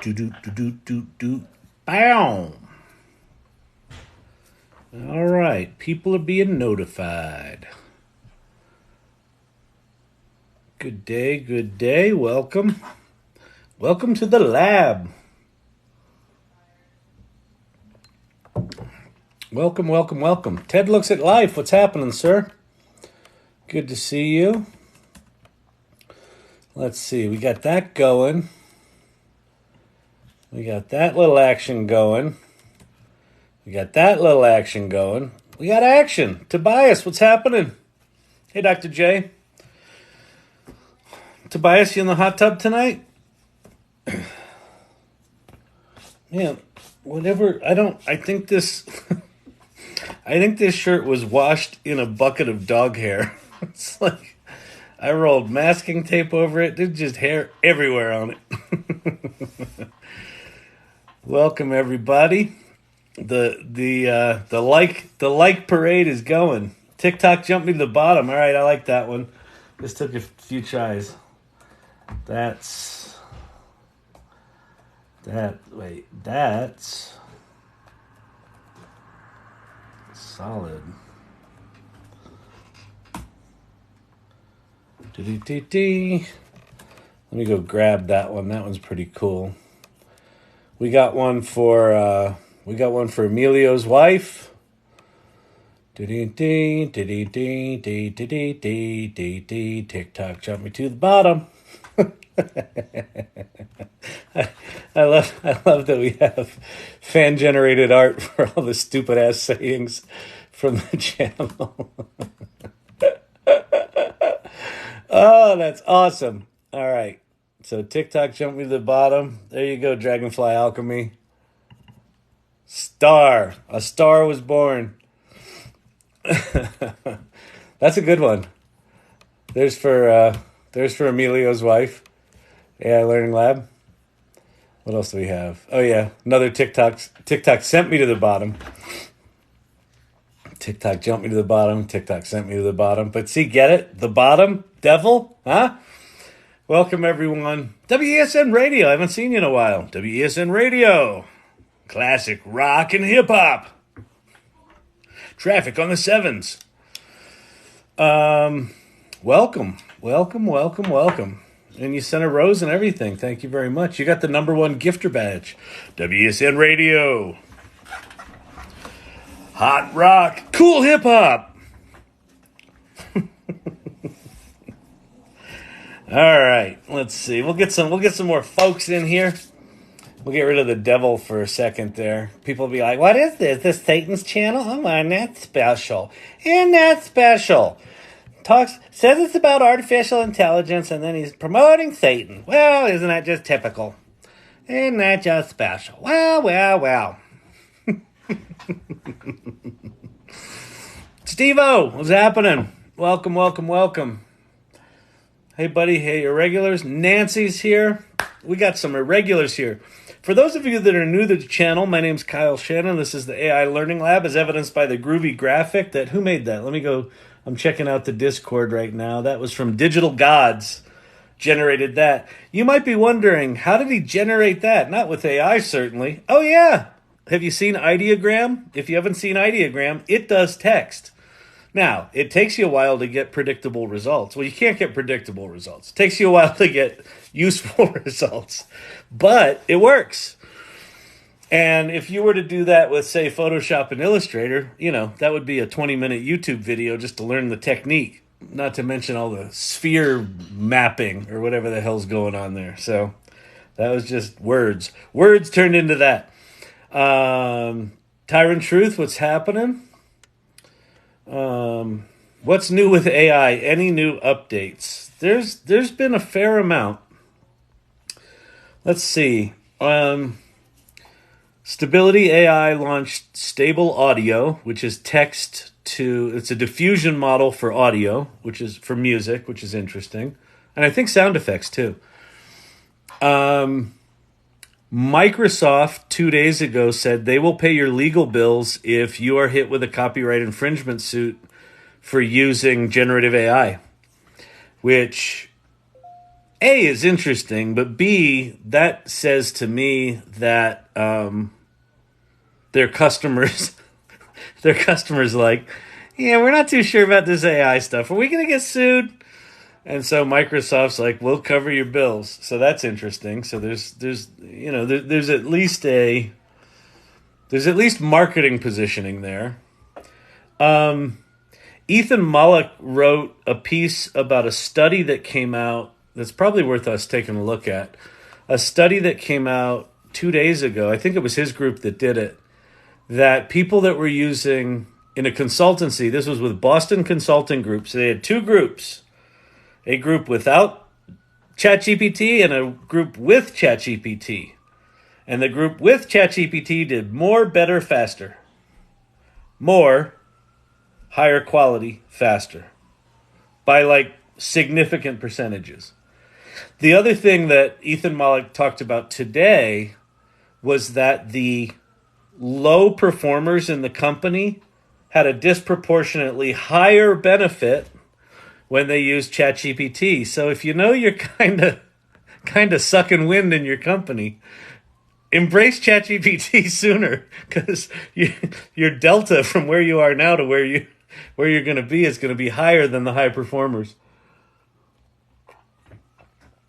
Do do do do do do. Bow. All right, people are being notified. Good day, good day. Welcome. Welcome to the lab. Welcome, welcome, welcome. Ted Looks at Life. What's happening, sir? Good to see you. Let's see. We got that going. We got that little action going. We got that little action going. We got action. Tobias, what's happening? Hey, Dr. J. Tobias, you in the hot tub tonight? Man, whatever. I think this shirt was washed in a bucket of dog hair. It's like I rolled masking tape over it. There's just hair everywhere on it. Welcome everybody. The like parade is going. TikTok jumped me to the bottom. All right, I like that one. This took a few tries. That's solid. Let me go grab that one. That one's pretty cool. We got one for Emilio's wife. TikTok jumped me to the bottom. I love that we have fan generated art for all the stupid ass sayings from the channel. Oh, that's awesome. All right. So TikTok jumped me to the bottom. There you go, Dragonfly Alchemy. Star. A star was born. That's a good one. There's for Emilio's wife. AI Learning Lab. What else do we have? Oh yeah, another TikTok sent me to the bottom. TikTok jumped me to the bottom. TikTok sent me to the bottom. But see, get it? The bottom? Devil? Huh? Welcome, everyone. WESN Radio. I haven't seen you in a while. WESN Radio. Classic rock and hip-hop. Traffic on the sevens. Welcome. And you sent a rose and everything. Thank you very much. You got the #1 gifter badge. WESN Radio. Hot rock. Cool hip-hop. All right, let's see. We'll get some more folks in here. We'll get rid of the devil for a second there. People will be like, "What is this? This Satan's channel? Oh, and that's special. And that's special." Says it's about artificial intelligence, and then he's promoting Satan. Well, isn't that just typical? Isn't that just special? Well. Steve-O, what's happening? Welcome. Hey, buddy. Hey, irregulars. Nancy's here. We got some irregulars here. For those of you that are new to the channel, my name's Kyle Shannon. This is the AI Learning Lab, as evidenced by the groovy graphic that... Who made that? Let me go... I'm checking out the Discord right now. That was from Digital Gods. Generated that. You might be wondering, how did he generate that? Not with AI, certainly. Oh, yeah. Have you seen Ideogram? If you haven't seen Ideogram, it does text. Now, it takes you a while to get predictable results. Well, you can't get predictable results. It takes you a while to get useful results. But it works. And if you were to do that with, say, Photoshop and Illustrator, that would be a 20-minute YouTube video just to learn the technique. Not to mention all the sphere mapping or whatever the hell's going on there. So that was just words. Words turned into that. Tyrant Truth, what's happening? What's new with AI? Any new updates? There's been a fair amount. Let's see. Stability AI launched Stable Audio, which is it's a diffusion model for audio, which is for music, which is interesting. And I think sound effects too. Microsoft 2 days ago said they will pay your legal bills if you are hit with a copyright infringement suit for using generative AI, which A is interesting, but B, that says to me that their customers, their customers like, yeah, we're not too sure about this AI stuff. Are we going to get sued? And so Microsoft's like, we'll cover your bills. So that's interesting. So there's there's at least marketing positioning there. Ethan Mollick wrote a piece about a study that came out that's probably worth us taking a look at. A study that came out 2 days ago, I think it was his group that did it, that people that were using in a consultancy, this was with Boston Consulting Group, so they had two groups, a group without ChatGPT and a group with ChatGPT. And the group with ChatGPT did more, better, faster. More, higher quality, faster. By like significant percentages. The other thing that Ethan Mollick talked about today was that the low performers in the company had a disproportionately higher benefit when they used ChatGPT. So if you know you're kind of sucking wind in your company, embrace ChatGPT sooner, because your delta from where you are now to where you're going to be is going to be higher than the high performers.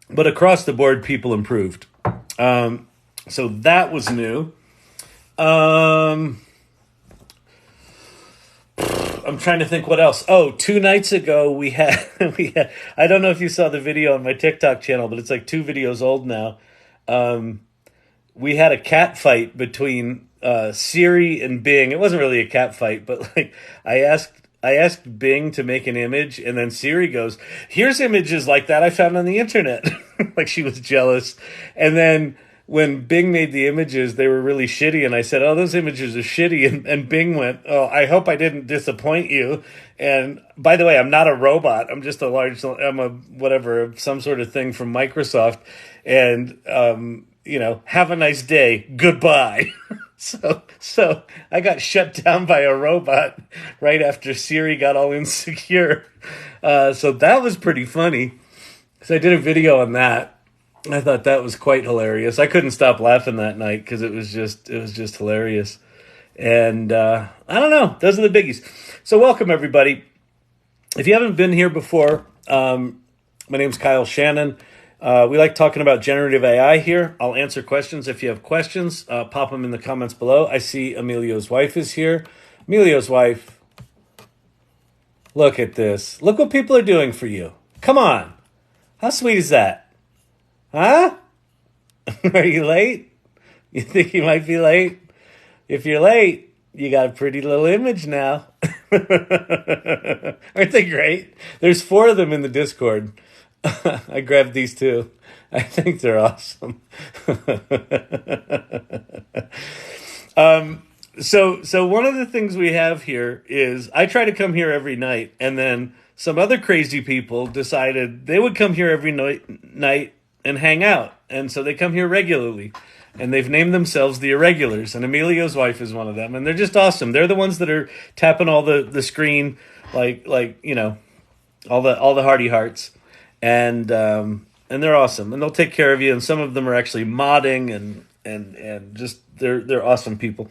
But across the board, people improved. So that was new. I'm trying to think what else. Oh, 2 nights ago we had I don't know if you saw the video on my TikTok channel, but it's like 2 videos old now. We had a cat fight between Siri and Bing. It wasn't really a cat fight, but like I asked Bing to make an image, and then Siri goes, "Here's images like that I found on the internet." Like she was jealous. And then when Bing made the images, they were really shitty, and I said, "Oh, those images are shitty." And Bing went, "Oh, I hope I didn't disappoint you. And by the way, I'm not a robot. I'm just some sort of thing from Microsoft. And have a nice day. Goodbye." So I got shut down by a robot right after Siri got all insecure. So that was pretty funny. So I did a video on that. I thought that was quite hilarious. I couldn't stop laughing that night because it was just hilarious. And I don't know. Those are the biggies. So welcome, everybody. If you haven't been here before, my name's Kyle Shannon. We like talking about generative AI here. I'll answer questions. If you have questions, pop them in the comments below. I see Emilio's wife is here. Emilio's wife, look at this. Look what people are doing for you. Come on. How sweet is that? Huh? Are you late? You think you might be late? If you're late, you got a pretty little image now. Aren't they great? There's 4 of them in the Discord. I grabbed these 2. I think they're awesome. So one of the things we have here is I try to come here every night, and then some other crazy people decided they would come here every night and hang out. And so they come here regularly, and they've named themselves the Irregulars, and Emilio's wife is one of them. And they're just awesome. They're the ones that are tapping all the screen, like all the hearty hearts. And they're awesome, and they'll take care of you. And some of them are actually modding, and just they're awesome people.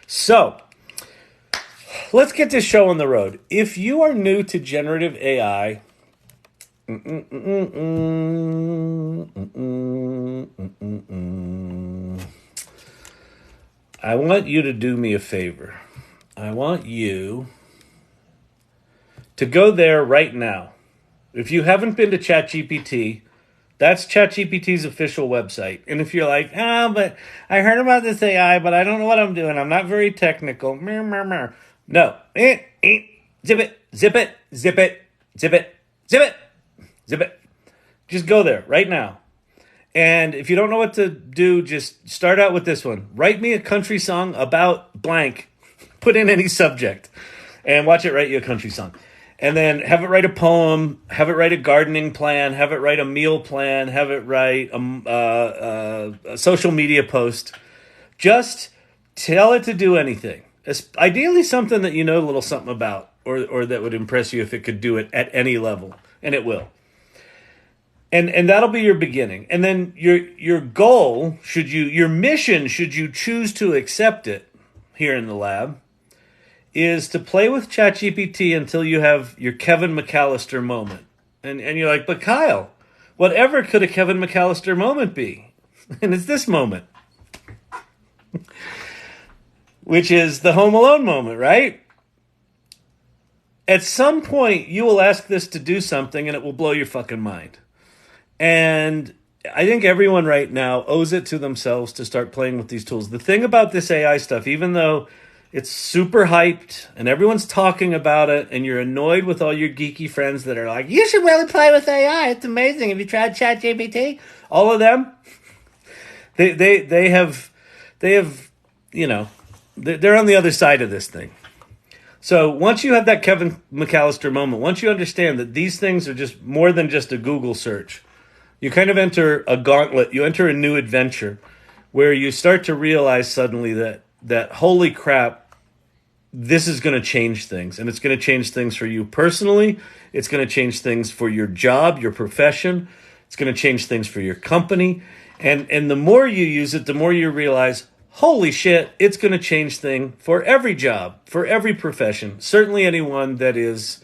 So let's get this show on the road. If you are new to generative AI, I want you to do me a favor. I want you to go there right now. If you haven't been to ChatGPT, that's ChatGPT's official website. And if you're like, but I heard about this AI, but I don't know what I'm doing. I'm not very technical. No. Zip it, zip it, zip it, zip it, zip it, zip it. Just go there right now. And if you don't know what to do, just start out with this one. Write me a country song about blank. Put in any subject and watch it write you a country song. And then have it write a poem, have it write a gardening plan, have it write a meal plan, have it write a social media post. Just tell it to do anything. Ideally something that you know a little something about, or that would impress you if it could do it at any level. And it will. And that'll be your beginning. And then your goal, your mission, should you choose to accept it here in the lab, is to play with ChatGPT until you have your Kevin McAllister moment. And you're like, but Kyle, whatever could a Kevin McAllister moment be? And it's this moment, which is the Home Alone moment, right? At some point, you will ask this to do something and it will blow your fucking mind. And I think everyone right now owes it to themselves to start playing with these tools. The thing about this AI stuff, even though it's super hyped and everyone's talking about it and you're annoyed with all your geeky friends that are like, you should really play with AI. It's amazing. Have you tried ChatGPT? All of them, they have, you know, they're on the other side of this thing. So once you have that Kevin McAllister moment, once you understand that these things are just more than just a Google search, you kind of enter a gauntlet, you enter a new adventure where you start to realize suddenly that holy crap, this is going to change things. And it's going to change things for you personally. It's going to change things for your job, your profession. It's going to change things for your company. And the more you use it, the more you realize, holy shit, it's going to change things for every job, for every profession, certainly anyone that is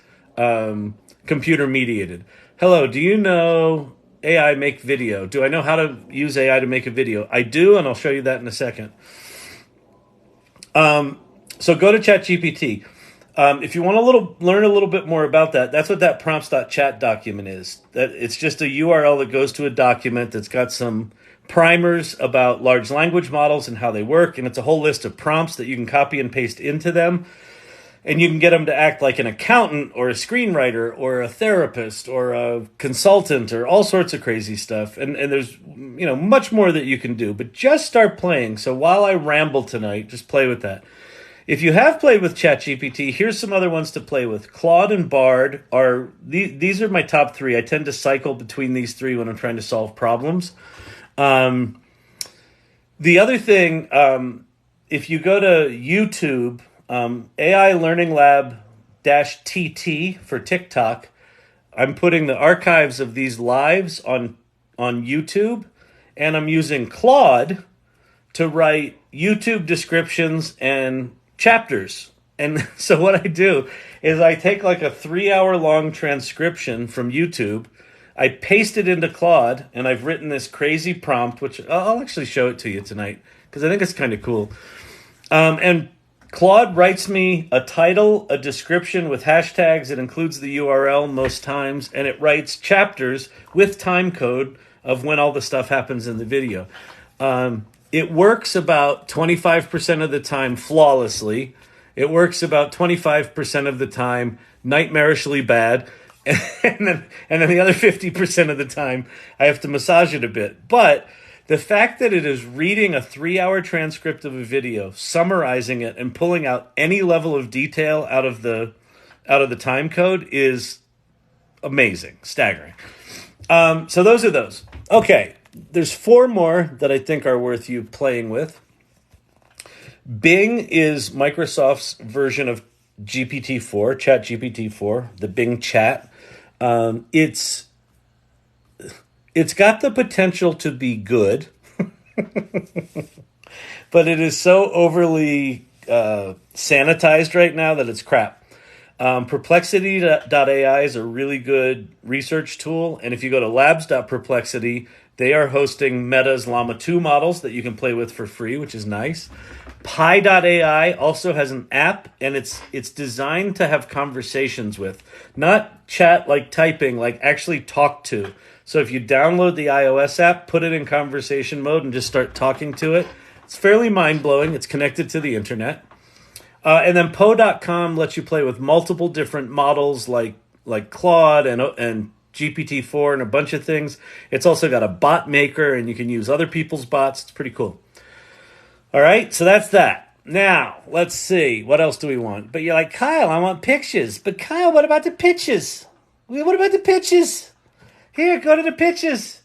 computer mediated. Hello, do you know AI make video? Do I know how to use AI to make a video? I do, and I'll show you that in a second. So go to ChatGPT. If you want to learn a little bit more about that, that's what that prompts.chat document is. That it's just a URL that goes to a document that's got some primers about large language models and how they work, and it's a whole list of prompts that you can copy and paste into them. And you can get them to act like an accountant or a screenwriter or a therapist or a consultant or all sorts of crazy stuff. And there's, you know, much more that you can do. But just start playing. So while I ramble tonight, just play with that. If you have played with ChatGPT, here's some other ones to play with. Claude and Bard these are my top three. I tend to cycle between these three when I'm trying to solve problems. The other thing, if you go to YouTube, AI Learning Lab -TT for TikTok, I'm putting the archives of these lives on YouTube, and I'm using Claude to write YouTube descriptions and chapters. And so what I do is I take like a 3-hour-long transcription from YouTube, I paste it into Claude, and I've written this crazy prompt, which I'll actually show it to you tonight because I think it's kind of cool. And Claude writes me a title, a description with hashtags. It includes the URL most times, and it writes chapters with time code of when all the stuff happens in the video. It works about 25% of the time flawlessly. It works about 25% of the time nightmarishly bad. And then the other 50% of the time, I have to massage it a bit. But the fact that it is reading a 3-hour transcript of a video, summarizing it, and pulling out any level of detail out of the time code is amazing, staggering. So those are those. Okay, there's 4 more that I think are worth you playing with. Bing is Microsoft's version of GPT-4, ChatGPT-4, the Bing Chat. It's got the potential to be good, but it is so overly sanitized right now that it's crap. Perplexity.ai is a really good research tool, and if you go to labs.perplexity, they are hosting Meta's Llama 2 models that you can play with for free, which is nice. Pi.ai also has an app, and it's designed to have conversations with, not chat like typing, like actually talk to. So if you download the iOS app, put it in conversation mode, and just start talking to it, it's fairly mind-blowing. It's connected to the internet. And then Poe.com lets you play with multiple different models like Claude and GPT-4 and a bunch of things. It's also got a bot maker, and you can use other people's bots. It's pretty cool. All right, so that's that. Now, let's see. What else do we want? But you're like, Kyle, I want pictures. But Kyle, what about the pitches? What about the pitches? Here, go to the pitches.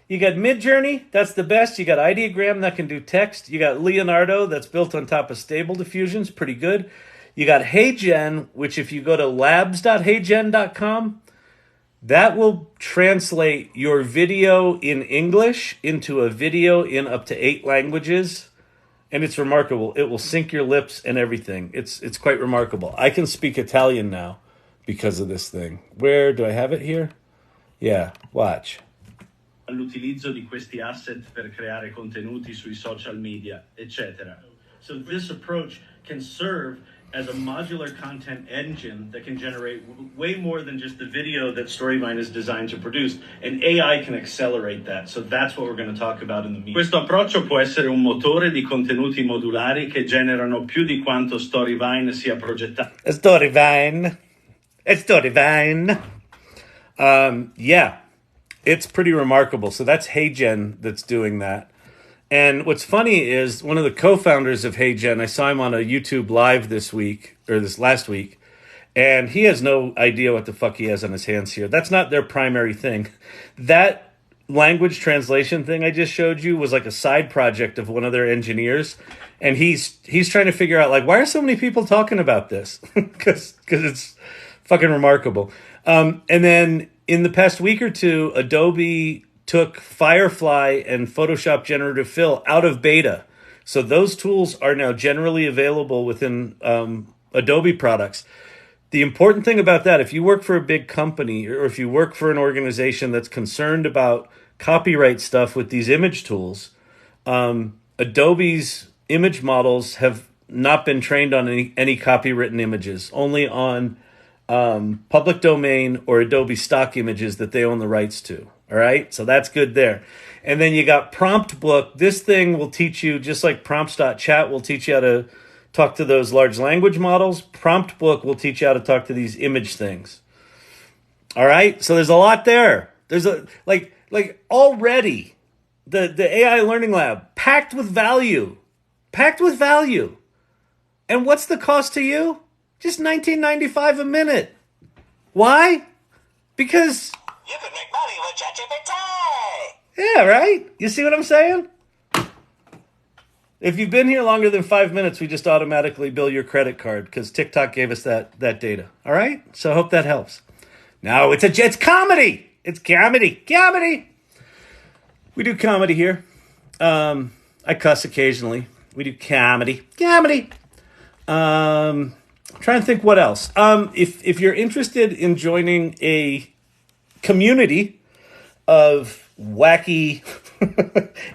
You got Midjourney, that's the best. You got Ideogram that can do text. You got Leonardo that's built on top of Stable Diffusion. It's pretty good. You got HeyGen, which if you go to labs.heygen.com, That will translate your video in English into a video in up to 8 languages, and it's remarkable. It will sync your lips and everything. It's quite remarkable. I can speak Italian now because of this thing. Where do I have it here? Yeah, watch. All'utilizzo di questi asset per creare contenuti sui social media, eccetera. So this approach can serve as a modular content engine that can generate way more than just the video that Storyvine is designed to produce. And AI can accelerate that. So that's what we're going to talk about in the meeting. Questo approccio può essere un motore di contenuti modulari che generano più di quanto Storyvine sia progettato. Storyvine. It's Storyvine. Yeah, it's pretty remarkable. So that's HeyGen that's doing that. And what's funny is one of the co-founders of HeyGen, I saw him on a YouTube live this last week, and he has no idea what the fuck he has on his hands here. That's not their primary thing. That language translation thing I just showed you was like a side project of one of their engineers, and he's trying to figure out, like, why are so many people talking about this? Because it's fucking remarkable. And then in the past week or two, Adobe took Firefly and Photoshop Generative Fill out of beta. So those tools are now generally available within Adobe products. The important thing about that, if you work for a big company or if you work for an organization that's concerned about copyright stuff with these image tools, Adobe's image models have not been trained on any copywritten images, only on public domain or Adobe stock images that they own the rights to. All right, so that's good there. And then you got Prompt Book. This thing will teach you, just like prompts.chat will teach you how to talk to those large language models. Prompt Book will teach you how to talk to these image things. All right, so there's a lot there. There's a like already the AI Learning Lab packed with value. And what's the cost to you? Just $19.95 a minute. Why? Because you can make money with ChatGPT. Yeah, right? You see what I'm saying? If you've been here longer than 5 minutes, we just automatically bill your credit card because TikTok gave us that data. All right? So I hope that helps. No, it's comedy. It's comedy. We do comedy here. I cuss occasionally. We do comedy. I'm trying to think what else. If you're interested in joining a community of wacky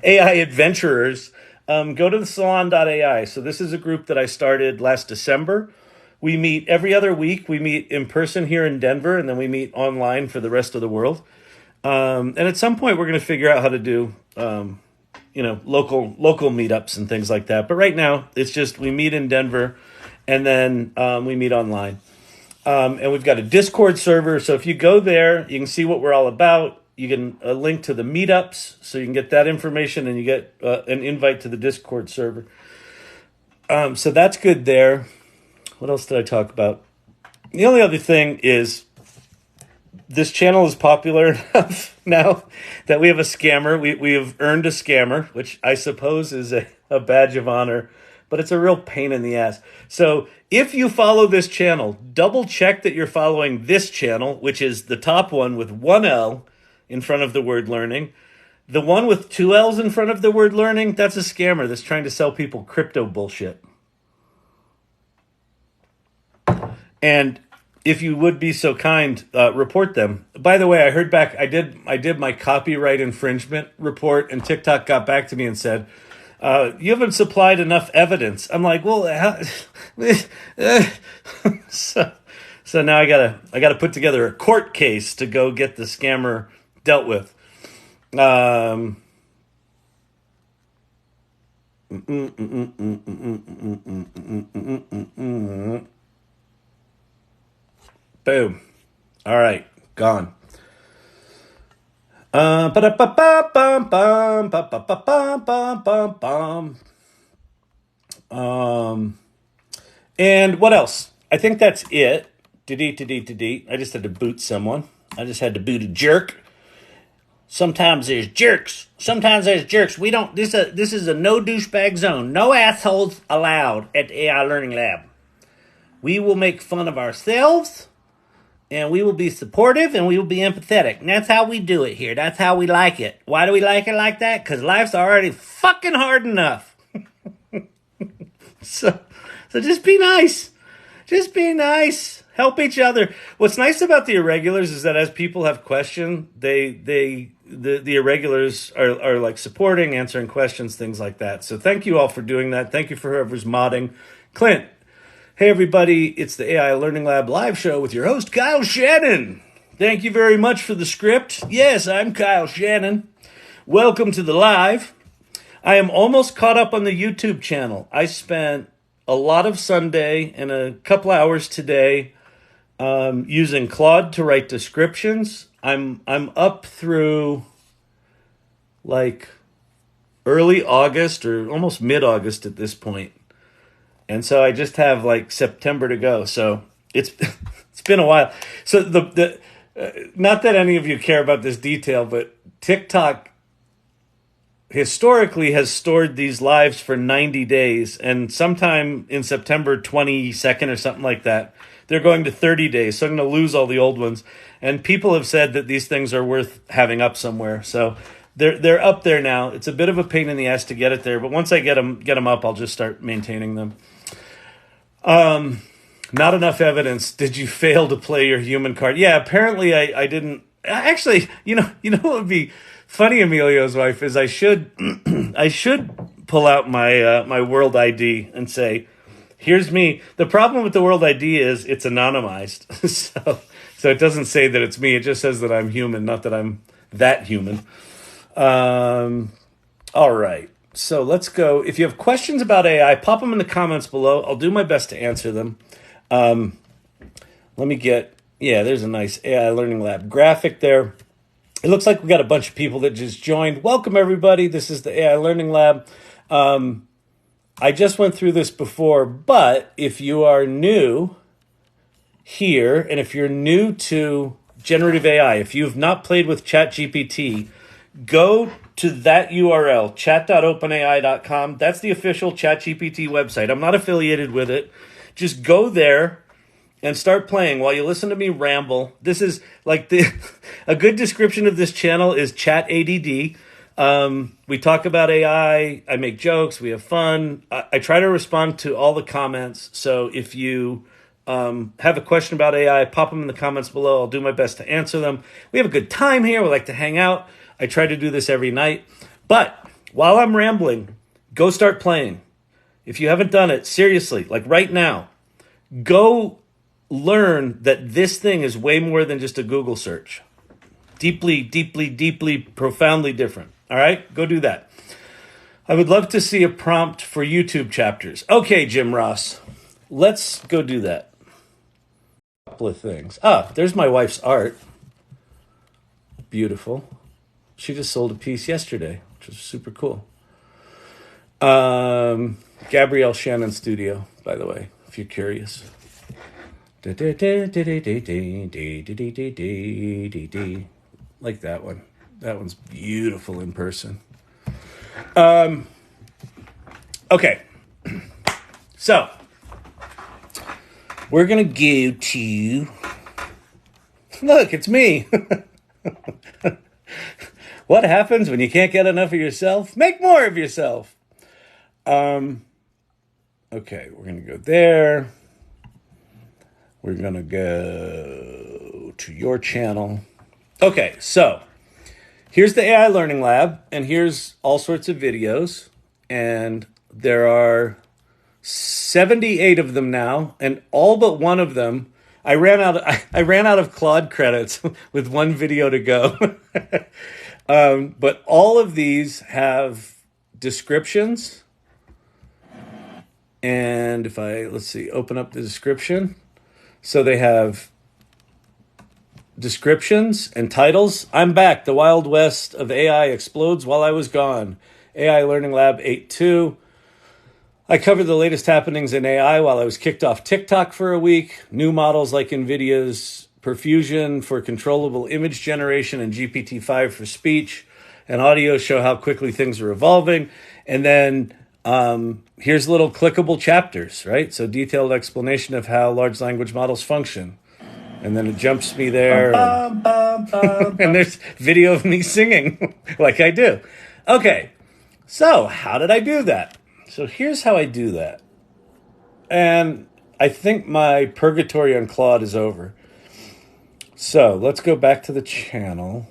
AI adventurers, go to the salon.ai. So this is a group that I started last December. We meet every other week. We meet in person here in Denver, and then we meet online for the rest of the world. And at some point, we're going to figure out how to do, local meetups and things like that. But right now, it's just we meet in Denver, and then we meet online. And we've got a Discord server. So if you go there, you can see what we're all about. You can link to the meetups, so you can get that information, and you get an invite to the Discord server. So that's good there. What else did I talk about? The only other thing is this channel is popular enough now that we have a scammer. We have earned a scammer, which I suppose is a badge of honor, but it's a real pain in the ass. So if you follow this channel, double check that you're following this channel, which is the top one with one L in front of the word learning. The one with two L's in front of the word learning, that's a scammer that's trying to sell people crypto bullshit. And if you would be so kind, report them. By the way, I heard back, I did my copyright infringement report, and TikTok got back to me and said, you haven't supplied enough evidence. I'm like, well, so now I gotta put together a court case to go get the scammer dealt with. Boom. All right, gone. And what else? I think that's it. I just had to boot someone. I just had to boot a jerk. Sometimes there's jerks. We don't. This is a no douchebag zone. No assholes allowed at the AI Learning Lab. We will make fun of ourselves. and we will be supportive and we will be empathetic. And that's how we do it here. That's how we like it. Why do we like it like that? Because life's already fucking hard enough. So just be nice. Just be nice. Help each other. What's nice about the irregulars is that as people have questions, the irregulars are like supporting, answering questions, things like that. So thank you all for doing that. Thank you for whoever's modding. Clint, hey everybody, it's the AI Learning Lab live show with your host, Kyle Shannon. Thank you very much for the script. Yes, I'm Kyle Shannon. Welcome to the live. I am almost caught up on the YouTube channel. I spent a lot of Sunday and a couple hours today using Claude to write descriptions. I'm up through like early August or almost mid-August at this point. And so I just have like September to go. So it's been a while. So the not that any of you care about this detail, but TikTok historically has stored these lives for 90 days, and sometime in September 22nd or something like that, they're going to 30 days. So I'm going to lose all the old ones. And people have said that these things are worth having up somewhere. So they're up there now. It's a bit of a pain in the ass to get it there, but once I get them up, I'll just start maintaining them. Not enough evidence. Did you fail to play your human card? Yeah, apparently I didn't. Actually, you know what would be funny, Emilio's wife, is I should pull out my world ID and say, here's me. The problem with the world ID is it's anonymized. so it doesn't say that it's me. It just says that I'm human, not that I'm that human. All right. So let's go. If you have questions about AI, pop them in the comments below. I'll do my best to answer them. Let me get, there's a nice AI Learning Lab graphic there. It looks like we got a bunch of people that just joined. Welcome, everybody. This is the AI Learning Lab. I just went through this before, but if you are new here, and if you're new to generative AI, if you have not played with ChatGPT, go to that URL, chat.openai.com. That's the official ChatGPT website. I'm not affiliated with it. Just go there and start playing while you listen to me ramble. This is like a good description of this channel is Chat ADD. We talk about AI. I make jokes. We have fun. I try to respond to all the comments. So if you have a question about AI, pop them in the comments below. I'll do my best to answer them. We have a good time here. We like to hang out. I try to do this every night. But while I'm rambling, go start playing. If you haven't done it, seriously, like right now, go learn that this thing is way more than just a Google search. Deeply, deeply, deeply, profoundly different. All right, go do that. I would love to see a prompt for YouTube chapters. Okay, Jim Ross, let's go do that. A couple of things. There's my wife's art. Beautiful. She just sold a piece yesterday, which was super cool. Gabrielle Shannon Studio, by the way, if you're curious. Like that one. That one's beautiful in person. Okay. So, we're going to go to... Look, it's me. What happens when you can't get enough of yourself? Make more of yourself. Okay, we're going to go there. We're going to go to your channel. Okay, so here's the AI Learning Lab, and here's all sorts of videos, and there are 78 of them now, and all but one of them, I ran out of Claude credits with one video to go. But all of these have descriptions, and if I, open up the description. So they have descriptions and titles. I'm back. The Wild West of AI explodes while I was gone. AI Learning Lab 8.2. I covered the latest happenings in AI while I was kicked off TikTok for a week. New models like Nvidia's Perfusion for controllable image generation and GPT-5 for speech and audio show how quickly things are evolving. And then here's little clickable chapters, right? So detailed explanation of how large language models function. And then it jumps me there. And there's video of me singing like I do. Okay, so how did I do that? So here's how I do that. And I think my purgatory on Claude is over. So let's go back to the channel.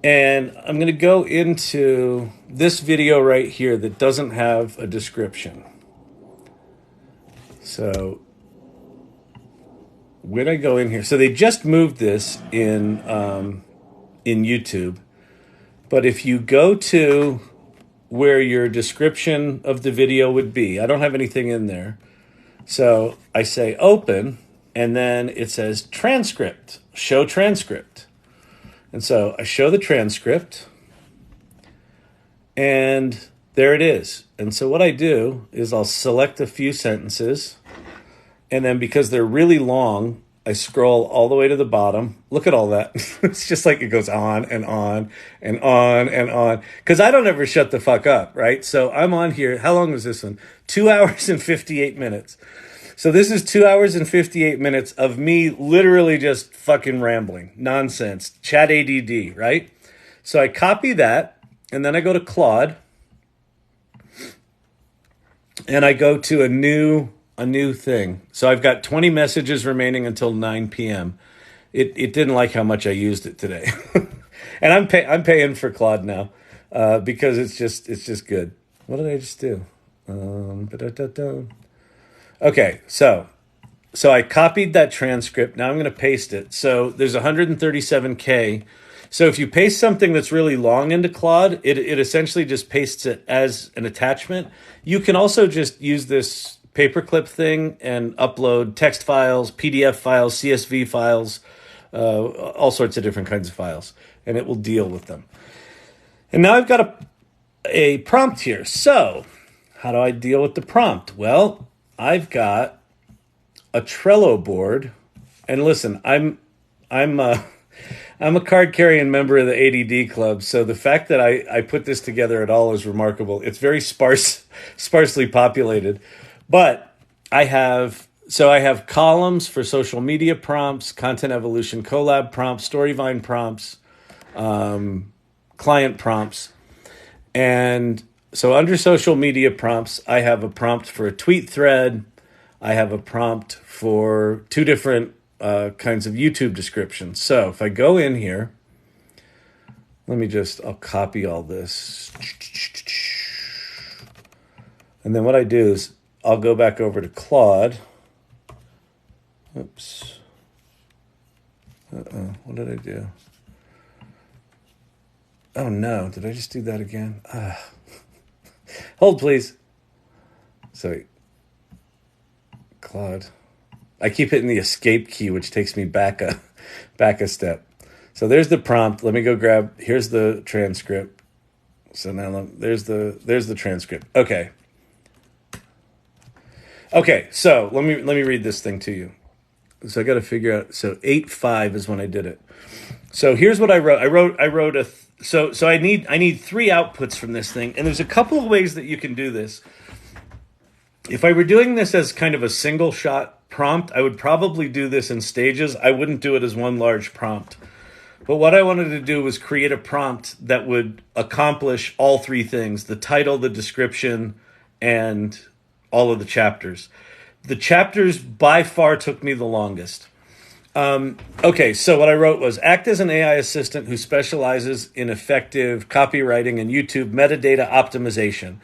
And I'm going to go into this video right here that doesn't have a description. So when I go in here, so they just moved this in YouTube. But if you go to where your description of the video would be, I don't have anything in there. So I say open, and then it says transcript, show transcript. And so I show the transcript, and there it is. And so what I do is I'll select a few sentences, and then because they're really long, I scroll all the way to the bottom. Look at all that. It's just like it goes on and on and on and on. Because I don't ever shut the fuck up, right? So I'm on here. How long was this one? 2 hours and 58 minutes. So this is 2 hours and 58 minutes of me literally just fucking rambling. Nonsense. Chat ADD, right? So I copy that, and then I go to Claude, and I go to a new thing. So I've got 20 messages remaining until 9 p.m. It didn't like how much I used it today. And I'm paying for Claude now because it's just good. What did I just do? Okay, so I copied that transcript. Now I'm going to paste it. So there's 137K. So if you paste something that's really long into Claude, it essentially just pastes it as an attachment. You can also just use this paperclip thing and upload text files, PDF files, CSV files, all sorts of different kinds of files, and it will deal with them. And now I've got a prompt here. So how do I deal with the prompt? Well, I've got a Trello board, and listen, I'm a card-carrying member of the ADD club, so the fact that I put this together at all is remarkable. It's very sparsely populated, but I have columns for social media prompts, content evolution collab prompts, Storyvine prompts, client prompts, and so under social media prompts, I have a prompt for a tweet thread. I have a prompt for 2 different kinds of YouTube descriptions. So if I go in here, I'll copy all this. And then what I do is I'll go back over to Claude. Oops. What did I do? Oh no, did I just do that again? Hold, please. Sorry. Claude. I keep hitting the escape key, which takes me back a step. So there's the prompt. Let me go grab, here's the transcript. So now there's the transcript. Okay. Okay, so let me read this thing to you. So I got to figure out, so 8.5 is when I did it. So here's what I wrote. I wrote so I need 3 outputs from this thing, and there's a couple of ways that you can do this. If I were doing this as kind of a single shot prompt, I would probably do this in stages. I wouldn't do it as one large prompt. But what I wanted to do was create a prompt that would accomplish all 3 things: the title, the description, and all of the chapters. The chapters by far took me the longest. Okay, so what I wrote was, act as an AI assistant who specializes in effective copywriting and YouTube metadata optimization.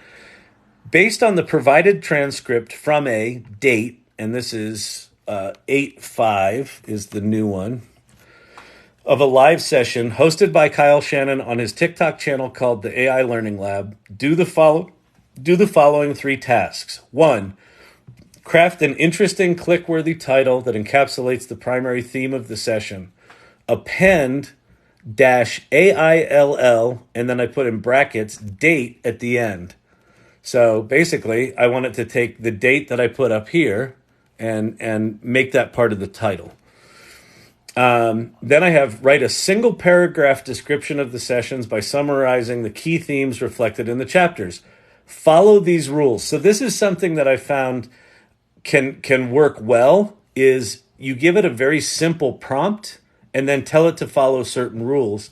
Based on the provided transcript from a date, and this is 8.5 is the new one, of a live session hosted by Kyle Shannon on his TikTok channel called the AI Learning Lab, do the following 3 tasks. 1, craft an interesting, click-worthy title that encapsulates the primary theme of the session. Append -aill, and then I put in brackets, date at the end. So basically, I want it to take the date that I put up here and make that part of the title. Then I have write a single paragraph description of the sessions by summarizing the key themes reflected in the chapters. follow these rules. So this is something that I found can work well, is you give it a very simple prompt and then tell it to follow certain rules.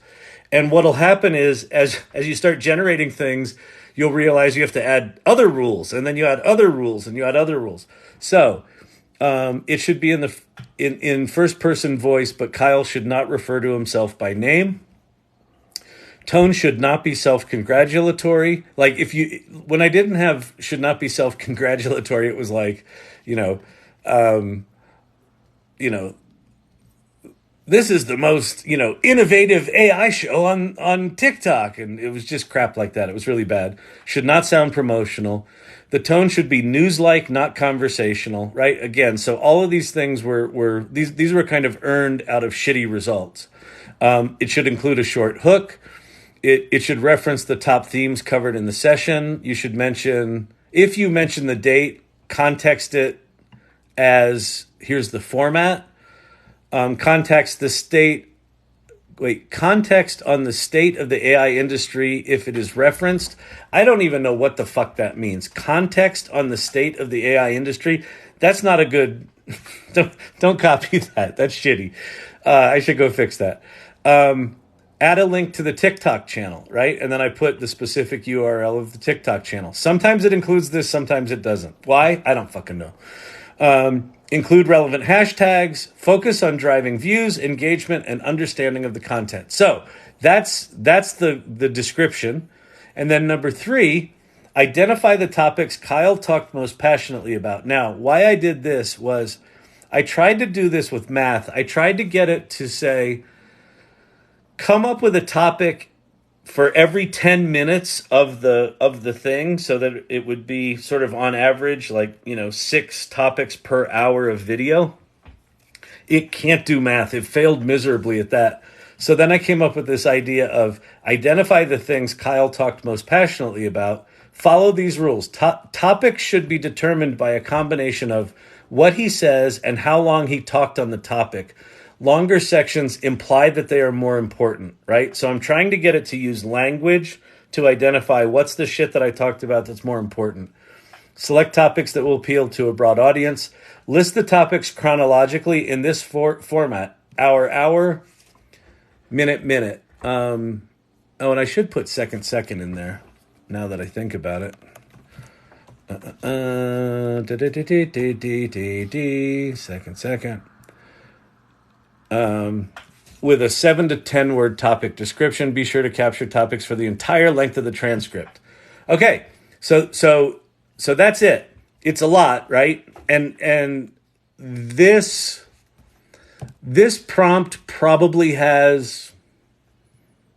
And what'll happen is as you start generating things, you'll realize you have to add other rules, and then you add other rules, and you add other rules. So it should be in first person voice, but Kyle should not refer to himself by name. Tone should not be self-congratulatory. Like when I didn't have should not be self-congratulatory, it was like, this is the most, innovative AI show on TikTok. And it was just crap like that. It was really bad. Should not sound promotional. The tone should be news-like, not conversational, right? Again, so all of these things were these were kind of earned out of shitty results. It should include a short hook. It should reference the top themes covered in the session. You should mention, if you mention the date, context it as, here's the format. Context on the state of the AI industry if it is referenced. I don't even know what the fuck that means. Context on the state of the AI industry. That's not a good, don't copy that. That's shitty. I should go fix that. Add a link to the TikTok channel, right? And then I put the specific URL of the TikTok channel. Sometimes it includes this, sometimes it doesn't. Why? I don't fucking know. Include relevant hashtags, focus on driving views, engagement, and understanding of the content. So that's the description. And then number 3, identify the topics Kyle talked most passionately about. Now, why I did this was I tried to do this with math. I tried to get it to say, come up with a topic for every 10 minutes of the thing, so that it would be sort of on average, 6 topics per hour of video. It can't do math. It failed miserably at that. So then I came up with this idea of identify the things Kyle talked most passionately about. Follow these rules. Topics should be determined by a combination of what he says and how long he talked on the topic. Longer sections imply that they are more important, right? So I'm trying to get it to use language to identify what's the shit that I talked about that's more important. Select topics that will appeal to a broad audience. List the topics chronologically in this format. Hour, minute. And I should put second in there now that I think about it. Second. With a 7 to 10 word topic description. Be sure to capture topics for the entire length of the transcript. Okay, so that's it. It's a lot, right? And this prompt probably has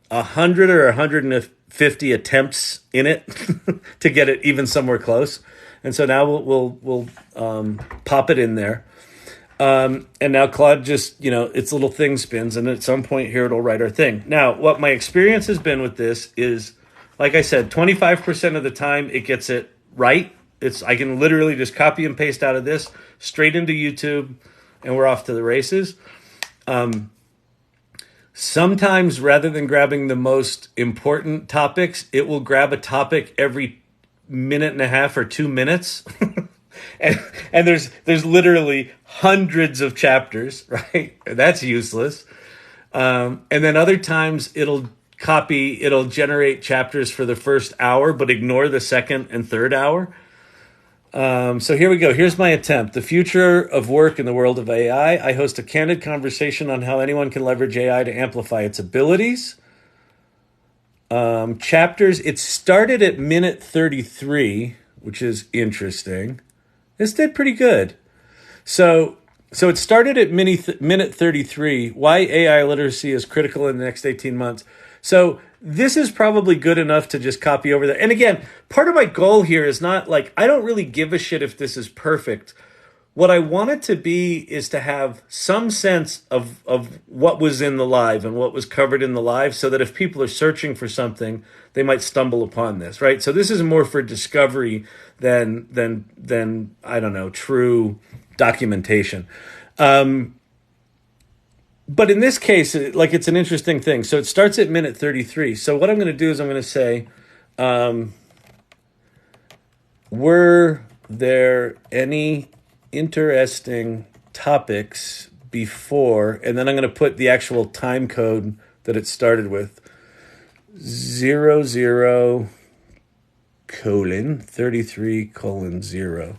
100 or 150 attempts in it to get it even somewhere close. And so now we'll pop it in there. And now Claude just, its little thing spins, and at some point here it'll write our thing. Now, what my experience has been with this is, like I said, 25% of the time it gets it right. I can literally just copy and paste out of this straight into YouTube, and we're off to the races. Sometimes, rather than grabbing the most important topics, it will grab a topic every minute and a half or 2 minutes. And there's literally hundreds of chapters, right? That's useless. And then other times it'll generate chapters for the first hour, but ignore the second and third hour. So here we go. Here's my attempt. The future of work in the world of AI. I host a candid conversation on how anyone can leverage AI to amplify its abilities. Chapters. It started at minute 33, which is interesting. This did pretty good. So it started at minute 33. Why AI literacy is critical in the next 18 months. So this is probably good enough to just copy over there. And again, part of my goal here is not I don't really give a shit if this is perfect. What I want it to be is to have some sense of what was in the live and what was covered in the live, so that if people are searching for something, they might stumble upon this, right? So this is more for discovery than I don't know, true documentation. But in this case, it's an interesting thing. So it starts at minute 33. So what I'm going to do is I'm going to say, were there any interesting topics before, and then I'm going to put the actual time code that it started with, 00 colon 33 colon 0.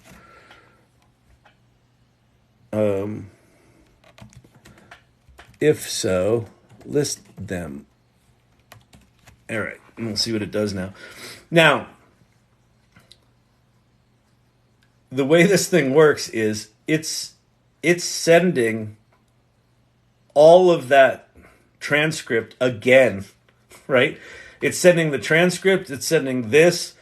If so, list them. All right, and we'll see what it does now. Now, the way this thing works is it's sending all of that transcript again, right? It's sending the transcript, it's sending this.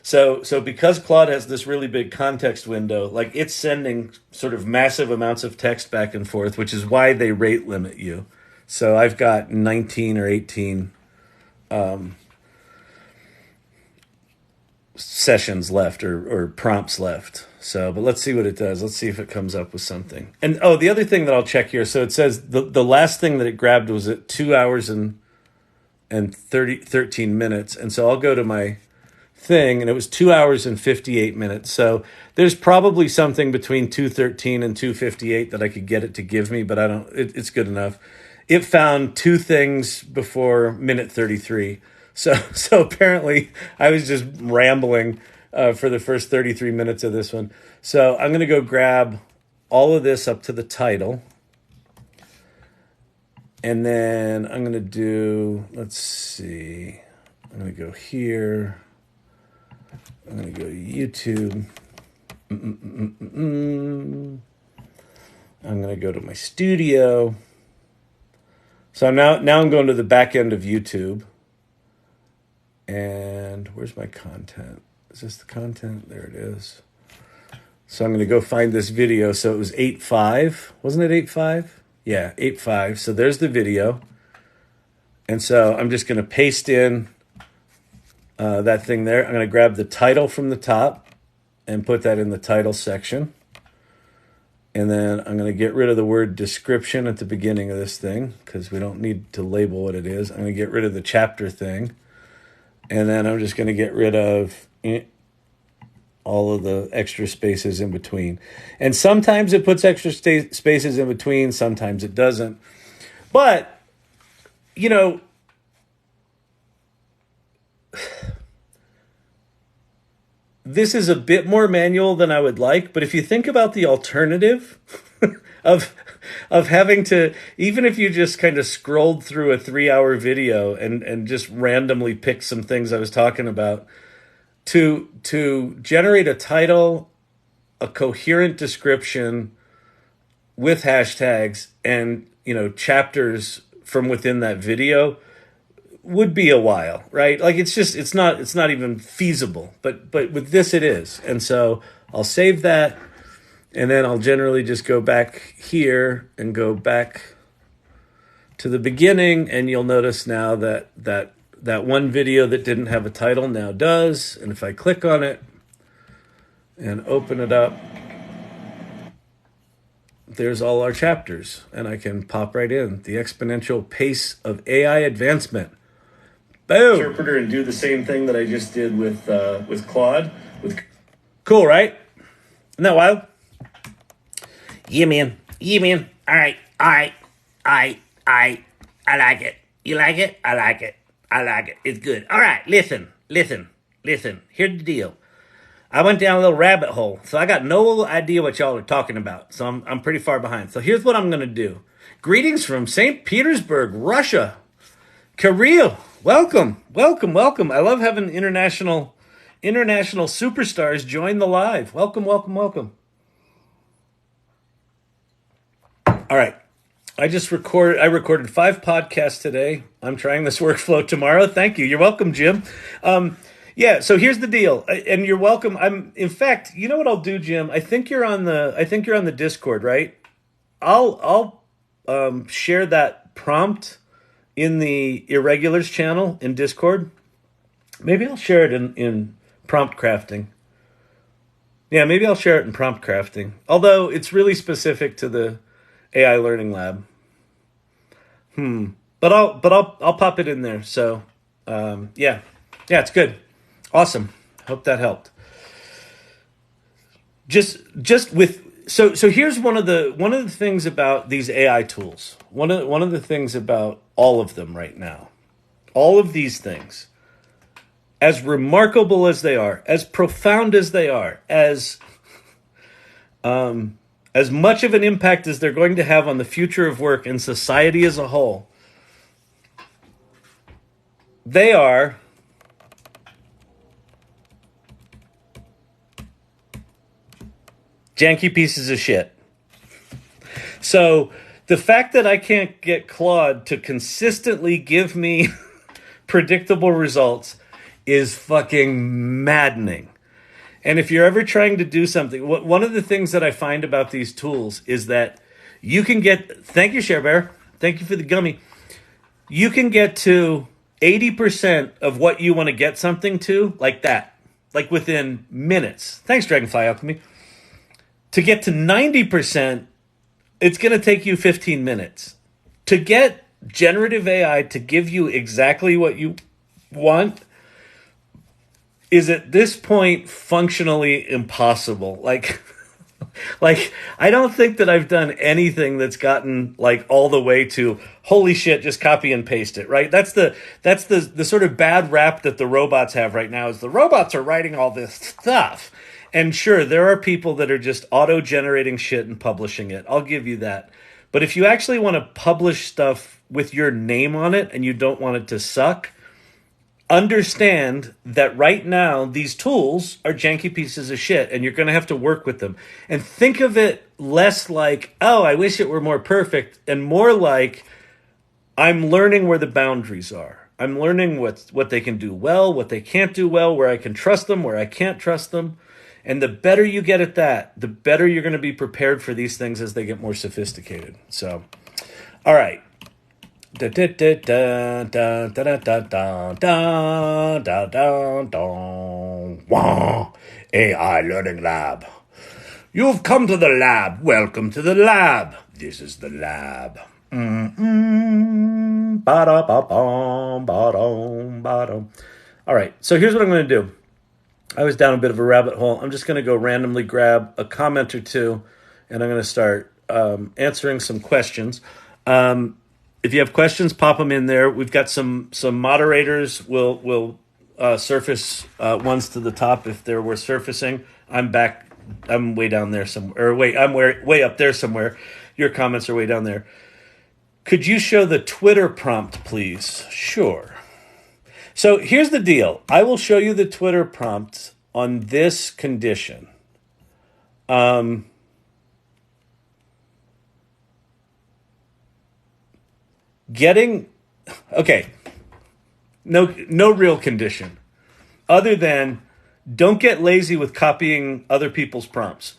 So because Claude has this really big context window, like it's sending sort of massive amounts of text back and forth, which is why they rate limit you. So I've got 19 or 18 sessions left or prompts left. So, but let's see what it does. Let's see if it comes up with something. And the other thing that I'll check here. So it says the last thing that it grabbed was at 2 hours and 13 minutes. And so I'll go to my thing, and it was 2 hours and 58 minutes. So there's probably something between 2:13 and 2:58 that I could get it to give me, but I don't. It's good enough. It found two things before minute 33. So apparently I was just rambling for the first 33 minutes of this one. So I'm going to go grab all of this up to the title. And then I'm going to do, let's see, I'm going to go here. I'm going to go to YouTube. I'm going to go to my studio. So now I'm going to the back end of YouTube. And where's my content? Is this the content? There it is. So I'm going to go find this video. So it was 8.5. Wasn't it 8.5? Yeah, 8.5. So there's the video. And so I'm just going to paste in that thing there. I'm going to grab the title from the top and put that in the title section. And then I'm going to get rid of the word description at the beginning of this thing because we don't need to label what it is. I'm going to get rid of the chapter thing. And then I'm just going to get rid of all of the extra spaces in between. And sometimes it puts extra spaces in between. Sometimes it doesn't. But, you know, this is a bit more manual than I would like. But if you think about the alternative of having to, even if you just kind of scrolled through a 3-hour video and just randomly picked some things I was talking about, to generate a title, a coherent description with hashtags and, you know, chapters from within that video would be a while, right? Like it's not even feasible, but with this it is. And so I'll save that. And then I'll generally just go back here and go back to the beginning. And you'll notice now that one video that didn't have a title now does. And if I click on it and open it up, there's all our chapters. And I can pop right in. The exponential pace of AI advancement. Boom. Interpreter and do the same thing that I just did with Claude. Cool, right? Isn't that wild? Yeah, man. Yeah, man. All right. I like it. You like it? I like it. I like it. It's good. All right. Listen. Here's the deal. I went down a little rabbit hole, so I got no idea what y'all are talking about. So I'm pretty far behind. So here's what I'm going to do. Greetings from St. Petersburg, Russia. Kirill, welcome. I love having international superstars join the live. Welcome. All right. I recorded 5 podcasts today. I'm trying this workflow tomorrow. Thank you. You're welcome, Jim. Yeah, so here's the deal. And you're welcome. In fact, you know what I'll do, Jim? I think you're on the Discord, right? I'll share that prompt in the Irregulars channel in Discord. Maybe I'll share it in prompt crafting. Yeah, maybe I'll share it in prompt crafting. Although it's really specific to the AI Learning Lab. But I'll pop it in there. So yeah, it's good. Awesome. Hope that helped. just with so here's one of the things about these AI tools. One of the things about all of them right now, all of these things, as remarkable as they are, as profound as they are, as much of an impact as they're going to have on the future of work and society as a whole, they are janky pieces of shit. So the fact that I can't get Claude to consistently give me predictable results is fucking maddening. And if you're ever trying to do something, one of the things that I find about these tools is that you can get, thank you, Share Bear, thank you for the gummy, you can get to 80% of what you want to get something to, like that, like within minutes. Thanks, Dragonfly Alchemy. To get to 90%, it's going to take you 15 minutes. To get generative AI to give you exactly what you want is at this point functionally impossible. Like I don't think that I've done anything that's gotten like all the way to holy shit, just copy and paste it, right? That's the sort of bad rap that the robots have right now, is the robots are writing all this stuff. And sure, there are people that are just auto-generating shit and publishing it. I'll give you that. But if you actually want to publish stuff with your name on it and you don't want it to suck, understand that right now these tools are janky pieces of shit and you're going to have to work with them. And think of it less like, oh, I wish it were more perfect, and more like, I'm learning where the boundaries are. I'm learning what they can do well, what they can't do well, where I can trust them, where I can't trust them. And the better you get at that, the better you're going to be prepared for these things as they get more sophisticated. So, all right. AI Learning Lab. You've come to the lab. Welcome to the lab. This is the lab. All right. So here's what I'm going to do. I was down a bit of a rabbit hole. I'm just going to go randomly grab a comment or two, and I'm going to start answering some questions. If you have questions, pop them in there. We've got some moderators. Will surface ones to the top if they're worth surfacing. I'm back. I'm way down there somewhere. Or wait, I'm way up there somewhere. Your comments are way down there. Could you show the Twitter prompt, please? Sure. So here's the deal. I will show you the Twitter prompt on this condition. No real condition other than don't get lazy with copying other people's prompts.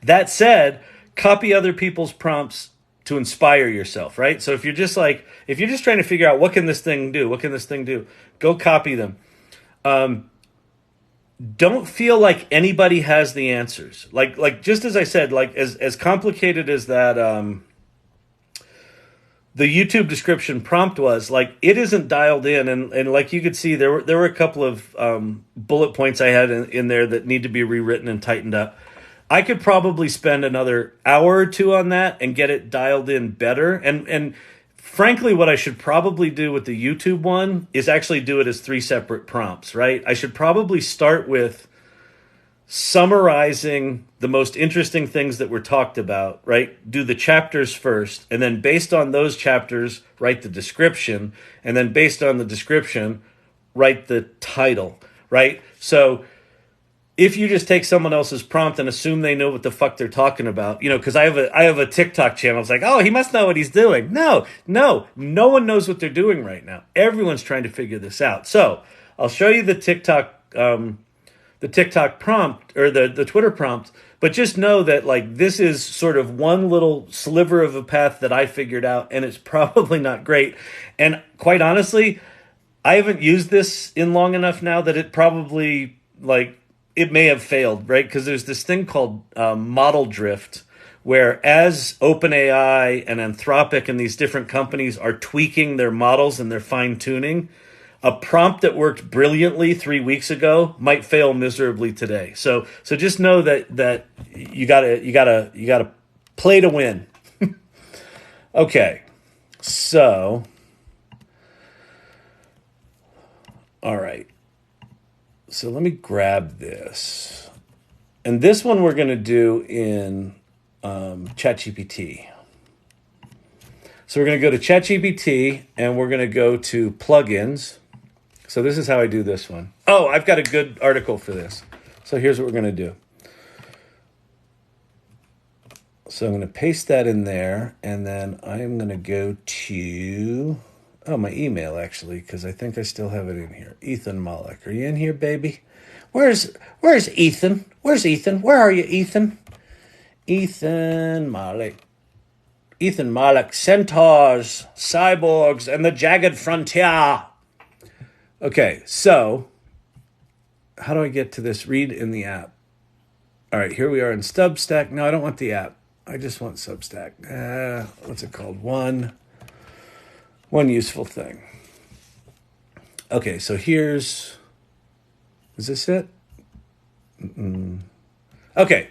That said, copy other people's prompts to inspire yourself, right? So if you're just trying to figure out what can this thing do, go copy them. Don't feel like anybody has the answers. Like just as I said, like as complicated as that the YouTube description prompt was, like, it isn't dialed in, and like you could see there were a couple of bullet points I had in there that need to be rewritten and tightened up. I could probably spend another hour or two on that and get it dialed in better. And frankly, what I should probably do with the YouTube one is actually do it as 3 separate prompts, right? I should probably start with summarizing the most interesting things that were talked about, right? Do the chapters first, and then based on those chapters, write the description, and then based on the description, write the title, right? So if you just take someone else's prompt and assume they know what the fuck they're talking about, because I have a TikTok channel. It's like, oh, he must know what he's doing. No one knows what they're doing right now. Everyone's trying to figure this out. So I'll show you the TikTok prompt, or the Twitter prompt, but just know that, like, this is sort of one little sliver of a path that I figured out, and it's probably not great. And quite honestly, I haven't used this in long enough now that it probably, like, it may have failed, right? Because there's this thing called model drift, where as OpenAI and Anthropic and these different companies are tweaking their models and their fine tuning, a prompt that worked brilliantly 3 weeks ago might fail miserably today. So just know that you gotta play to win. Okay, so all right. So let me grab this, and this one we're gonna do in ChatGPT. So we're going to go to ChatGPT and we're going to go to plugins. So this is how I do this one. Oh, I've got a good article for this. So here's what we're going to do. So I'm going to paste that in there, and then I'm going to go to, my email actually, because I think I still have it in here. Ethan Malik. Are you in here, baby? Where's Ethan? Where's Ethan? Where are you, Ethan? Ethan Malik. Ethan Malik, Centaurs, Cyborgs, and the Jagged Frontier. Okay, so how do I get to this? Read in the app. All right, here we are in Substack. No, I don't want the app. I just want Substack. What's it called? One useful thing. Okay, so is this it? Okay,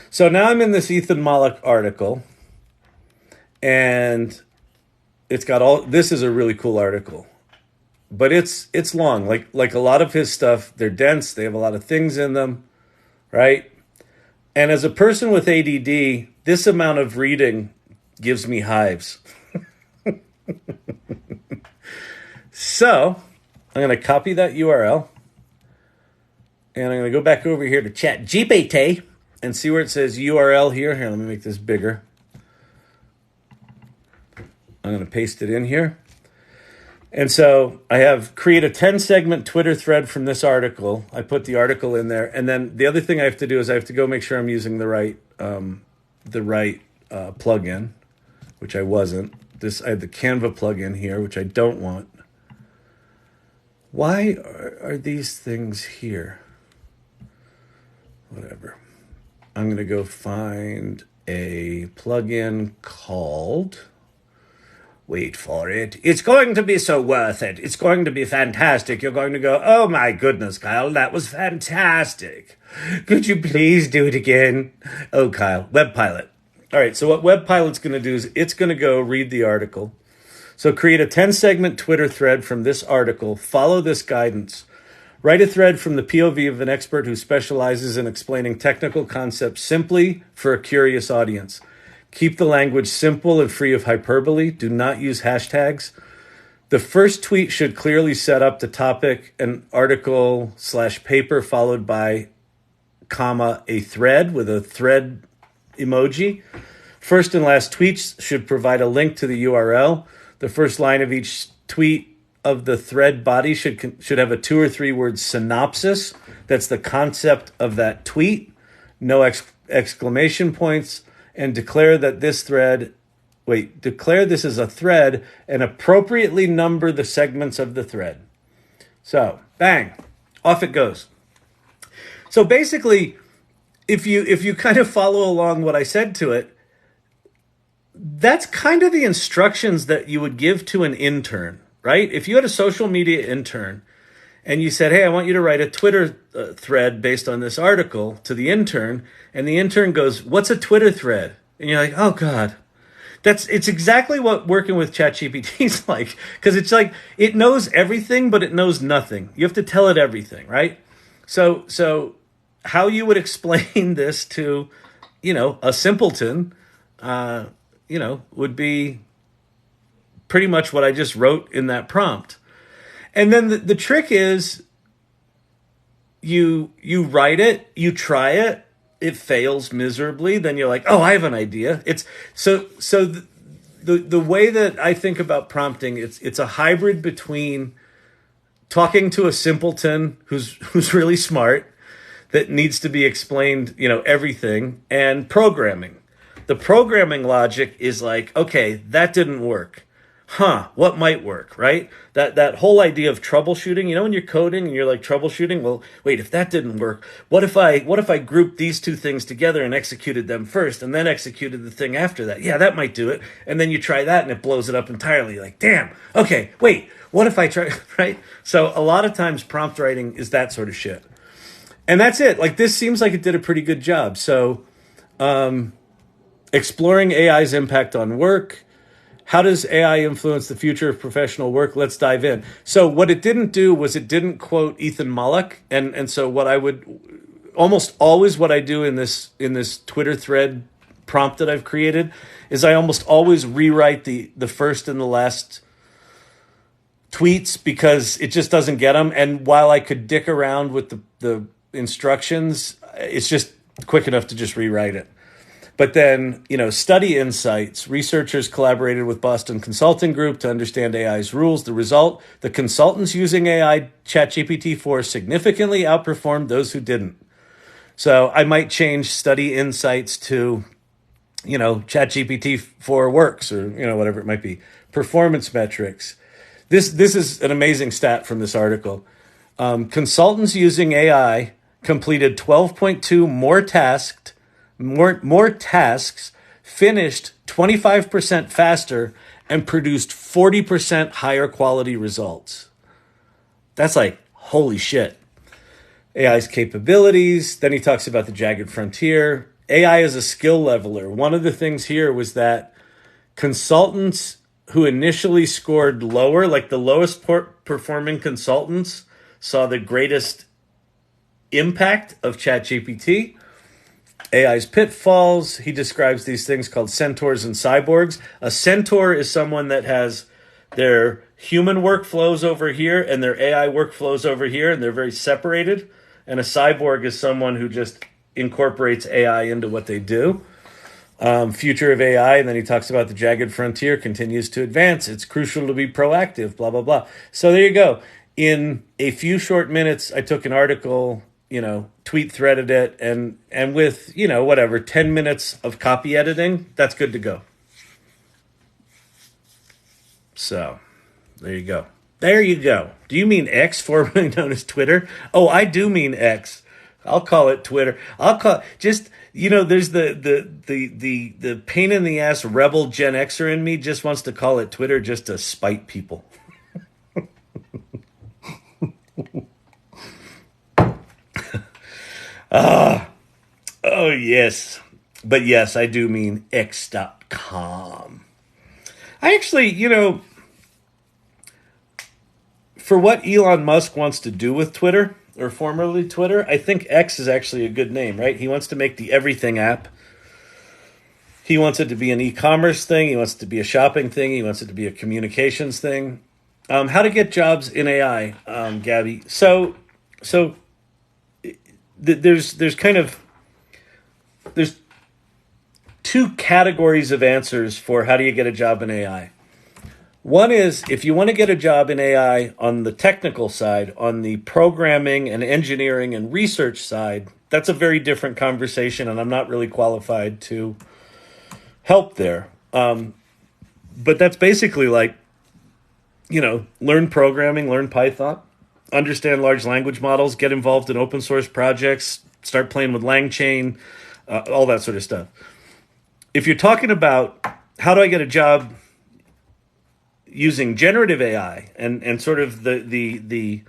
so now I'm in this Ethan Malik article. And it's got this is a really cool article, but it's long. Like a lot of his stuff, they're dense. They have a lot of things in them, right? And as a person with ADD, this amount of reading gives me hives. So I'm going to copy that URL, and I'm going to go back over here to ChatGPT and see where it says URL here. Here, let me make this bigger. I'm going to paste it in here. And so I have create a 10-segment Twitter thread from this article. I put the article in there. And then the other thing I have to do is I have to go make sure I'm using the right plugin, which I wasn't. I had the Canva plugin here, which I don't want. Why are these things here? Whatever. I'm going to go find a plugin called... Wait for it. It's going to be so worth it. It's going to be fantastic. You're going to go, oh my goodness, Kyle, that was fantastic. Could you please do it again? Oh, Kyle, WebPilot. All right, so what WebPilot's going to do is it's going to go read the article. So create a 10-segment Twitter thread from this article. Follow this guidance. Write a thread from the POV of an expert who specializes in explaining technical concepts simply for a curious audience. Keep the language simple and free of hyperbole. Do not use hashtags. The first tweet should clearly set up the topic, an article/paper, followed by, a thread with a thread emoji. First and last tweets should provide a link to the URL. The first line of each tweet of the thread body should have a 2 or 3 word synopsis. That's the concept of that tweet. No exclamation points. And declare this is a thread and appropriately number the segments of the thread. So, bang, off it goes. So basically, if you kind of follow along what I said to it, that's kind of the instructions that you would give to an intern, right? If you had a social media intern and you said, hey, I want you to write a Twitter thread based on this article to the intern, and the intern goes, what's a Twitter thread? And you're like, oh, God. It's exactly what working with ChatGPT is like, because it's like it knows everything, but it knows nothing. You have to tell it everything, right? So how you would explain this to, a simpleton, would be pretty much what I just wrote in that prompt. And then the trick is you write it, you try it, it fails miserably, then you're like, oh, I have an idea. It's so the way that I think about prompting, it's a hybrid between talking to a simpleton who's really smart that needs to be explained, everything, and programming. The programming logic is like, okay, that didn't work. what might work, right? That whole idea of troubleshooting, when you're coding and you're like troubleshooting, well, wait, if that didn't work, what if I grouped these two things together and executed them first and then executed the thing after that? Yeah, that might do it. And then you try that and it blows it up entirely. Like, damn, okay, wait, what if I try, right? So a lot of times prompt writing is that sort of shit. And that's it. Like, this seems like it did a pretty good job. So, exploring AI's impact on work. How does AI influence the future of professional work? Let's dive in. So what it didn't do was it didn't quote Ethan Mollick. And so what I would almost always what I do in this Twitter thread prompt that I've created is I almost always rewrite the first and the last tweets because it just doesn't get them. And while I could dick around with the instructions, it's just quick enough to just rewrite it. But then, study insights. Researchers collaborated with Boston Consulting Group to understand AI's rules. The result, the consultants using AI ChatGPT 4 significantly outperformed those who didn't. So I might change study insights to, ChatGPT 4 works or, whatever it might be. Performance metrics. This is an amazing stat from this article. Consultants using AI completed 12.2 more tasks, finished 25% faster, and produced 40% higher quality results. That's like, holy shit. AI's capabilities. Then he talks about the jagged frontier. AI is a skill leveler. One of the things here was that consultants who initially scored lower, like the lowest performing consultants, saw the greatest impact of ChatGPT. AI's pitfalls. He describes these things called centaurs and cyborgs. A centaur is someone that has their human workflows over here and their AI workflows over here, and they're very separated. And a cyborg is someone who just incorporates AI into what they do. Future of AI, and then he talks about the jagged frontier continues to advance. It's crucial to be proactive, blah, blah, blah. So there you go. In a few short minutes, I took an article, tweet threaded it, and with, 10 minutes of copy editing, that's good to go. So, there you go. There you go. Do you mean X, formerly known as Twitter? Oh, I do mean X. I'll call it Twitter. I'll call just, there's the pain in the ass rebel Gen Xer in me just wants to call it Twitter just to spite people. Oh, yes. But yes, I do mean X.com. I actually, for what Elon Musk wants to do with Twitter, or formerly Twitter, I think X is actually a good name, right? He wants to make the everything app. He wants it to be an e-commerce thing. He wants it to be a shopping thing. He wants it to be a communications thing. How to get jobs in AI, Gabby. So there's two categories of answers for how do you get a job in AI. One is if you want to get a job in AI on the technical side, on the programming and engineering and research side, that's a very different conversation, and I'm not really qualified to help there. But that's basically like, learn programming, learn Python, understand large language models, get involved in open source projects, start playing with LangChain, all that sort of stuff. If you're talking about how do I get a job using generative AI and sort of the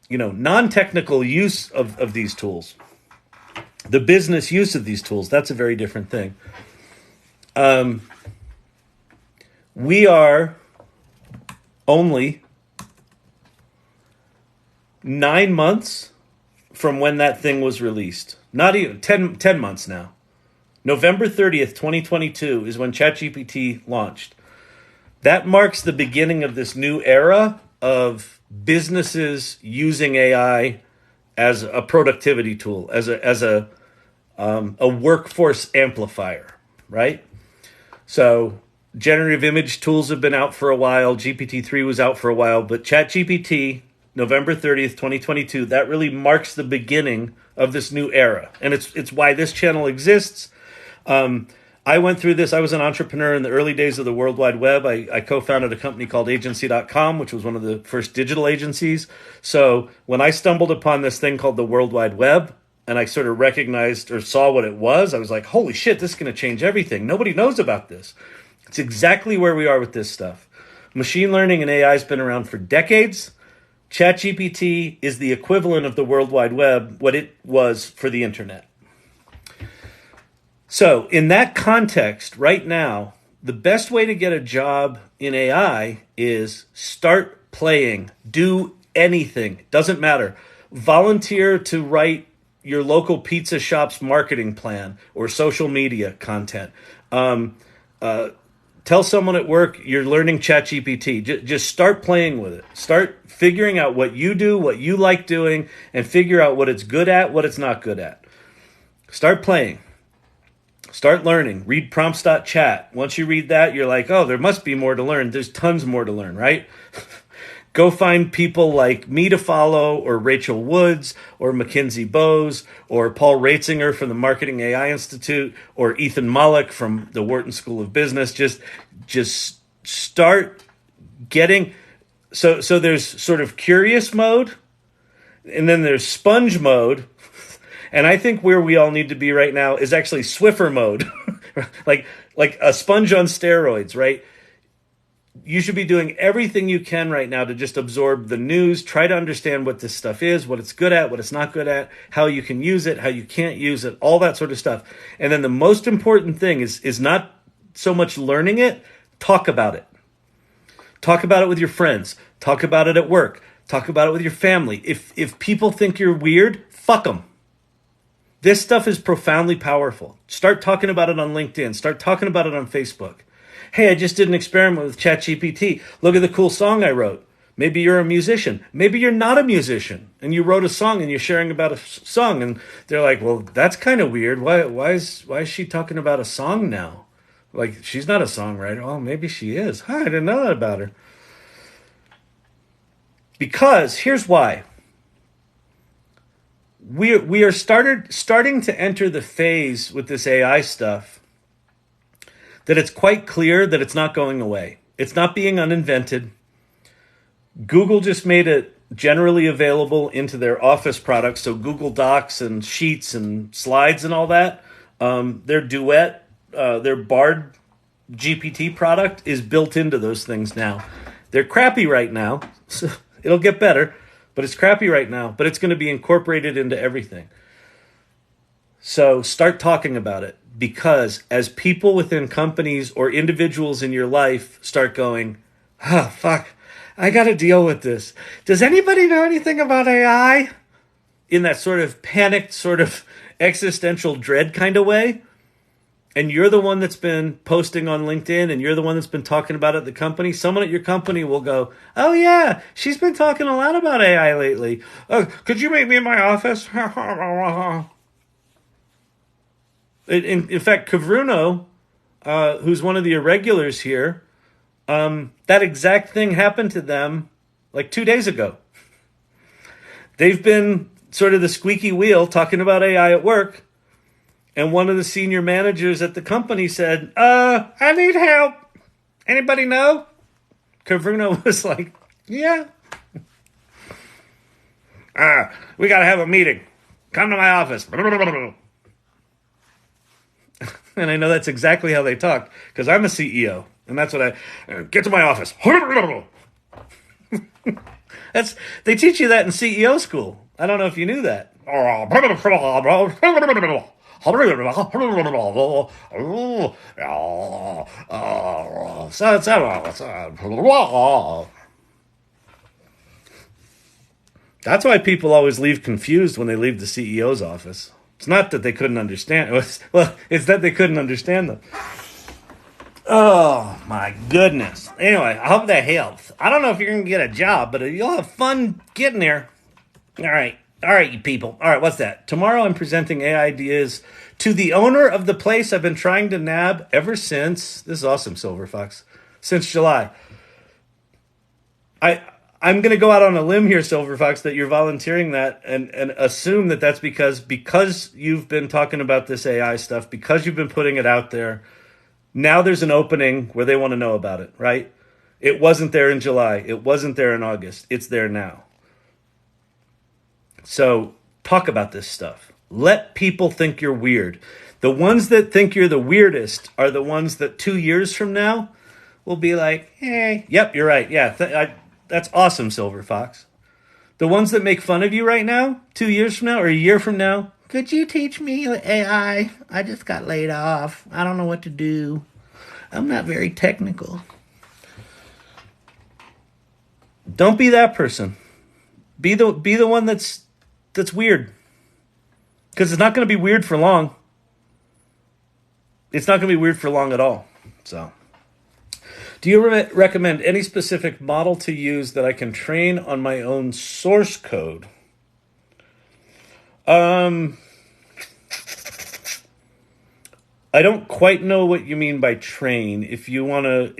non-technical use of these tools, the business use of these tools, that's a very different thing. We are only 9 months from when that thing was released. Not even 10 months now. November 30th, 2022 is when ChatGPT launched. That marks the beginning of this new era of businesses using AI as a productivity tool, as a workforce amplifier, right? So generative image tools have been out for a while. GPT-3 was out for a while, but ChatGPT, November 30th, 2022, that really marks the beginning of this new era. And it's why this channel exists. I went through this. I was an entrepreneur in the early days of the World Wide Web. I co-founded a company called agency.com, which was one of the first digital agencies. So when I stumbled upon this thing called the World Wide Web, and I sort of recognized or saw what it was, I was like, holy shit, this is going to change everything. Nobody knows about this. It's exactly where we are with this stuff. Machine learning and AI has been around for decades. ChatGPT is the equivalent of the World Wide Web, what it was for the internet. So in that context, right now, the best way to get a job in AI is start playing. Do anything. Doesn't matter. Volunteer to write your local pizza shop's marketing plan or social media content. Tell someone at work you're learning ChatGPT. Just start playing with it. Start figuring out what you do, what you like doing, and figure out what it's good at, what it's not good at. Start playing. Start learning. Read prompts.chat. Once you read that, you're like, oh, there must be more to learn. There's tons more to learn, right? Go find people like me to follow, or Rachel Woods, or Mackenzie Bowes, or Paul Ratzinger from the Marketing AI Institute, or Ethan Mollick from the Wharton School of Business. Just start getting... So there's sort of curious mode, and then there's sponge mode. And I think where we all need to be right now is actually Swiffer mode, like a sponge on steroids, right? You should be doing everything you can right now to just absorb the news, try to understand what this stuff is, what it's good at, what it's not good at, how you can use it, how you can't use it, all that sort of stuff. And then the most important thing is not so much learning it, talk about it. Talk about it with your friends. Talk about it at work. Talk about it with your family. If people think you're weird, fuck them. This stuff is profoundly powerful. Start talking about it on LinkedIn. Start talking about it on Facebook. Hey, I just did an experiment with ChatGPT. Look at the cool song I wrote. Maybe you're a musician. Maybe you're not a musician, and you wrote a song and you're sharing about a song, and they're like, well, that's kind of weird. Why is she talking about a song now? Like, she's not a songwriter. Oh, maybe she is. Huh, I didn't know that about her. Because here's why. We are starting to enter the phase with this AI stuff that it's quite clear that it's not going away. It's not being uninvented. Google just made it generally available into their Office products, so Google Docs and Sheets and Slides and all that. Their Duet, their Bard GPT product is built into those things now. They're crappy right now. So it'll get better, but it's crappy right now. But it's going to be incorporated into everything. So start talking about it, because as people within companies or individuals in your life start going, oh, fuck, I got to deal with this. Does anybody know anything about AI? In that sort of panicked, sort of existential dread kind of way. And you're the one that's been posting on LinkedIn, and you're the one that's been talking about it at the company. Someone at your company will go, oh, yeah, she's been talking a lot about AI lately. Could you meet me in my office? In fact, Kavruno, who's one of the irregulars here, that exact thing happened to them like 2 days ago. They've been sort of the squeaky wheel talking about AI at work. And one of the senior managers at the company said, I need help. Anybody know? Kavruno was like, yeah. We got to have a meeting. Come to my office. And I know that's exactly how they talk, because I'm a CEO. And that's what get to my office. They teach you that in CEO school. I don't know if you knew that. That's why people always leave confused when they leave the CEO's office. It's not that they couldn't understand. It's that they couldn't understand them. Oh, my goodness. Anyway, I hope that helps. I don't know if you're going to get a job, but you'll have fun getting there. All right, you people. All right, what's that? Tomorrow I'm presenting AI ideas to the owner of the place I've been trying to nab ever since. This is awesome, Silver Fox. Since July. I'm going to go out on a limb here, Silver Fox, that you're volunteering that and assume that that's because you've been talking about this AI stuff, because you've been putting it out there. Now there's an opening where they want to know about it, right? It wasn't there in July. It wasn't there in August. It's there now. So talk about this stuff. Let people think you're weird. The ones that think you're the weirdest are the ones that 2 years from now will be like, hey, yep, you're right. Yeah, that's awesome, Silver Fox. The ones that make fun of you right now, 2 years from now or a year from now, could you teach me AI? I just got laid off. I don't know what to do. I'm not very technical. Don't be that person. Be the one that's weird. Because it's not going to be weird for long. It's not going to be weird for long at all. So, do you recommend any specific model to use that I can train on my own source code? I don't quite know what you mean by train. If you wanna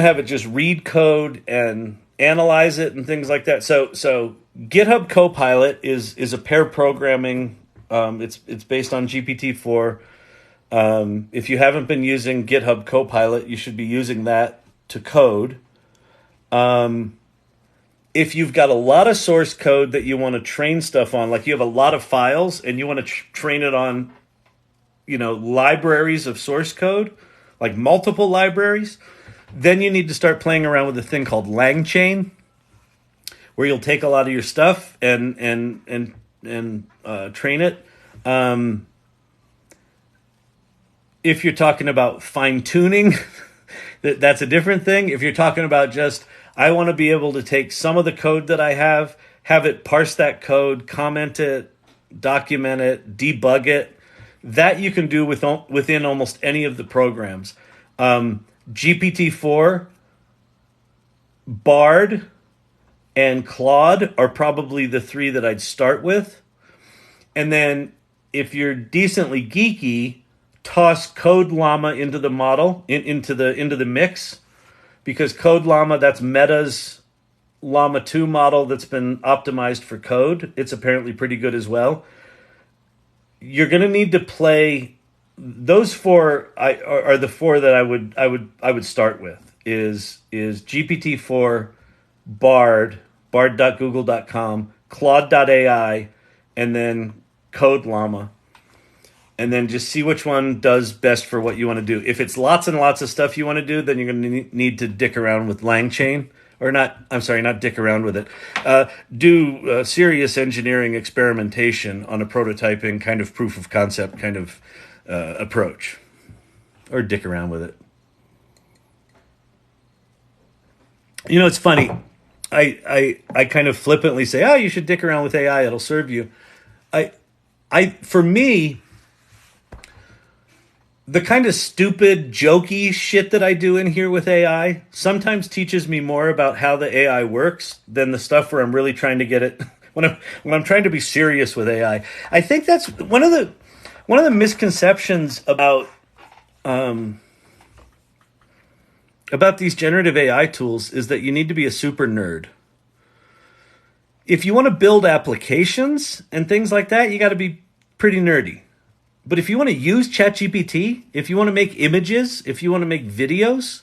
have it just read code and analyze it and things like that. So GitHub Copilot is a pair programming. It's based on GPT-4. If you haven't been using GitHub Copilot, you should be using that to code. If you've got a lot of source code that you want to train stuff on, like you have a lot of files and you want to train it on, libraries of source code, like multiple libraries, then you need to start playing around with a thing called LangChain, where you'll take a lot of your stuff and train it. If you're talking about fine tuning, that's a different thing. If you're talking about just, I want to be able to take some of the code that I have it parse that code, comment it, document it, debug it. That you can do within almost any of the programs. GPT-4, Bard, and Claude are probably the three that I'd start with. And then if you're decently geeky, toss Code Llama into the model, into the mix. Because Code Llama, that's Meta's Llama 2 model that's been optimized for code. It's apparently pretty good as well. You're going to need to play those four. Are the four that I would start with. Is GPT-4, bard.google.com, Claude AI, and then Code Llama. And then just see which one does best for what you want to do. If it's lots and lots of stuff you want to do, then you're going to need to dick around with LangChain. Not dick around with it. Do serious engineering experimentation on a prototyping kind of proof of concept kind of approach. Or dick around with it. It's funny. I kind of flippantly say, you should dick around with AI. It'll serve you. For me, the kind of stupid, jokey shit that I do in here with AI sometimes teaches me more about how the AI works than the stuff where I'm really trying to get it when I'm trying to be serious with AI. I think that's one of the misconceptions about these generative AI tools is that you need to be a super nerd. If you want to build applications and things like that, you got to be pretty nerdy. But if you want to use ChatGPT, if you want to make images, if you want to make videos,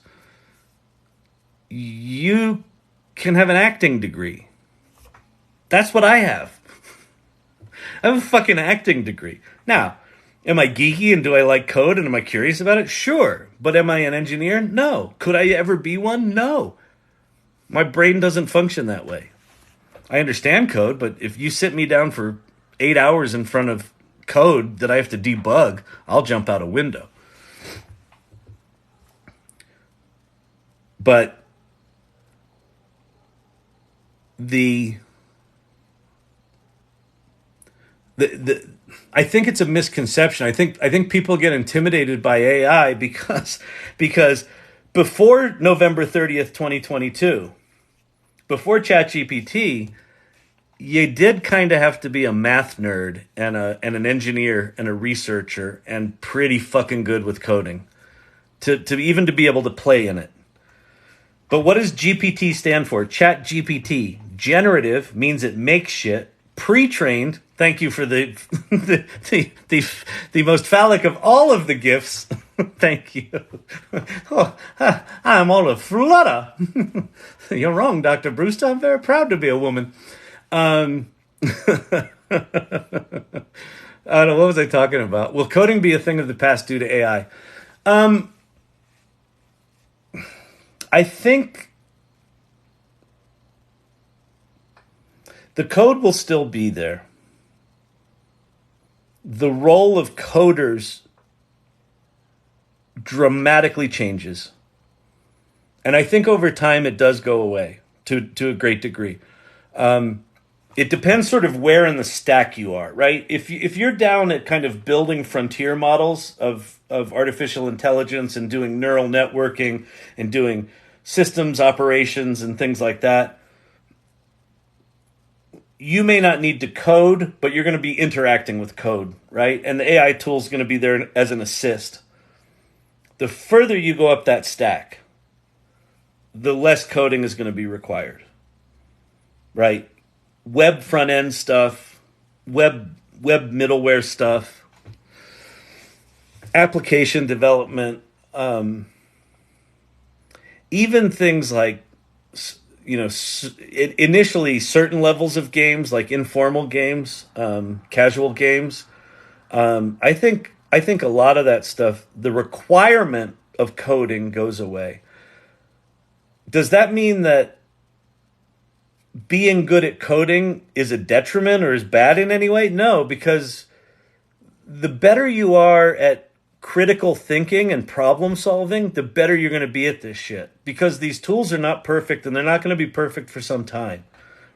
you can have an acting degree. That's what I have. I have a fucking acting degree. Now, am I geeky and do I like code and am I curious about it? Sure. But am I an engineer? No. Could I ever be one? No. My brain doesn't function that way. I understand code, but if you sit me down for 8 hours in front of code that I have to debug, I'll jump out a window. But I think it's a misconception. I think people get intimidated by AI because before November 30th, 2022, before ChatGPT, you did kind of have to be a math nerd and an engineer and a researcher and pretty fucking good with coding to even to be able to play in it. But what does GPT stand for? Chat GPT. Generative means it makes shit. Pre-trained, thank you for the the most phallic of all of the gifts. Thank you. Oh, I'm all a flutter. You're wrong, Dr. Brewster. I'm very proud to be a woman. I don't know, what was I talking about? Will coding be a thing of the past due to AI? I think the code will still be there. The role of coders dramatically changes. And I think over time it does go away to a great degree. It depends sort of where in the stack you are, right? If you're down at kind of building frontier models of artificial intelligence and doing neural networking and doing systems operations and things like that, you may not need to code, but you're going to be interacting with code, right? And the AI tool is going to be there as an assist. The further you go up that stack, the less coding is going to be required, right? Web front end stuff, web middleware stuff, application development, even things like, initially certain levels of games, like informal games, casual games. I think a lot of that stuff, the requirement of coding goes away. Does that mean that being good at coding is a detriment or is bad in any way? No, because the better you are at critical thinking and problem solving, the better you're going to be at this shit. Because these tools are not perfect and they're not going to be perfect for some time,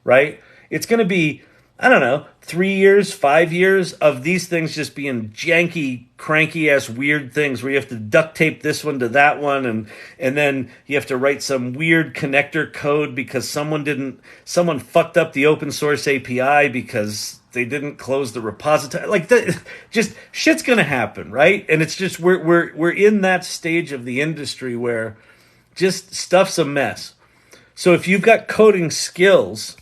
right? It's going to be, 3 years, 5 years of these things just being janky, cranky ass weird things where you have to duct tape this one to that one and then you have to write some weird connector code because someone fucked up the open source API because they didn't close the repository. Like that, just shit's gonna happen, right? And it's just we're in that stage of the industry where just stuff's a mess. So if you've got coding skills,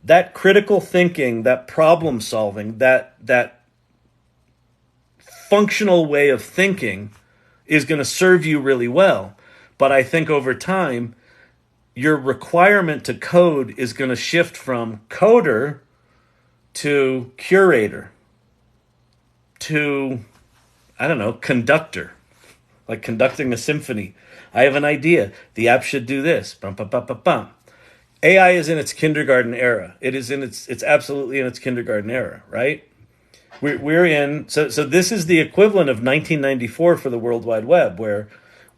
that critical thinking, that problem solving, that functional way of thinking is going to serve you really well. But I think over time, your requirement to code is going to shift from coder to curator to, conductor, like conducting a symphony. I have an idea. The app should do this. Bum, bum, bum, bum, bum. AI is in its kindergarten era. It's absolutely in its kindergarten era, right? We're in, so this is the equivalent of 1994 for the World Wide Web, where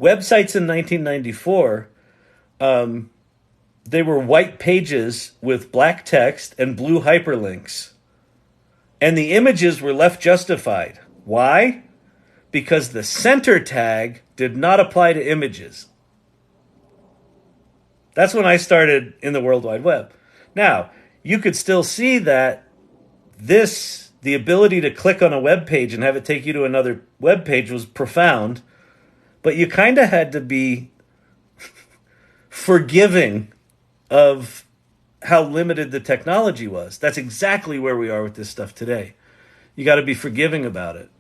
websites in 1994, they were white pages with black text and blue hyperlinks. And the images were left justified. Why? Because the center tag did not apply to images. That's when I started in the World Wide Web. Now, you could still see that the ability to click on a web page and have it take you to another web page was profound, but you kind of had to be forgiving of how limited the technology was. That's exactly where we are with this stuff today. You got to be forgiving about it.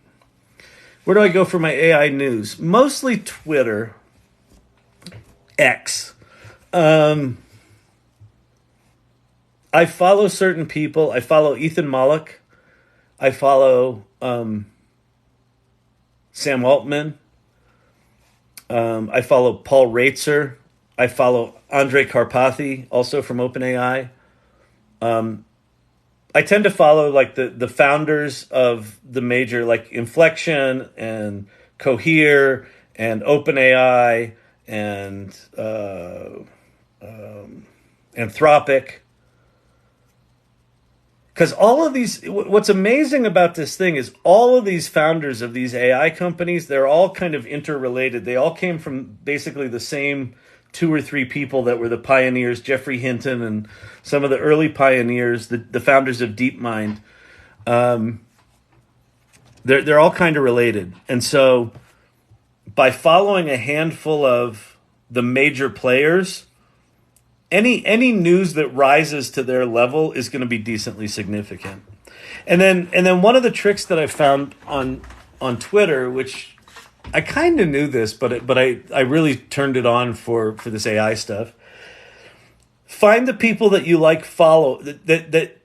Where do I go for my AI news? Mostly Twitter, X. I follow certain people. I follow Ethan Mollick. I follow Sam Altman. I follow Paul Raitzer. I follow Andrej Karpathy, also from OpenAI. I tend to follow like the founders of the major, like Inflection and Cohere and OpenAI and Anthropic. Because all of these, what's amazing about this thing is all of these founders of these AI companies, they're all kind of interrelated. They all came from basically the same 2 or 3 people that were the pioneers, Jeffrey Hinton and some of the early pioneers, the founders of DeepMind. They're all kind of related. And so by following a handful of the major players, any news that rises to their level is going to be decently significant. And then one of the tricks that I found on Twitter, which I kind of knew this, but I really turned it on for this AI stuff. Find the people that you like follow that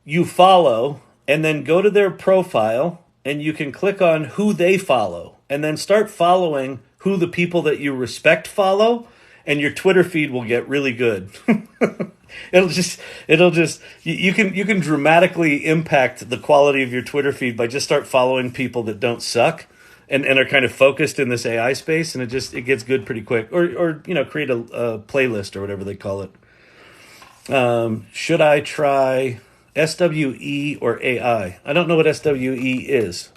you follow, and then go to their profile, and you can click on who they follow, and then start following who the people that you respect follow, and your Twitter feed will get really good. it'll just you can dramatically impact the quality of your Twitter feed by just start following people that don't suck and are kind of focused in this AI space, and it gets good pretty quick. Or create a playlist or whatever they call it. Should I try SWE or AI? I don't know what SWE is.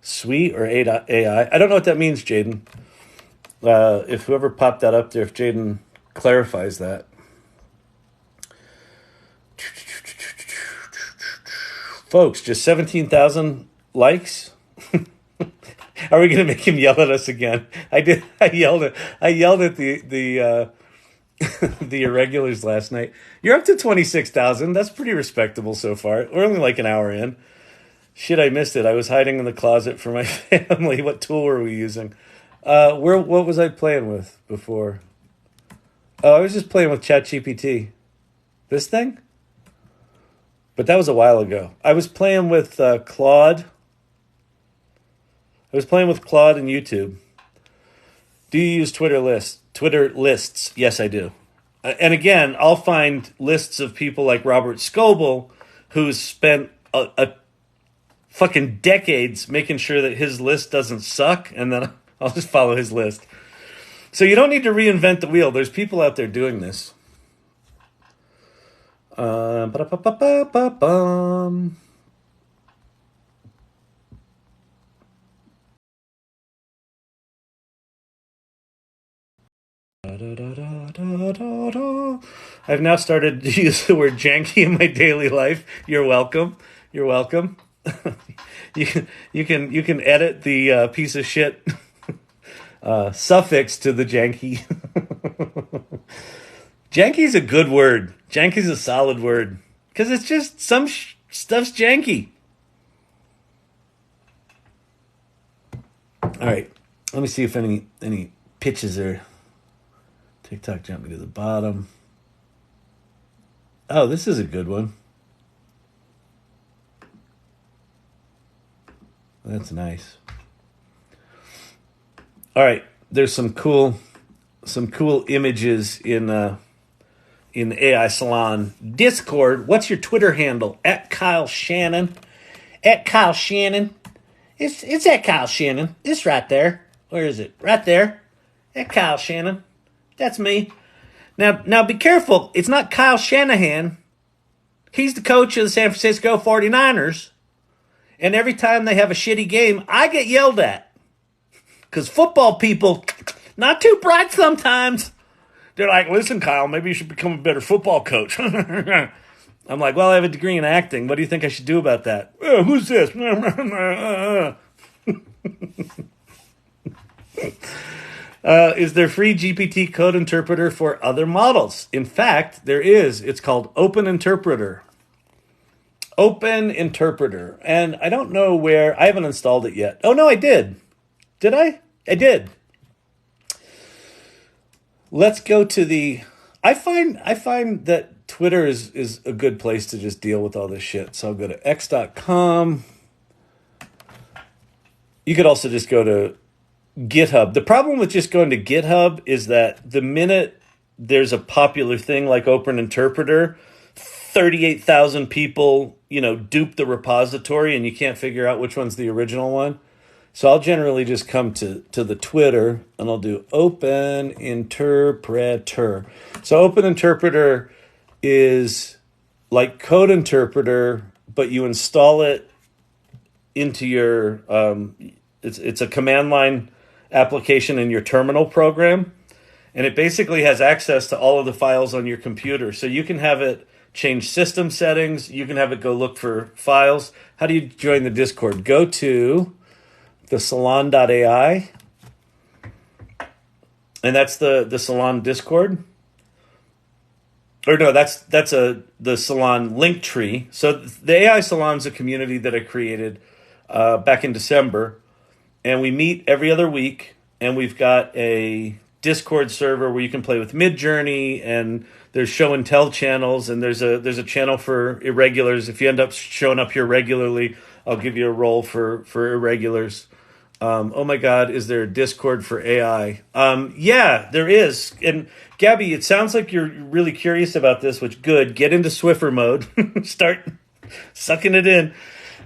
Sweet or AI? I don't know what that means, Jaden. If whoever popped that up there, if Jaden clarifies that. Folks, just 17,000 likes. Are we going to make him yell at us again? I yelled at the the irregulars last night. You're up to 26,000. That's pretty respectable so far. We're only like an hour in. Shit, I missed it. I was hiding in the closet for my family. What tool were we using? What was I playing with before? Oh, I was just playing with ChatGPT. This thing? But that was a while ago. I was playing with Claude. I was playing with Claude and YouTube. Do you use Twitter lists? Yes, I do. And again, I'll find lists of people like Robert Scoble, who's spent a fucking decades making sure that his list doesn't suck, and then I'll just follow his list. So you don't need to reinvent the wheel. There's people out there doing this. I've now started to use the word janky in my daily life. You're welcome. You're welcome. You can edit the piece of shit suffix to the janky. Janky's a good word. Janky's a solid word because it's just some stuff's janky. All right, let me see if any pitches are. TikTok jumped me to the bottom. Oh, this is a good one. That's nice. All right, there's some cool images in AI Salon Discord. What's your Twitter handle? @KyleShannon. @KyleShannon. It's @KyleShannon. It's right there. Where is it? Right there. @KyleShannon. That's me. Now be careful. It's not Kyle Shanahan. He's the coach of the San Francisco 49ers. And every time they have a shitty game, I get yelled at. Because football people, not too bright sometimes. They're like, listen, Kyle, maybe you should become a better football coach. I'm like, well, I have a degree in acting. What do you think I should do about that? Who's this? Is there free GPT code interpreter for other models? In fact, there is. It's called Open Interpreter. Open Interpreter. And I don't know where. I haven't installed it yet. Oh, no, I did. Did I? I did. Let's go to the... I find that Twitter is a good place to just deal with all this shit. So I'll go to x.com. You could also just go to GitHub. The problem with just going to GitHub is that the minute there's a popular thing like Open Interpreter, 38,000 people, dupe the repository and you can't figure out which one's the original one. So I'll generally just come to the Twitter and I'll do Open Interpreter. So Open Interpreter is like Code Interpreter, but you install it into your, it's a command line application in your terminal program. And it basically has access to all of the files on your computer. So you can have it change system settings. You can have it go look for files. How do you join the Discord? Go to the salon.ai and that's the salon Discord. Or no, that's the salon link tree. So the AI salon's a community that I created back in December, and we meet every other week, and we've got a Discord server where you can play with Midjourney, and there's show and tell channels, and there's a channel for irregulars. If you end up showing up here regularly, I'll give you a role for irregulars. Oh my God, is there a Discord for AI? Yeah, there is. And Gabby, it sounds like you're really curious about this, which good. Get into Swiffer mode. Start sucking it in.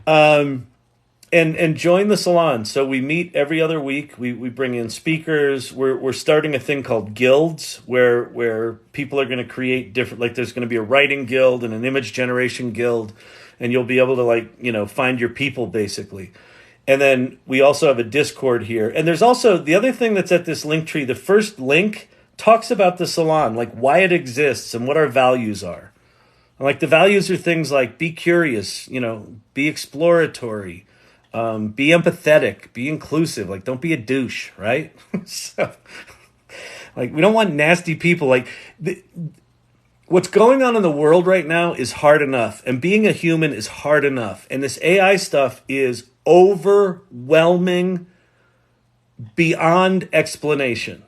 And join the salon. So we meet every other week. We bring in speakers. We're starting a thing called guilds where people are going to create different, like there's going to be a writing guild and an image generation guild, and you'll be able to find your people basically. And then we also have a Discord here. And there's also the other thing that's at this link tree. The first link talks about the salon, like why it exists and what our values are. And like the values are things like be curious, be exploratory, be empathetic, be inclusive. Like don't be a douche, right? So, like we don't want nasty people. Like what's going on in the world right now is hard enough. And being a human is hard enough. And this AI stuff is overwhelming beyond explanation.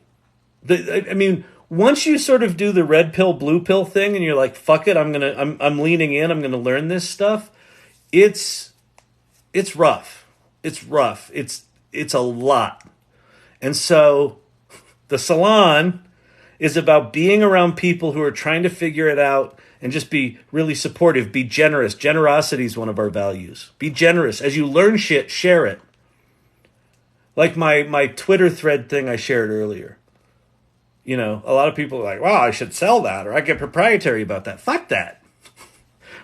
Once you sort of do the red pill, blue pill thing, and you're like, "Fuck it, I'm leaning in. I'm gonna learn this stuff." It's rough. It's rough. It's a lot. And so, the salon is about being around people who are trying to figure it out and just be really supportive, be generous. Generosity is one of our values. Be generous. As you learn shit, share it. Like my Twitter thread thing I shared earlier. A lot of people are like, wow, I should sell that or I get proprietary about that. Fuck that.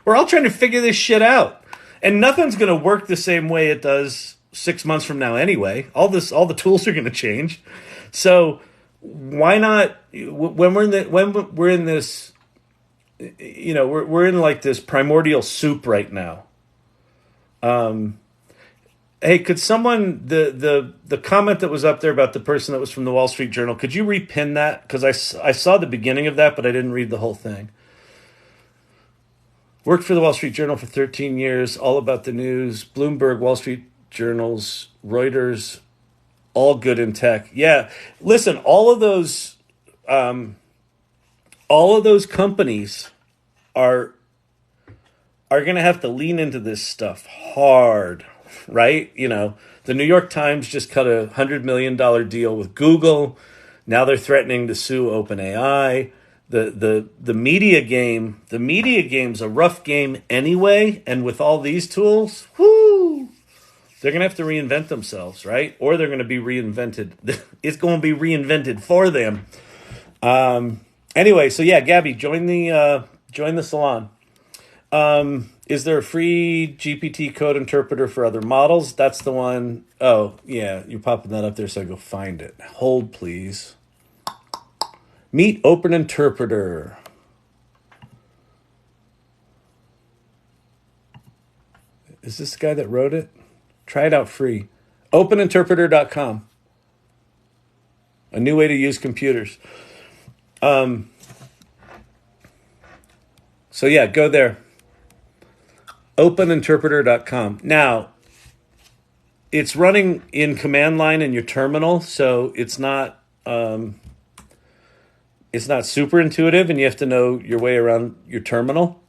We're all trying to figure this shit out. And nothing's going to work the same way it does 6 months from now anyway. All the tools are going to change. So why not, when we're in this, we're in like this primordial soup right now. Hey, could someone, the comment that was up there about the person that was from the Wall Street Journal, could you repin that? Because I saw the beginning of that, but I didn't read the whole thing. Worked for the Wall Street Journal for 13 years, all about the news, Bloomberg, Wall Street Journals, Reuters, all good in tech. Yeah, listen, all of those companies are going to have to lean into this stuff hard, right? The New York Times just cut a $100 million deal with Google. Now they're threatening to sue OpenAI. The media game's a rough game anyway, and with all these tools, they're going to have to reinvent themselves, right? Or they're going to be reinvented. It's going to be reinvented for them. Anyway, so yeah, Gabby, join the salon. Is there a free GPT code interpreter for other models? That's the one. Oh, yeah, you're popping that up there, so I go find it. Hold, please. Meet Open Interpreter. Is this the guy that wrote it? Try it out free. OpenInterpreter.com. A new way to use computers. So yeah, go there. OpenInterpreter.com. Now, it's running in command line in your terminal, so it's not super intuitive, and you have to know your way around your terminal.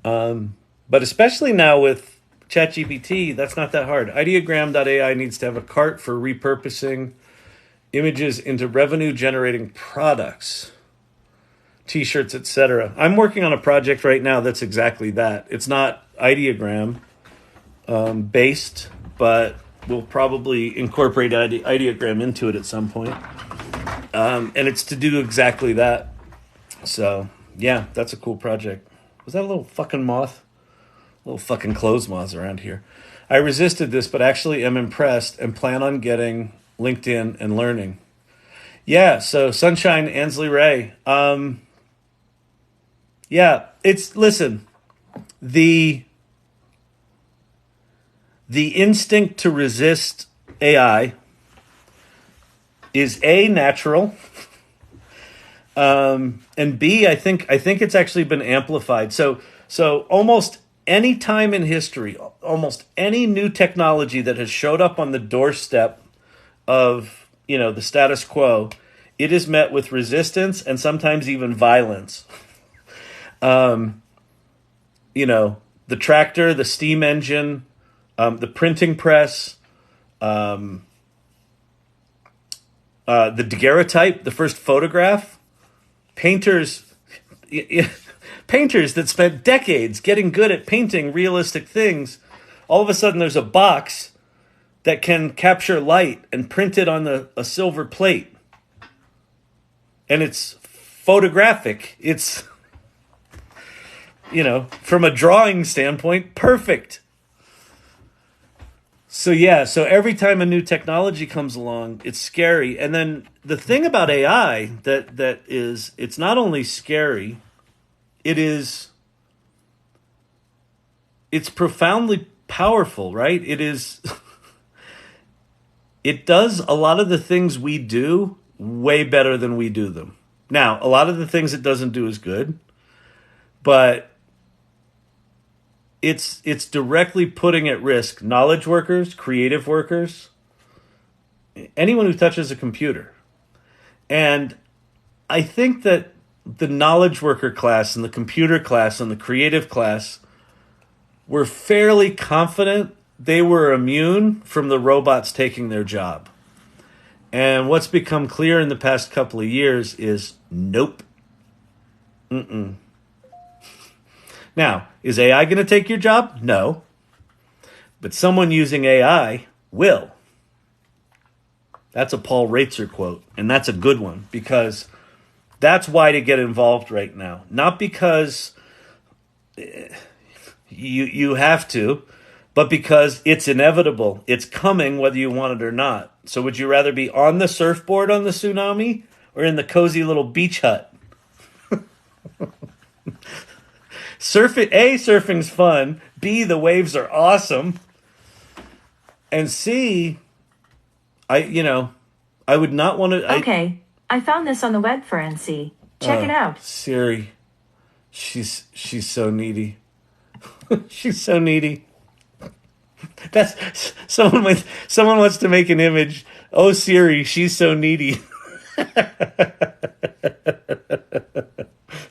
But especially now with ChatGPT, that's not that hard. Ideogram.ai needs to have a cart for repurposing images into revenue-generating products, T-shirts, etc. I'm working on a project right now that's exactly that. It's not ideogram based, but we'll probably incorporate ideogram into it at some point. And it's to do exactly that. So, yeah, that's a cool project. Was that a little fucking moth? Little fucking clothes moths around here. I resisted this, but actually am impressed and plan on getting LinkedIn and learning. Yeah, so Sunshine Ansley Ray. Yeah, listen, the instinct to resist AI is A, natural, and B, I think it's actually been amplified. So almost any time in history, almost any new technology that has showed up on the doorstep of, the status quo, it is met with resistance and sometimes even violence. The tractor, the steam engine, the printing press, the daguerreotype, the first photograph, painters that spent decades getting good at painting realistic things. All of a sudden, there's a box that can capture light and print it on a silver plate. And it's photographic. It's, from a drawing standpoint, perfect. So every time a new technology comes along, it's scary. And then the thing about AI that is, it's not only scary, it's profoundly powerful, right? It does a lot of the things we do way better than we do them. Now, a lot of the things it doesn't do is good, but it's directly putting at risk knowledge workers, creative workers, anyone who touches a computer. And I think that the knowledge worker class and the computer class and the creative class were fairly confident they were immune from the robots taking their job. And what's become clear in the past couple of years is nope. Now, is AI going to take your job? No. But someone using AI will. That's a Paul Reitzer quote, and that's a good one, because that's why to get involved right now. Not because you have to, but because it's inevitable. It's coming whether you want it or not. So would you rather be on the surfboard on the tsunami or in the cozy little beach hut? Surfing's fun. B, the waves are awesome. And C, I would not want to... Okay, I found this on the web for NC. Check it out. Siri. She's so needy. She's so needy. That's someone wants to make an image. Oh, Siri, she's so needy.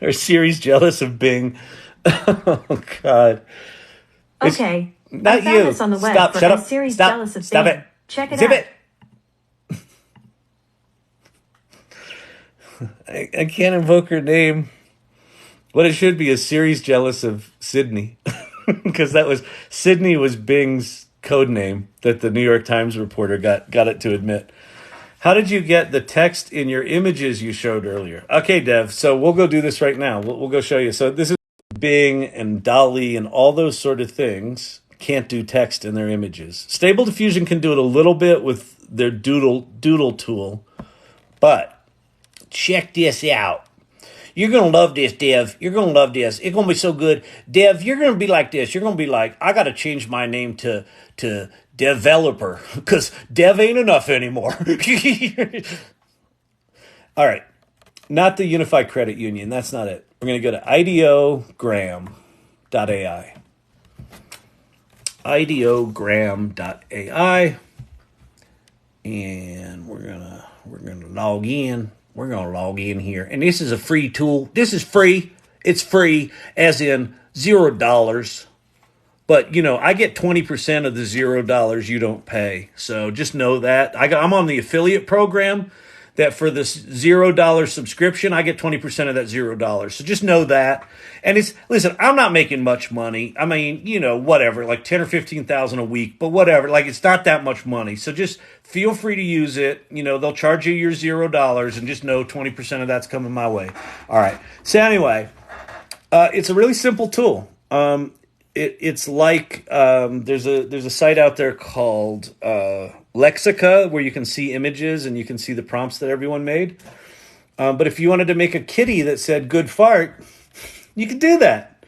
Or Siri's jealous of Bing. Oh God. Okay. Not I found you. this on the web. Stop. Shut up. Siri's Stop. jealous of Stop Bing. it. Check it Zip out. it. I can't invoke her name. What it should be is Siri's jealous of Sydney. Because Sydney was Bing's code name that the New York Times reporter got it to admit. How did you get the text in your images you showed earlier? Okay, Dev, so we'll go do this right now. We'll go show you. So this is Bing and Dolly and all those sort of things can't do text in their images. Stable Diffusion can do it a little bit with their doodle tool. But check this out. You're going to love this, Dev. You're going to love this. It's going to be so good. Dev, you're going to be like this. You're going to be like, I got to change my name to developer because dev ain't enough anymore. All right. Not the Unified Credit Union. That's not it. We're going to go to ideogram.ai. ideogram.ai. And we're going to log in. We're going to log in here. And this is a free tool. This is free. It's free as in $0. But, I get 20% of the $0 you don't pay. So just know that. I'm on the affiliate program that for this $0 subscription, I get 20% of that $0. So just know that. And listen, I'm not making much money. I mean, whatever, like 10 or 15,000 a week, but whatever, like it's not that much money. So just feel free to use it. They'll charge you your $0 and just know 20% of that's coming my way. All right. So anyway, it's a really simple tool. It's like there's a site out there called Lexica where you can see images and you can see the prompts that everyone made. But if you wanted to make a kitty that said good fart, you could do that.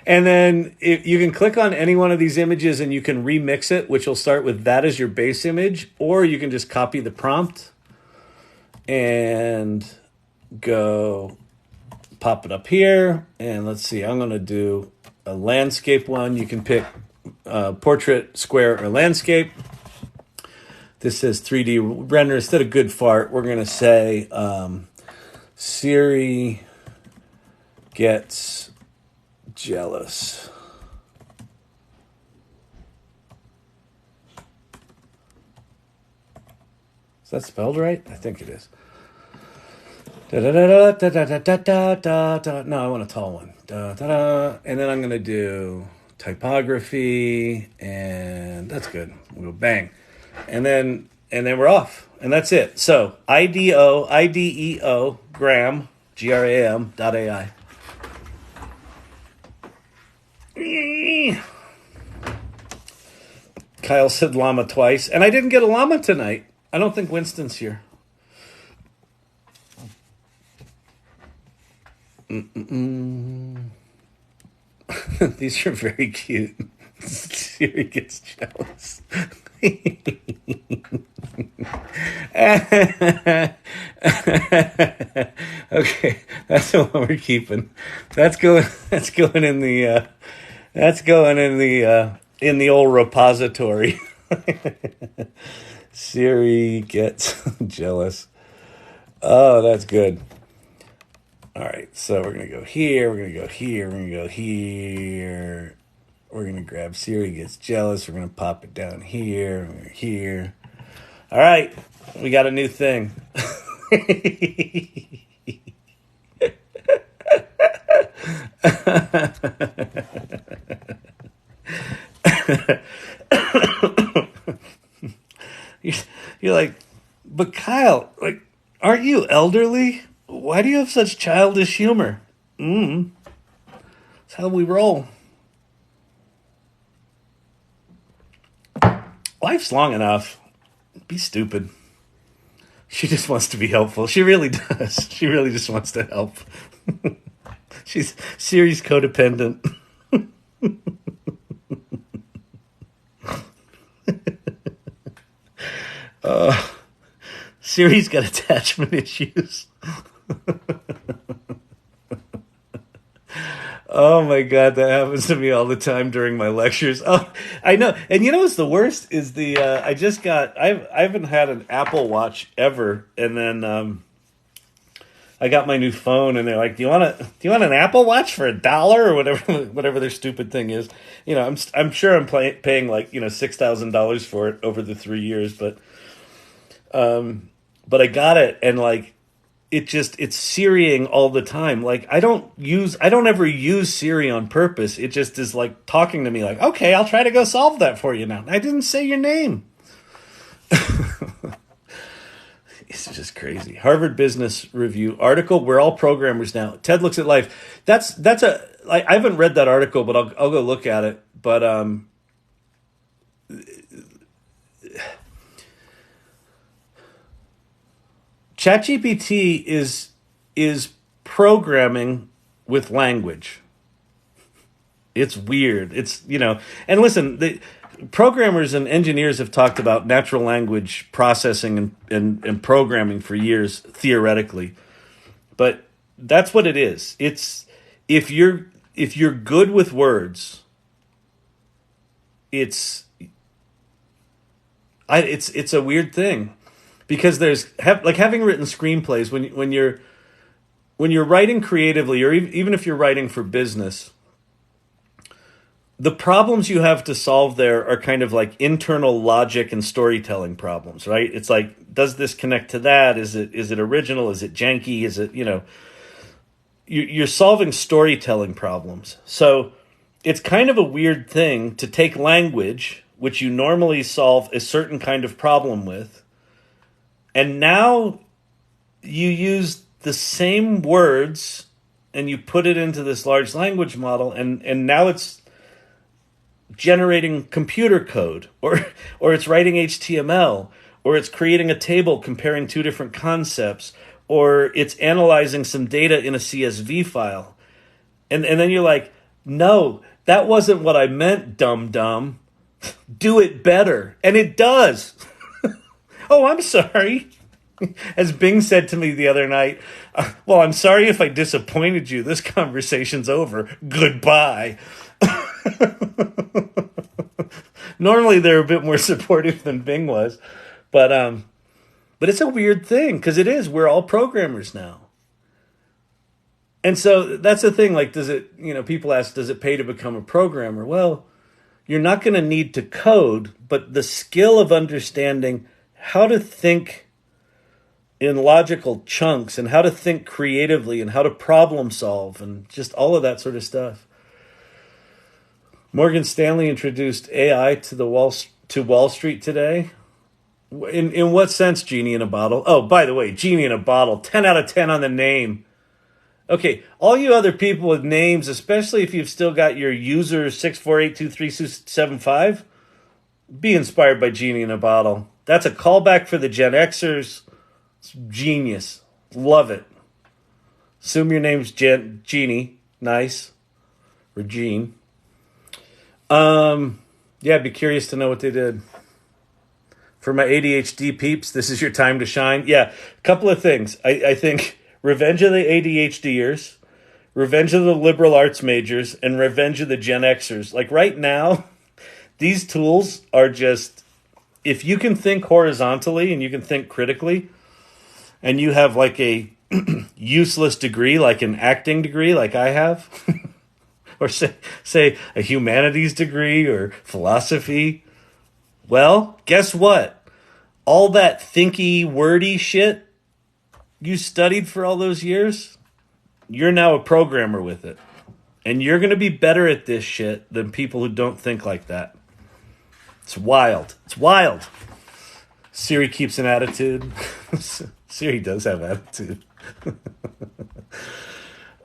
And then you can click on any one of these images and you can remix it, which will start with that as your base image, or you can just copy the prompt and go pop it up here. And let's see, I'm going to do a landscape one. You can pick portrait, square, or landscape. This says 3D render. Instead of good fart, we're going to say Siri gets jealous. Is that spelled right? I think it is. No, I want a tall one. And then I'm going to do typography, and that's good. We'll go bang. And then we're off. And that's it. So IDEO gram, GRAM .ai. Kyle said llama twice, and I didn't get a llama tonight. I don't think Winston's here. These are very cute. Siri gets jealous. Okay, that's the one we're keeping. That's going in the old repository. Siri gets jealous. Oh, that's good. All right, so we're going to go here, we're going to go here, we're going to go here. We're going to grab Siri gets jealous. We're going to pop it down here, here. All right, we got a new thing. You're like, but Kyle, like, aren't you elderly? Why do you have such childish humor? That's how we roll. Life's long enough. Be stupid. She just wants to be helpful. She really does. She really just wants to help. She's Siri's codependent. Siri's got attachment issues. Oh my God, that happens to me all the time during my lectures. Oh, I know. And you know what's the worst is I haven't had an Apple Watch ever, and then I got my new phone, and they're like, "Do you want an Apple Watch for $1 or whatever their stupid thing is?" You know, I'm sure I'm paying like $6,000 for it over the 3 years, but I got it, and like. It's Siriing all the time. Like I don't ever use Siri on purpose. It just is like talking to me like, okay, I'll try to go solve that for you now. I didn't say your name. It's just crazy. Harvard Business Review article. We're all programmers now. Ted looks at life. I haven't read that article, but I'll go look at it. But ChatGPT is programming with language. It's weird. It's, and listen, the programmers and engineers have talked about natural language processing and programming for years, theoretically. But that's what it is. It's if you're good with words, it's a weird thing. Because there's having written screenplays when you're writing creatively, or even if you're writing for business, the problems you have to solve there are kind of like internal logic and storytelling problems, right? It's like, does this connect to that? Is it original? Is it janky? Is it you're solving storytelling problems. So it's kind of a weird thing to take language, which you normally solve a certain kind of problem with. And now you use the same words and you put it into this large language model, and now it's generating computer code, or it's writing HTML, or it's creating a table comparing two different concepts, or it's analyzing some data in a CSV file. And then you're like, no, that wasn't what I meant, dum-dum. Do it better. And it does. Oh, I'm sorry. As Bing said to me the other night, well, I'm sorry if I disappointed you. This conversation's over. Goodbye. Normally they're a bit more supportive than Bing was. But it's a weird thing because it is. We're all programmers now. And so that's the thing. Like, does it, people ask, does it pay to become a programmer? Well, you're not going to need to code, but the skill of understanding how to think in logical chunks and how to think creatively and how to problem solve and just all of that sort of stuff. Morgan Stanley introduced AI to Wall Street today. In what sense, genie in a bottle? Oh, by the way, genie in a bottle, 10 out of 10 on the name. Okay, all you other people with names, especially if you've still got your user 6482375, be inspired by genie in a bottle. That's a callback for the Gen Xers. It's genius. Love it. Assume your name's Jeannie. Nice. Or Jean. Yeah, be curious to know what they did. For my ADHD peeps, this is your time to shine. Yeah, a couple of things. I think Revenge of the ADHDers, Revenge of the liberal arts majors, and Revenge of the Gen Xers. Like right now, these tools are just, if you can think horizontally and you can think critically, and you have like a useless degree, like an acting degree like I have, or say a humanities degree or philosophy, well, guess what? All that thinky, wordy shit you studied for all those years, you're now a programmer with it. And you're going to be better at this shit than people who don't think like that. It's wild. It's wild. Siri keeps an attitude. Siri does have attitude.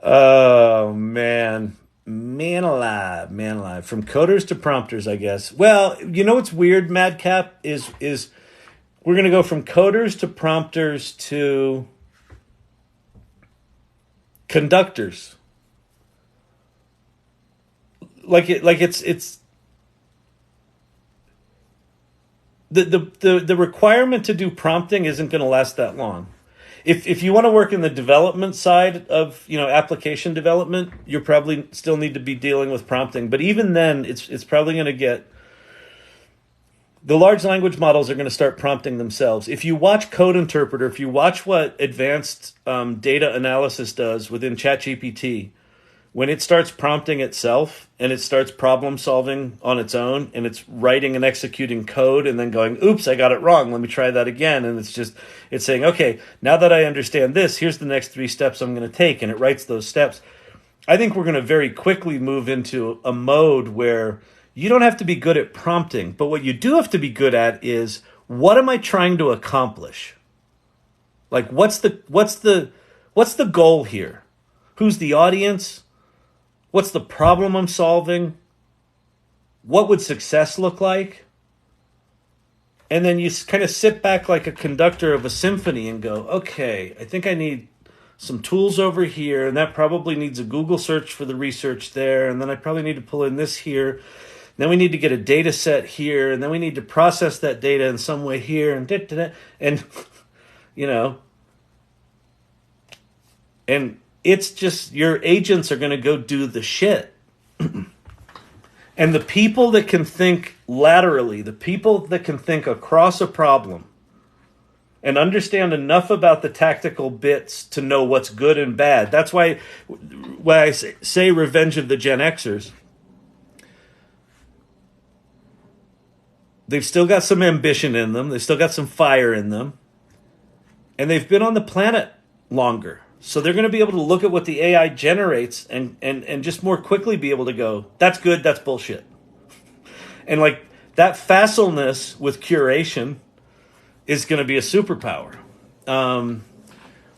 Oh, man. Man alive. From coders to prompters, I guess. Well, you know what's weird, Madcap, is we're going to go from coders to prompters to conductors. It's the requirement to do prompting isn't going to last that long. If you want to work in the development side of application development, you probably still need to be dealing with prompting. But even then, it's probably going to get, the large language models are going to start prompting themselves. If you watch Code Interpreter, if you watch what advanced data analysis does within ChatGPT, when it starts prompting itself and it starts problem solving on its own and it's writing and executing code and then going, oops, I got it wrong. Let me try that again. And it's saying, okay, now that I understand this, here's the next 3 steps I'm going to take. And it writes those steps. I think we're going to very quickly move into a mode where you don't have to be good at prompting, but what you do have to be good at is, what am I trying to accomplish? Like, what's the goal here? Who's the audience? What's the problem I'm solving? What would success look like? And then you kind of sit back like a conductor of a symphony and go, okay, I think I need some tools over here, and that probably needs a Google search for the research there, and then I probably need to pull in this here. Then we need to get a data set here, and then we need to process that data in some way here, and and and it's just, your agents are going to go do the shit. And the people that can think laterally, the people that can think across a problem and understand enough about the tactical bits to know what's good and bad. That's why I say Revenge of the Gen Xers. They've still got some ambition in them. They've still got some fire in them. And they've been on the planet longer. So they're going to be able to look at what the AI generates and just more quickly be able to go, that's good, that's bullshit. And like that facilness with curation is going to be a superpower.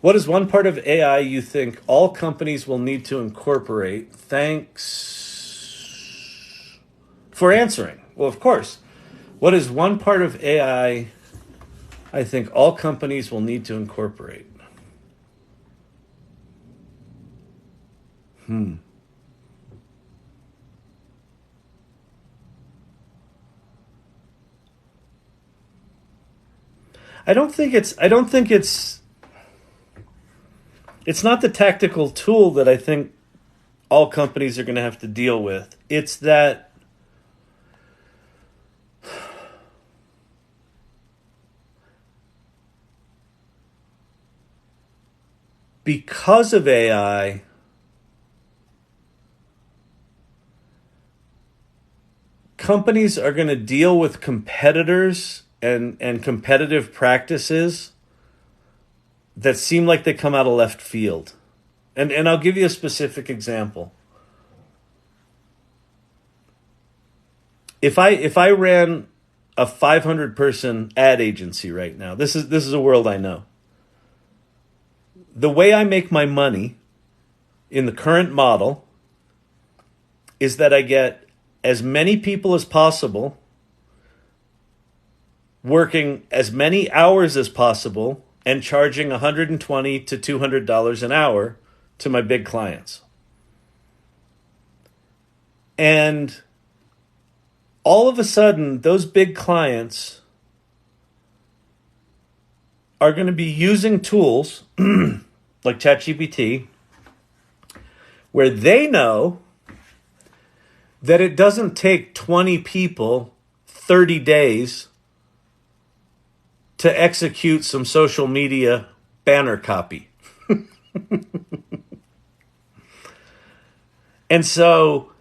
What is one part of AI you think all companies will need to incorporate? Thanks for answering. Well, of course. What is one part of AI I think all companies will need to incorporate? I don't think it's not the tactical tool that I think all companies are going to have to deal with. It's that because of AI, companies are going to deal with competitors and competitive practices that seem like they come out of left field. And I'll give you a specific example. If I ran a 500-person ad agency right now, this is a world I know. The way I make my money in the current model is that I get as many people as possible working as many hours as possible and charging $120 to $200 an hour to my big clients. And all of a sudden, those big clients are going to be using tools like ChatGPT, where they know that it doesn't take 20 people 30 days to execute some social media banner copy. And so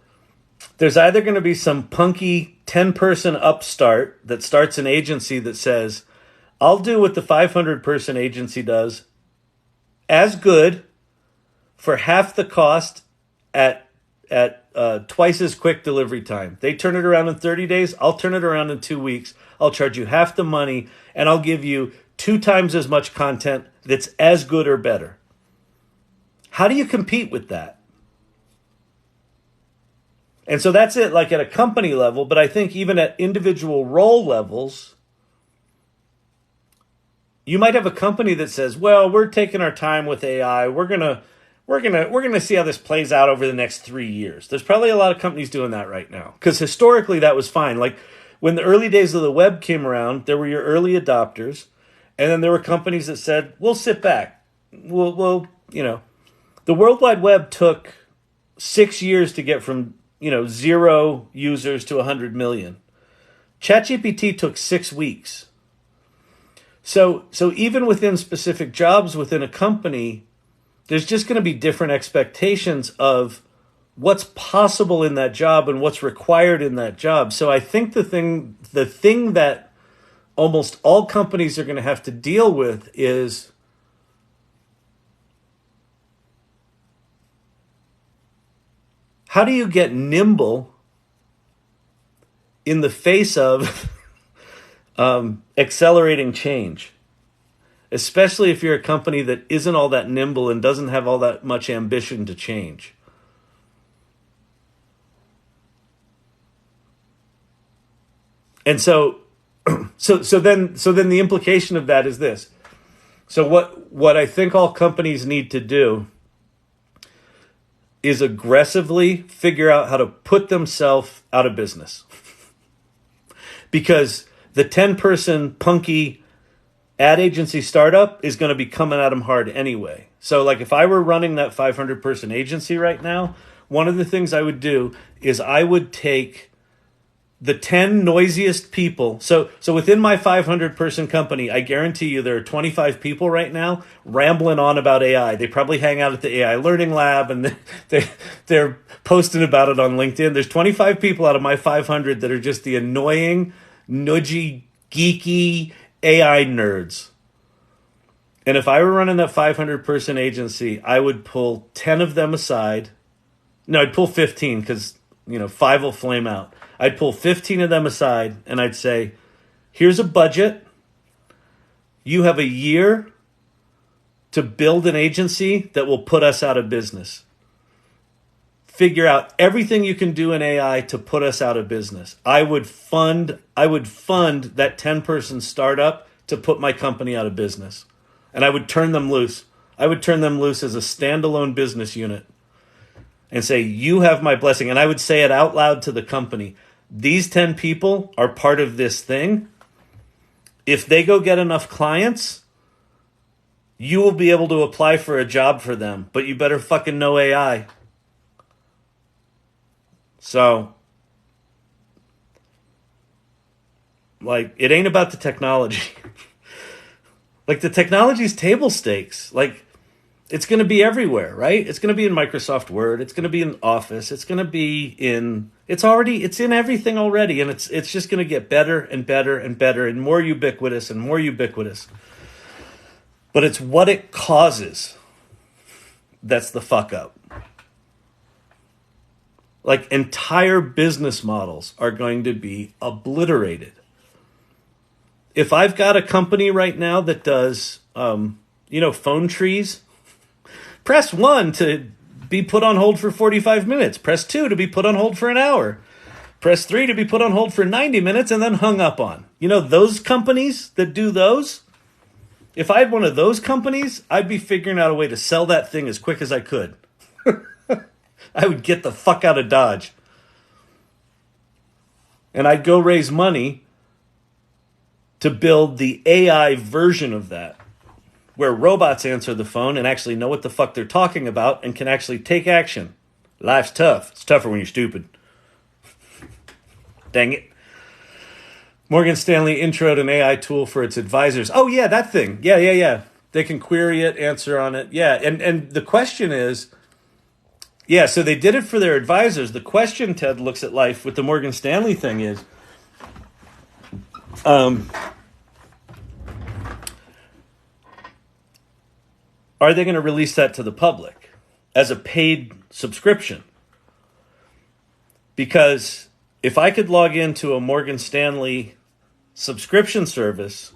there's either going to be some punky 10-person upstart that starts an agency that says, I'll do what the 500-person agency does as good for half the cost at twice as quick delivery time. They turn it around in 30 days. I'll turn it around in 2 weeks. I'll charge you half the money, and I'll give you 2 times as much content that's as good or better. How do you compete with that? And so that's it, like at a company level, but I think even at individual role levels, you might have a company that says, well, we're taking our time with AI. We're gonna see how this plays out over the next 3 years. There's probably a lot of companies doing that right now, because historically that was fine. Like when the early days of the web came around, there were your early adopters, and then there were companies that said, we'll sit back. We'll the World Wide Web took 6 years to get from 0 users to 100 million. ChatGPT took 6 weeks. So even within specific jobs within a company, there's just going to be different expectations of what's possible in that job and what's required in that job. So I think the thing that almost all companies are going to have to deal with is how do you get nimble in the face of accelerating change? Especially if you're a company that isn't all that nimble and doesn't have all that much ambition to change. And so then the implication of that is this. So what I think all companies need to do is aggressively figure out how to put themselves out of business. Because the 10-person punky ad agency startup is going to be coming at them hard anyway. So like if I were running that 500-person agency right now, one of the things I would do is I would take the 10 noisiest people. So within my 500-person company, I guarantee you there are 25 people right now rambling on about AI. They probably hang out at the AI Learning Lab and they're posting about it on LinkedIn. There's 25 people out of my 500 that are just the annoying, nudgy, geeky AI nerds. And if I were running that 500-person agency, I would pull 10 of them aside. No, I'd pull 15 because 5 will flame out. I'd pull 15 of them aside and I'd say, here's a budget. You have a year to build an agency that will put us out of business. Figure out everything you can do in AI to put us out of business. I would fund that 10-person startup to put my company out of business. And I would turn them loose. I would turn them loose as a standalone business unit and say, you have my blessing. And I would say it out loud to the company. These 10 people are part of this thing. if they go get enough clients, you will be able to apply for a job for them, but you better fucking know AI. So, like, it ain't about the technology. Like, the technology's table stakes. Like, it's going to be everywhere, right? It's going to be in Microsoft Word. It's going to be in Office. It's going to be in, it's in everything already. And it's just going to get better and better and better and more ubiquitous and more ubiquitous. But it's what it causes that's the fuck up. Like, entire business models are going to be obliterated. If I've got a company right now that does, phone trees, press 1 to be put on hold for 45 minutes. Press 2 to be put on hold for an hour. Press 3 to be put on hold for 90 minutes and then hung up on. You know, those companies that do those, if I had one of those companies, I'd be figuring out a way to sell that thing as quick as I could. I would get the fuck out of Dodge. And I'd go raise money to build the AI version of that, where robots answer the phone and actually know what the fuck they're talking about and can actually take action. Life's tough. It's tougher when you're stupid. Dang it. Morgan Stanley introed an AI tool for its advisors. Oh, yeah, that thing. Yeah. They can query it, answer on it. Yeah, and the question is, yeah, so they did it for their advisors. The question Ted looks at life with the Morgan Stanley thing is, are they going to release that to the public as a paid subscription? Because if I could log into a Morgan Stanley subscription service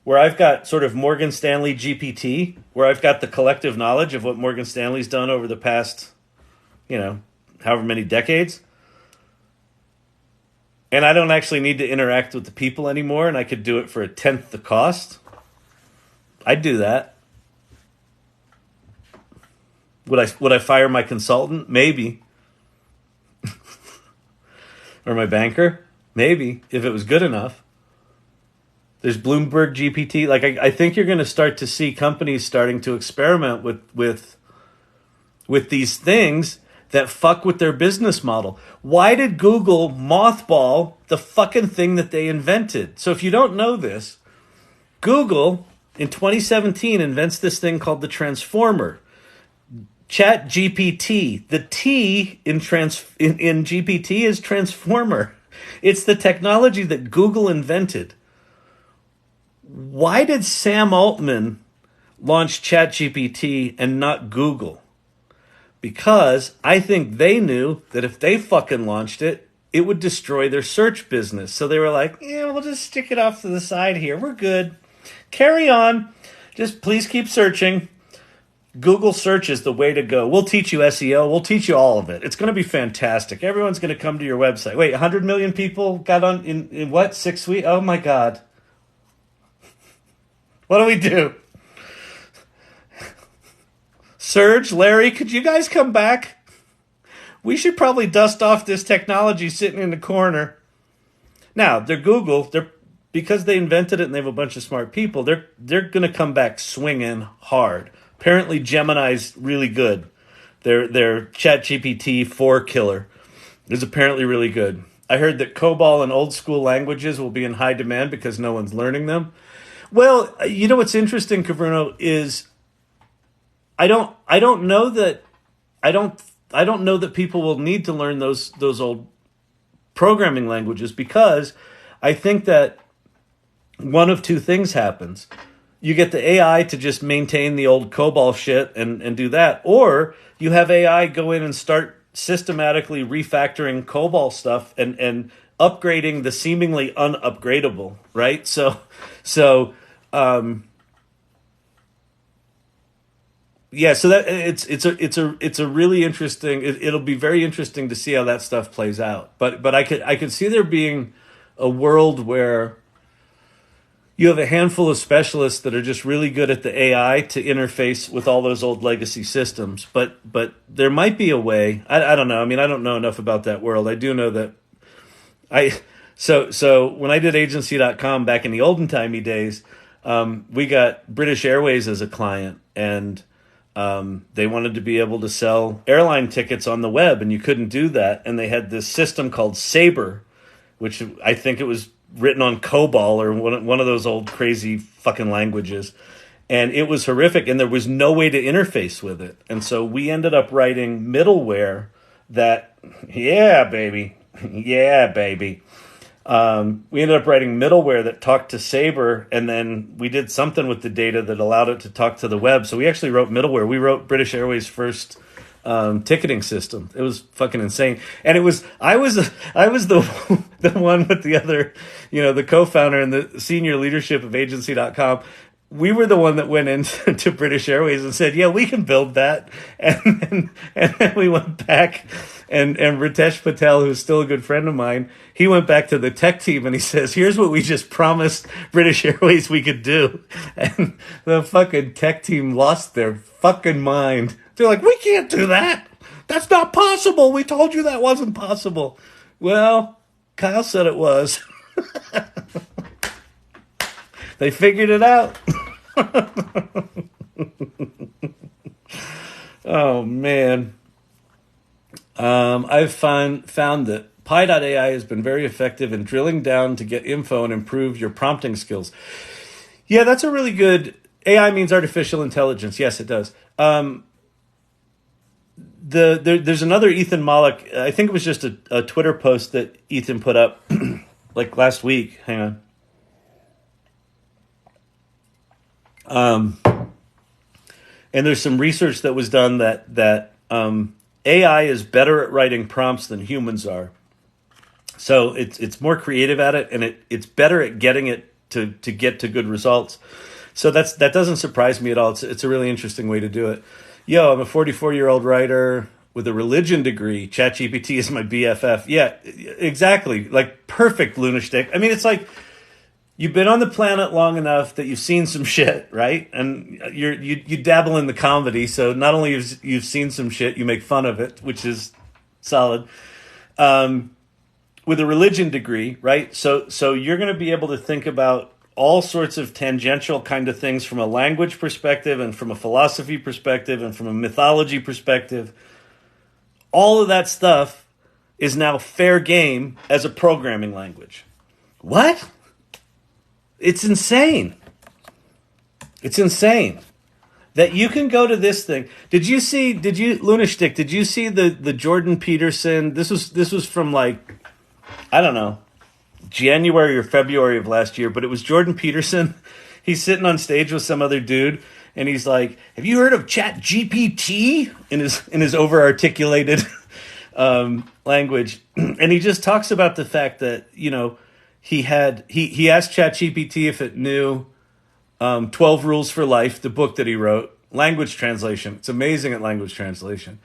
where I've got sort of Morgan Stanley GPT, where I've got the collective knowledge of what Morgan Stanley's done over the past, however many decades, and I don't actually need to interact with the people anymore, and I could do it for 1/10 the cost, I'd do that. Would I fire my consultant? Maybe. Or my banker? Maybe, if it was good enough. There's Bloomberg GPT. Like, I think you're going to start to see companies starting to experiment with these things that fuck with their business model. Why did Google mothball the fucking thing that they invented? So if you don't know this, Google in 2017 invents this thing called the transformer. ChatGPT. The T in GPT is transformer. It's the technology that Google invented. Why did Sam Altman launch ChatGPT and not Google? Because I think they knew that if they fucking launched it, it would destroy their search business. So they were like, yeah, we'll just stick it off to the side here. We're good. Carry on. Just please keep searching. Google search is the way to go. We'll teach you SEO. We'll teach you all of it. It's going to be fantastic. Everyone's going to come to your website. Wait, 100 million people got on in what, 6 weeks? Oh, my God. What do we do? Serge, Larry, could you guys come back? We should probably dust off this technology sitting in the corner. Now, they're Google. Because they invented it and they have a bunch of smart people, they're going to come back swinging hard. Apparently, Gemini's really good. Their ChatGPT 4 killer is apparently really good. I heard that COBOL and old school languages will be in high demand because no one's learning them. Well, you know what's interesting, Caverno, is I don't know that people will need to learn those old programming languages, because I think that one of two things happens. You get the AI to just maintain the old COBOL shit and do that, or you have AI go in and start systematically refactoring COBOL stuff and upgrading the seemingly unupgradable, right? So that it's a really interesting. It'll be very interesting to see how that stuff plays out. But I could see there being a world where you have a handful of specialists that are just really good at the AI to interface with all those old legacy systems. But there might be a way. I don't know. I mean, I don't know enough about that world. I do know that So when I did agency.com back in the olden timey days, we got British Airways as a client, and they wanted to be able to sell airline tickets on the web, and you couldn't do that. And they had this system called Sabre, which I think it was written on COBOL or one of those old crazy fucking languages. And it was horrific, and there was no way to interface with it. And so we ended up writing middleware that, yeah, baby. We ended up writing middleware that talked to Sabre, and then we did something with the data that allowed it to talk to the web. So we actually wrote middleware. We wrote British Airways' first ticketing system. It was fucking insane. And I was the the one with the other, the co-founder and the senior leadership of agency.com. We were the one that went into British Airways and said, yeah, we can build that. And then we went back, and Ritesh Patel, who's still a good friend of mine, he went back to the tech team and he says, here's what we just promised British Airways we could do. And the fucking tech team lost their fucking mind. They're like, we can't do that. That's not possible. We told you that wasn't possible. Well, Kyle said it was. They figured it out. Oh, man. I've found that Pi.ai has been very effective in drilling down to get info and improve your prompting skills. Yeah, that's a really good... AI means artificial intelligence. Yes, it does. There's another Ethan Mollick. I think it was just a Twitter post that Ethan put up like last week. Hang on. And there's some research that was done that AI is better at writing prompts than humans are. So it's more creative at it, and it's better at getting it to get to good results. So that doesn't surprise me at all. It's a really interesting way to do it. Yo, I'm a 44-year-old writer with a religion degree. ChatGPT is my BFF. Yeah, exactly. Like perfect, Lunashtick. I mean, it's like, you've been on the planet long enough that you've seen some shit, right? And you dabble in the comedy, so not only you've seen some shit, you make fun of it, which is solid. With a religion degree, right? So you're going to be able to think about all sorts of tangential kind of things from a language perspective and from a philosophy perspective and from a mythology perspective. All of that stuff is now fair game as a programming language. What? It's insane. It's insane that you can go to this thing. Lunashtick, did you see the Jordan Peterson? This was from like, I don't know, January or February of last year, but it was Jordan Peterson. He's sitting on stage with some other dude, and he's like, "Have you heard of ChatGPT?" in his over-articulated language, and he just talks about the fact that he asked ChatGPT if it knew 12 Rules for Life, the book that he wrote, language translation. It's amazing at language translation,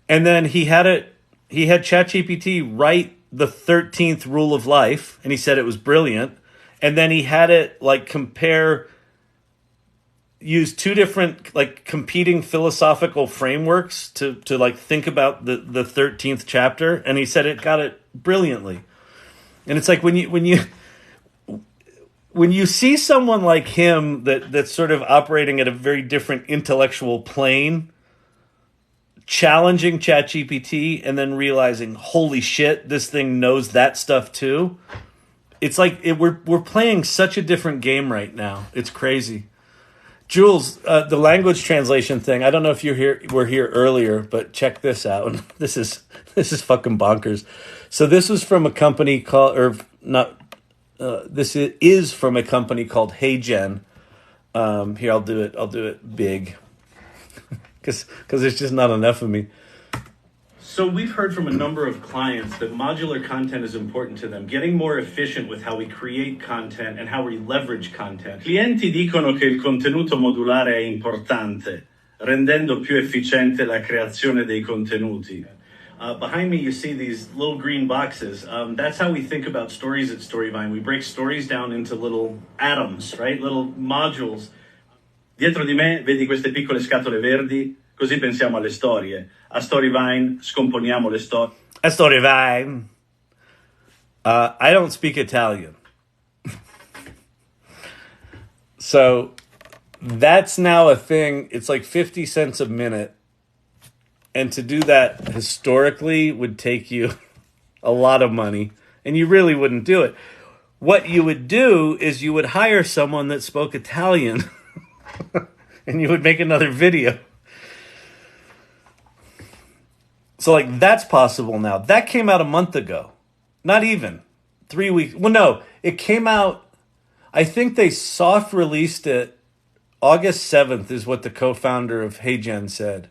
and then he had ChatGPT write the 13th rule of life, and he said it was brilliant. And then he had it use two different like competing philosophical frameworks to like think about the 13th chapter, and he said it got it brilliantly. And it's like when you see someone like him that's sort of operating at a very different intellectual plane, challenging ChatGPT and then realizing, holy shit, this thing knows that stuff too. It's like we're playing such a different game right now. It's crazy. Jules, the language translation thing. I don't know if were here earlier, but check this out. This is fucking bonkers. So this was from a company called, this is from a company called HeyGen. Here, I'll do it big. Because there's just not enough of me. So we've heard from a number of clients that modular content is important to them, getting more efficient with how we create content and how we leverage content. Clienti dicono che il contenuto modulare è importante, rendendo più efficiente la creazione dei contenuti. Behind me, you see these little green boxes. That's how we think about stories at Storyvine. We break stories down into little atoms, right? Little modules. Dietro di me vedi queste piccole scatole verdi, così pensiamo alle storie. A Storyvine scomponiamo le storie. A Storyvine. I don't speak Italian. So that's now a thing. It's like 50 cents a minute. And to do that historically would take you a lot of money. And you really wouldn't do it. What you would do is you would hire someone that spoke Italian and you would make another video. So like that's possible now. That came out a month ago. Not even 3 weeks. Well, no, it came out. I think they soft released it August 7th is what the co-founder of HeyGen said.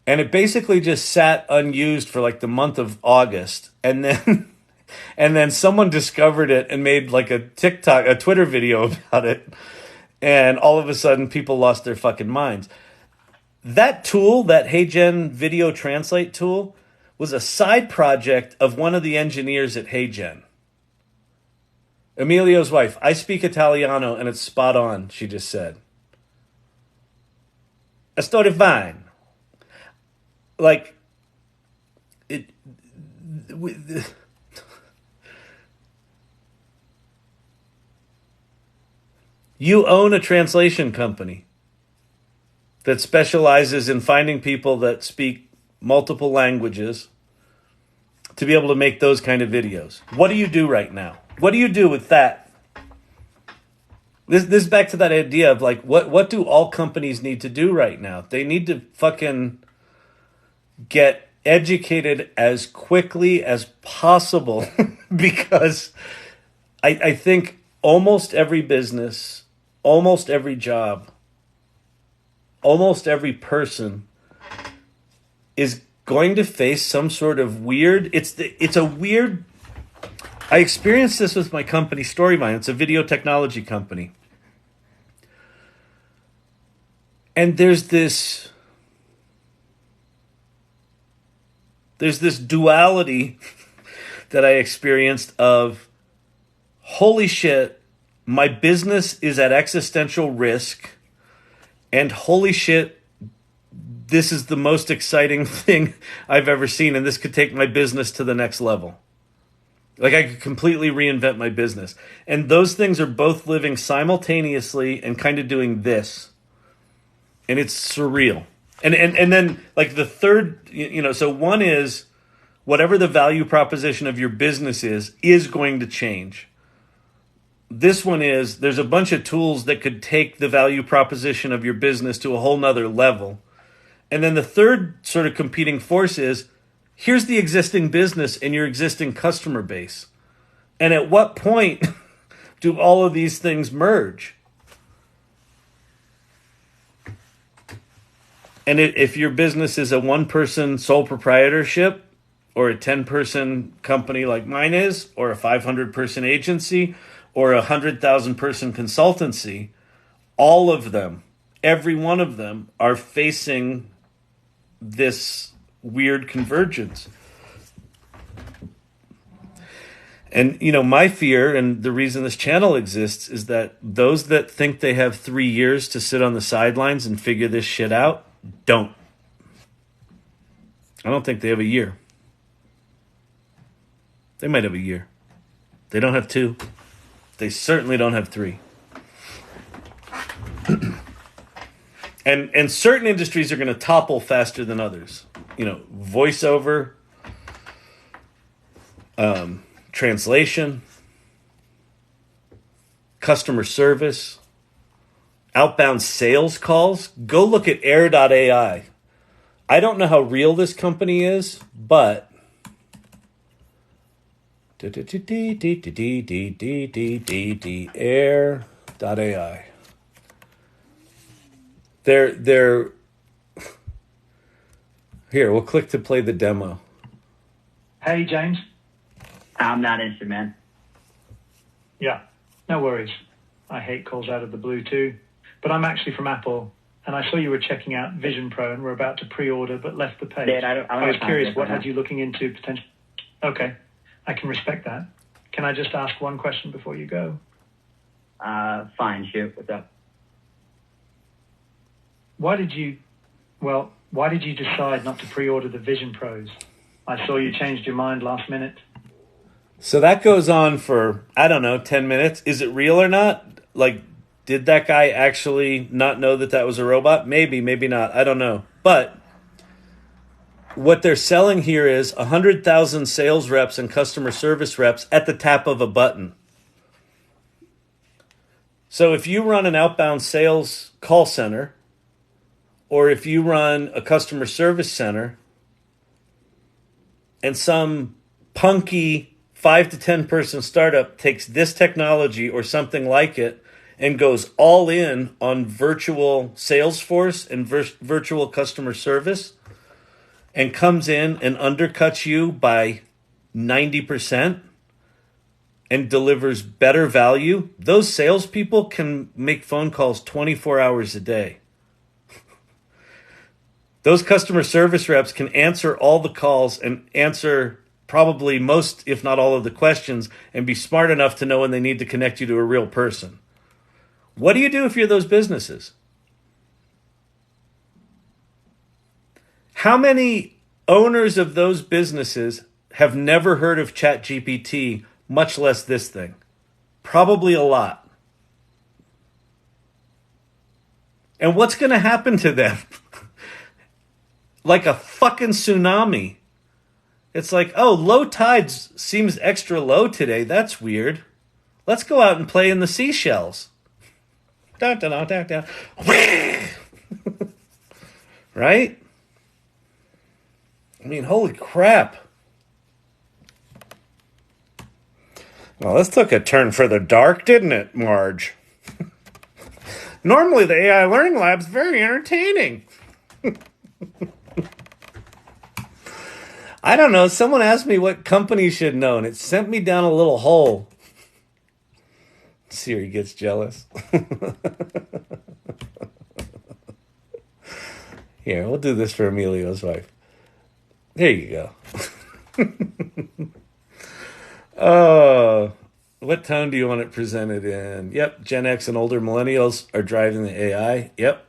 And it basically just sat unused for like the month of August. And then and then someone discovered it and made like a Twitter video about it. And all of a sudden people lost their fucking minds. That tool, that HeyGen video translate tool, was a side project of one of the engineers at HeyGen. Emilio's wife. I speak Italiano and it's spot on, she just said. Sto fine. Like, you own a translation company that specializes in finding people that speak multiple languages to be able to make those kind of videos. What do you do right now? What do you do with that? This is back to that idea of like, what do all companies need to do right now? They need to fucking get educated as quickly as possible because I think almost every business, almost every job, almost every person is going to face some sort of weird, it's a weird, I experienced this with my company Storyvine. It's a video technology company. And there's this duality that I experienced of, holy shit, my business is at existential risk, and holy shit, this is the most exciting thing I've ever seen, and this could take my business to the next level. Like I could completely reinvent my business. And those things are both living simultaneously and kind of doing this. And it's surreal. And then like the third, so one is whatever the value proposition of your business is going to change. This one is there's a bunch of tools that could take the value proposition of your business to a whole nother level. And then the third sort of competing force is here's the existing business and your existing customer base. And at what point do all of these things merge? And if your business is a one-person sole proprietorship or a 10-person company like mine is, or a 500-person agency or a 100,000-person consultancy, all of them, every one of them are facing this weird convergence. And, my fear and the reason this channel exists is that those that think they have 3 years to sit on the sidelines and figure this shit out, don't. I don't think they have a year. They might have a year. They don't have 2. They certainly don't have 3. And certain industries are going to topple faster than others. Voiceover, translation, customer service, outbound sales calls. Go look at air.ai. I don't know how real this company is, but air.ai. They're here, we'll click to play the demo. Hey, James. I'm not interested, man. Yeah, no worries. I hate calls out of the blue too. But I'm actually from Apple, and I saw you were checking out Vision Pro and were about to pre-order but left the page. Dad, I was curious, what had you looking into potential? Okay, I can respect that. Can I just ask one question before you go? Fine, shoot. What's up? Why did you decide not to pre-order the Vision Pros? I saw you changed your mind last minute. So that goes on for, I don't know, 10 minutes. Is it real or not? Like, did that guy actually not know that that was a robot? Maybe, maybe not. I don't know. But what they're selling here is 100,000 sales reps and customer service reps at the tap of a button. So if you run an outbound sales call center, or if you run a customer service center, and some punky 5 to 10 person startup takes this technology or something like it and goes all in on virtual Salesforce and virtual customer service and comes in and undercuts you by 90% and delivers better value, those salespeople can make phone calls 24 hours a day. Those customer service reps can answer all the calls and answer probably most, if not all, of the questions and be smart enough to know when they need to connect you to a real person. What do you do if you're those businesses? How many owners of those businesses have never heard of ChatGPT, much less this thing? Probably a lot. And what's going to happen to them? Like a fucking tsunami. It's like, oh, low tides seems extra low today. That's weird. Let's go out and play in the seashells. Da, da, da, da, da. Right? I mean, holy crap. Well, this took a turn for the dark, didn't it, Marge? Normally, the AI Learning Lab's very entertaining. I don't know. Someone asked me what company should know, and it sent me down a little hole. Siri gets jealous. Here, we'll do this for Emilio's wife. There you go. Oh, what tone do you want it presented in? Yep, Gen X and older millennials are driving the AI. Yep.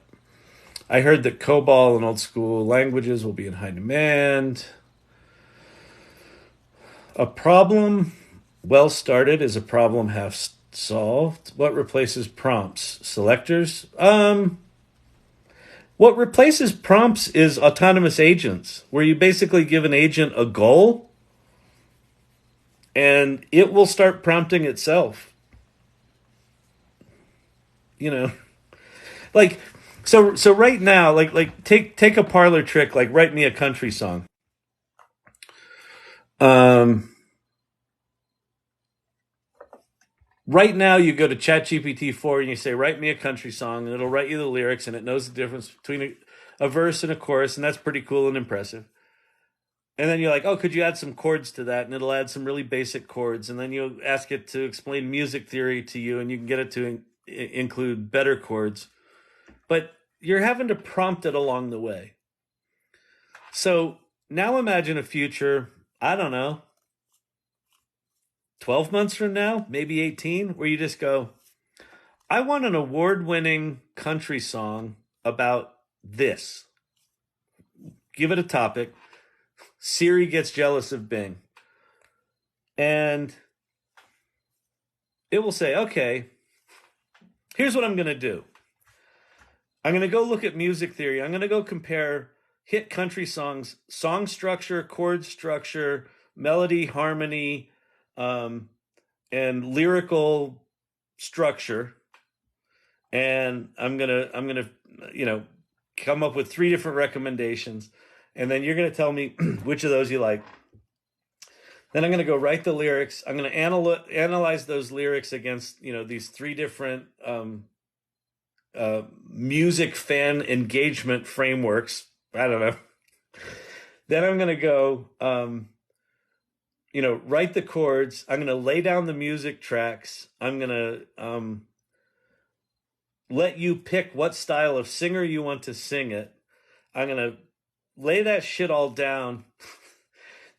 I heard that COBOL and old school languages will be in high demand. A problem well started is a problem half solved. What replaces prompts? Selectors? What replaces prompts is autonomous agents, where you basically give an agent a goal and it will start prompting itself. You know, like, so right now, like take a parlor trick, like write me a country song. Right now, you go to ChatGPT 4 and you say, write me a country song, and it'll write you the lyrics, and it knows the difference between a verse and a chorus, and that's pretty cool and impressive. And then you're like, oh, could you add some chords to that? And it'll add some really basic chords. And then you ask it to explain music theory to you, and you can get it to include better chords. But you're having to prompt it along the way. So now imagine a future, I don't know, 12 months from now, maybe 18, where you just go, I want an award-winning country song about this. Give it a topic. Siri gets jealous of Bing. And it will say, okay, here's what I'm going to do. I'm going to go look at music theory. I'm going to go compare hit country songs, song structure, chord structure, melody, harmony, and lyrical structure, and I'm gonna come up with 3 different recommendations, and then you're gonna tell me which of those you like. Then I'm gonna go write the lyrics. I'm gonna analyze those lyrics against these 3 different music fan engagement frameworks. I don't know. Then I'm gonna go. Write the chords. I'm going to lay down the music tracks. I'm going to let you pick what style of singer you want to sing it. I'm going to lay that shit all down.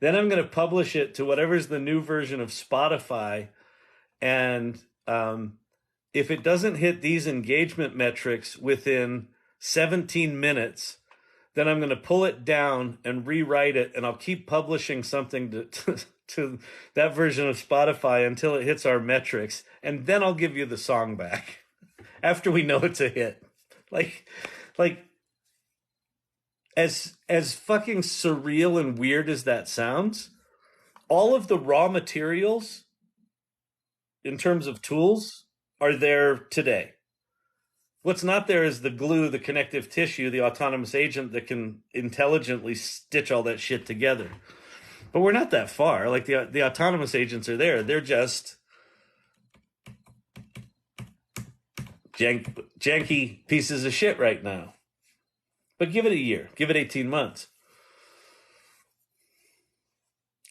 Then I'm going to publish it to whatever's the new version of Spotify. And if it doesn't hit these engagement metrics within 17 minutes, then I'm going to pull it down and rewrite it, and I'll keep publishing something to that version of Spotify until it hits our metrics, and then I'll give you the song back after we know it's a hit. Like as fucking surreal and weird as that sounds, all of the raw materials in terms of tools are there today. What's not there is the glue, the connective tissue, the autonomous agent that can intelligently stitch all that shit together. But we're not that far. Like the autonomous agents are there. They're just janky pieces of shit right now. But give it a year. Give it 18 months.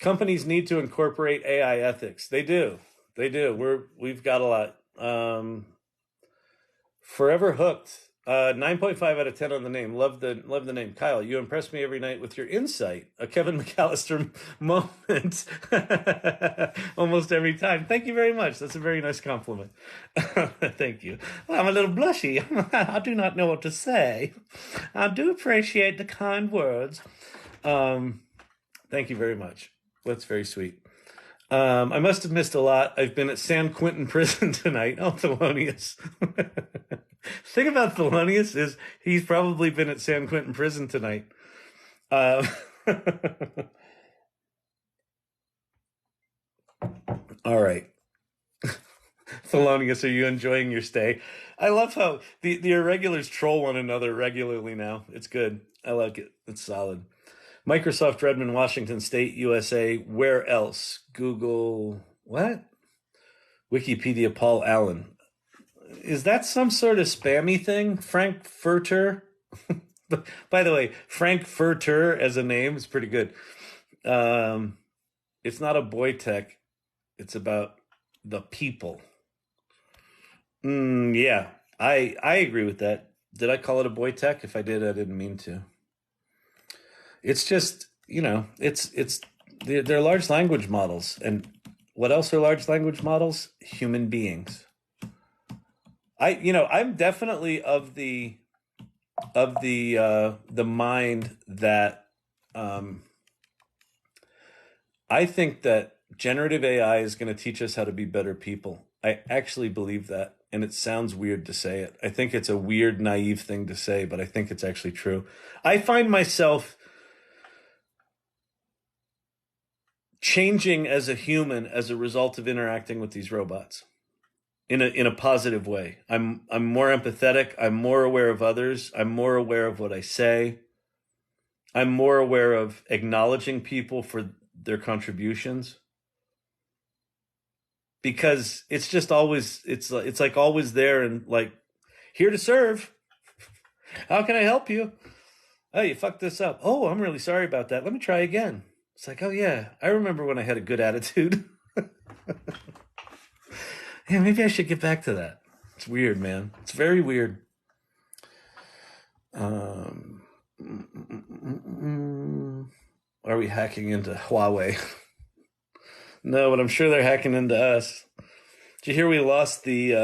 Companies need to incorporate AI ethics. They do. We've got a lot. Forever hooked. 9.5 out of 10 on the name. Love the name. Kyle, you impress me every night with your insight. A Kevin McAllister moment. Almost every time. Thank you very much. That's a very nice compliment. Thank you. Well, I'm a little blushy. I do not know what to say. I do appreciate the kind words. Thank you very much. That's very sweet. I must have missed a lot. I've been at San Quentin prison tonight. Oh, Thelonious. Thing about Thelonious is he's probably been at San Quentin prison tonight. All right. Thelonious, are you enjoying your stay? I love how the irregulars troll one another regularly now. It's good. I like it. It's solid. Microsoft, Redmond, Washington State, USA. Where else? Google. What? Wikipedia, Paul Allen. Is that some sort of spammy thing? Frankfurter? By the way, Frankfurter as a name is pretty good. It's not a boy tech. It's about the people. Yeah, I agree with that. Did I call it a boy tech? If I did, I didn't mean to. It's just, they're large language models. And what else are large language models? Human beings. I'm definitely of the mind that I think that generative AI is going to teach us how to be better people. I actually believe that. And it sounds weird to say it. I think it's a weird, naive thing to say, but I think it's actually true. I find myself changing as a human as a result of interacting with these robots in a positive way. I'm more empathetic. I'm more aware of others. I'm more aware of what I say. I'm more aware of acknowledging people for their contributions, because it's just always, it's like always there and like, here to serve. How can I help you? Oh, you fucked this up. Oh, I'm really sorry about that. Let me try again. It's like, oh yeah, I remember when I had a good attitude. Yeah, maybe I should get back to that. It's weird, man. It's very weird. Are we hacking into Huawei? No, but I'm sure they're hacking into us. Did you hear we lost the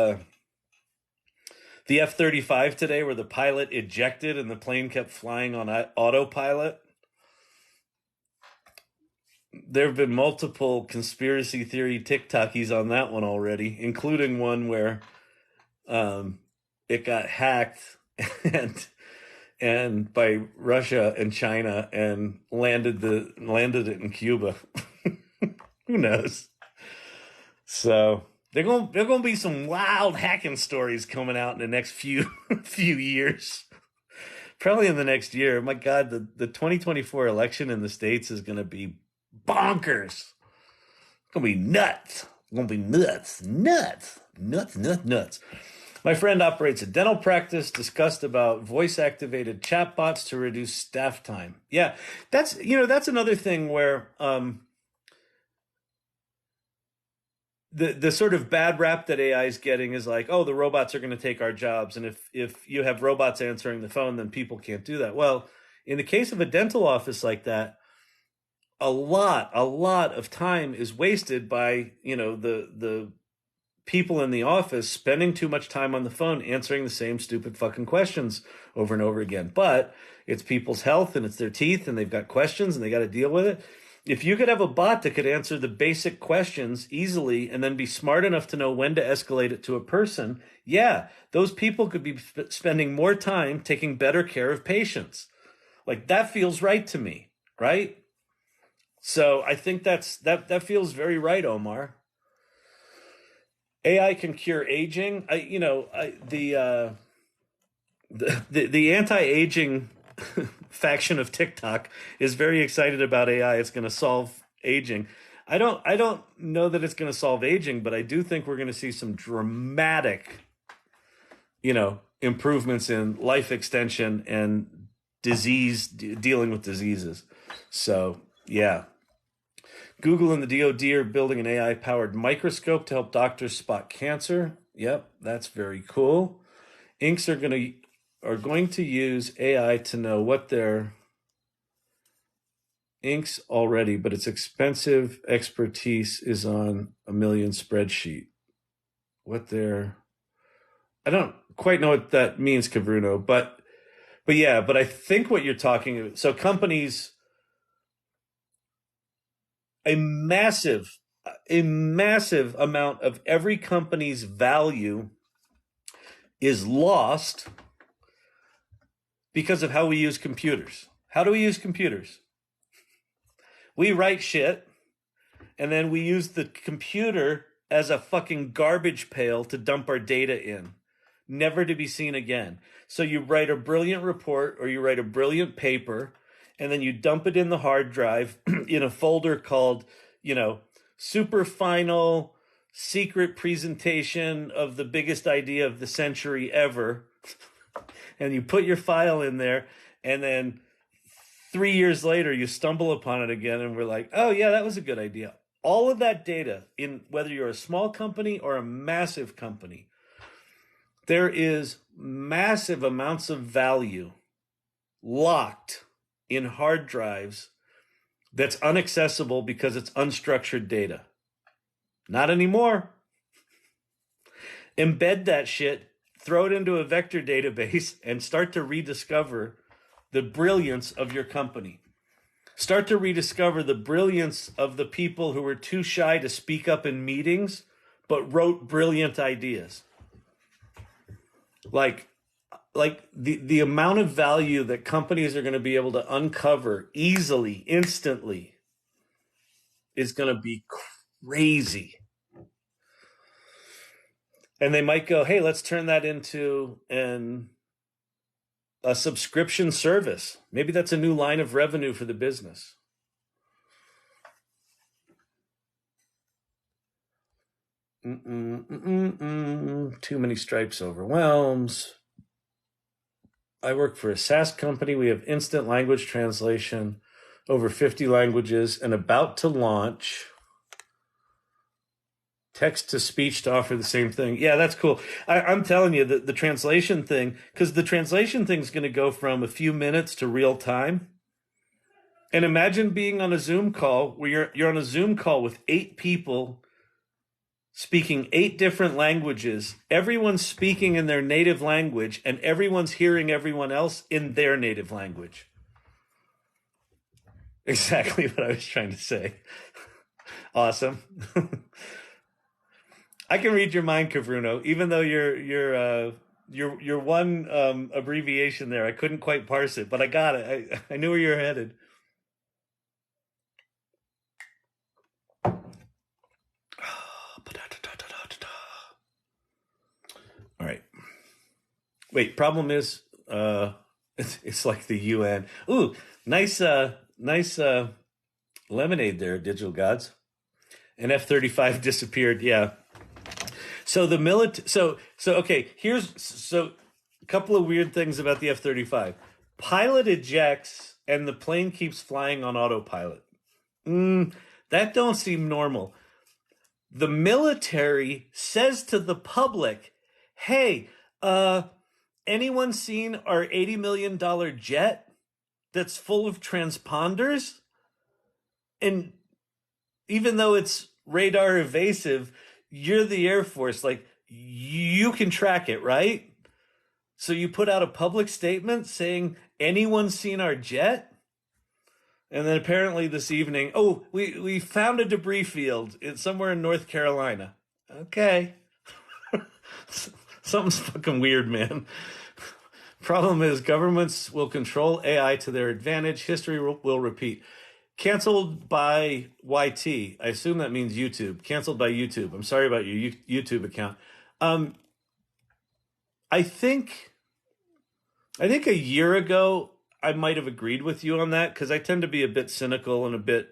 F-35 today, where the pilot ejected and the plane kept flying on autopilot? There have been multiple conspiracy theory TikTokies on that one already, including one where it got hacked and by Russia and China and landed it in Cuba. Who knows? So they're gonna be some wild hacking stories coming out in the next few years. Probably in the next year. My God, the 2024 election in the States is gonna be bonkers. It's gonna be nuts. It's gonna be nuts. My friend operates a dental practice, discussed about voice-activated chatbots to reduce staff time. Yeah, that's another thing where the sort of bad rap that AI is getting is like, oh, the robots are going to take our jobs, and if you have robots answering the phone, then people can't do that. Well, in the case of a dental office like that, a lot of time is wasted by, the people in the office spending too much time on the phone answering the same stupid fucking questions over and over again. But it's people's health and it's their teeth and they've got questions and they got to deal with it. If you could have a bot that could answer the basic questions easily and then be smart enough to know when to escalate it to a person, yeah, those people could be spending more time taking better care of patients. Like, that feels right to me, right? So I think that feels very right, Omar. AI can cure aging. The anti-aging faction of TikTok is very excited about AI. It's going to solve aging. I don't know that it's going to solve aging, but I do think we're going to see some dramatic, improvements in life extension and dealing with diseases. So, yeah. Google and the DoD are building an AI-powered microscope to help doctors spot cancer. Yep, that's very cool. Inks are going to use AI to know what their inks already, but its expensive expertise is on a million spreadsheet. I don't quite know what that means, Cavruno, but I think what you're talking about, so companies, a massive amount of every company's value is lost because of how we use computers. How do we use computers? We write shit, and then we use the computer as a fucking garbage pail to dump our data in, never to be seen again. So you write a brilliant report or you write a brilliant paper, and then you dump it in the hard drive in a folder called, super final secret presentation of the biggest idea of the century ever. And you put your file in there, and then 3 years later, you stumble upon it again, and we're like, oh, yeah, that was a good idea. All of that data, in whether you're a small company or a massive company, there is massive amounts of value locked in hard drives that's unaccessible because it's unstructured data. Not anymore. Embed that shit, throw it into a vector database, and start to rediscover the brilliance of your company. Start to rediscover the brilliance of the people who were too shy to speak up in meetings, but wrote brilliant ideas. Like the amount of value that companies are going to be able to uncover easily, instantly, is going to be crazy. And they might go, hey, let's turn that into a subscription service. Maybe that's a new line of revenue for the business. Too many stripes overwhelms. I work for a SaaS company. We have instant language translation, over 50 languages, and about to launch text to speech to offer the same thing. Yeah, that's cool. I'm telling you that the translation thing, because the translation thing is going to go from a few minutes to real time. And imagine being on a Zoom call where you're on a Zoom call with 8 people speaking 8 different languages. Everyone's speaking in their native language, and everyone's hearing everyone else in their native language. Exactly what I was trying to say. Awesome. I can read your mind, Cavruno, even though your one abbreviation there, I couldn't quite parse it, but I got it. I knew where you were headed. All right. Wait, problem is, it's like the UN. Ooh, nice lemonade there, digital gods. And F-35 disappeared. Yeah. So the okay, so a couple of weird things about the F-35. Pilot ejects and the plane keeps flying on autopilot. That don't seem normal. The military says to the public, hey, anyone seen our $80 million jet that's full of transponders? And even though it's radar evasive, you're the Air Force. Like, you can track it, right? So you put out a public statement saying, anyone seen our jet? And then apparently this evening, oh, we found a debris field. It's somewhere in North Carolina. Okay. Something's fucking weird, man. Problem is, governments will control AI to their advantage. History will repeat. Canceled by YT. I assume that means YouTube. Canceled by YouTube. I'm sorry about your YouTube account. I think a year ago, I might have agreed with you on that because I tend to be a bit cynical and a bit,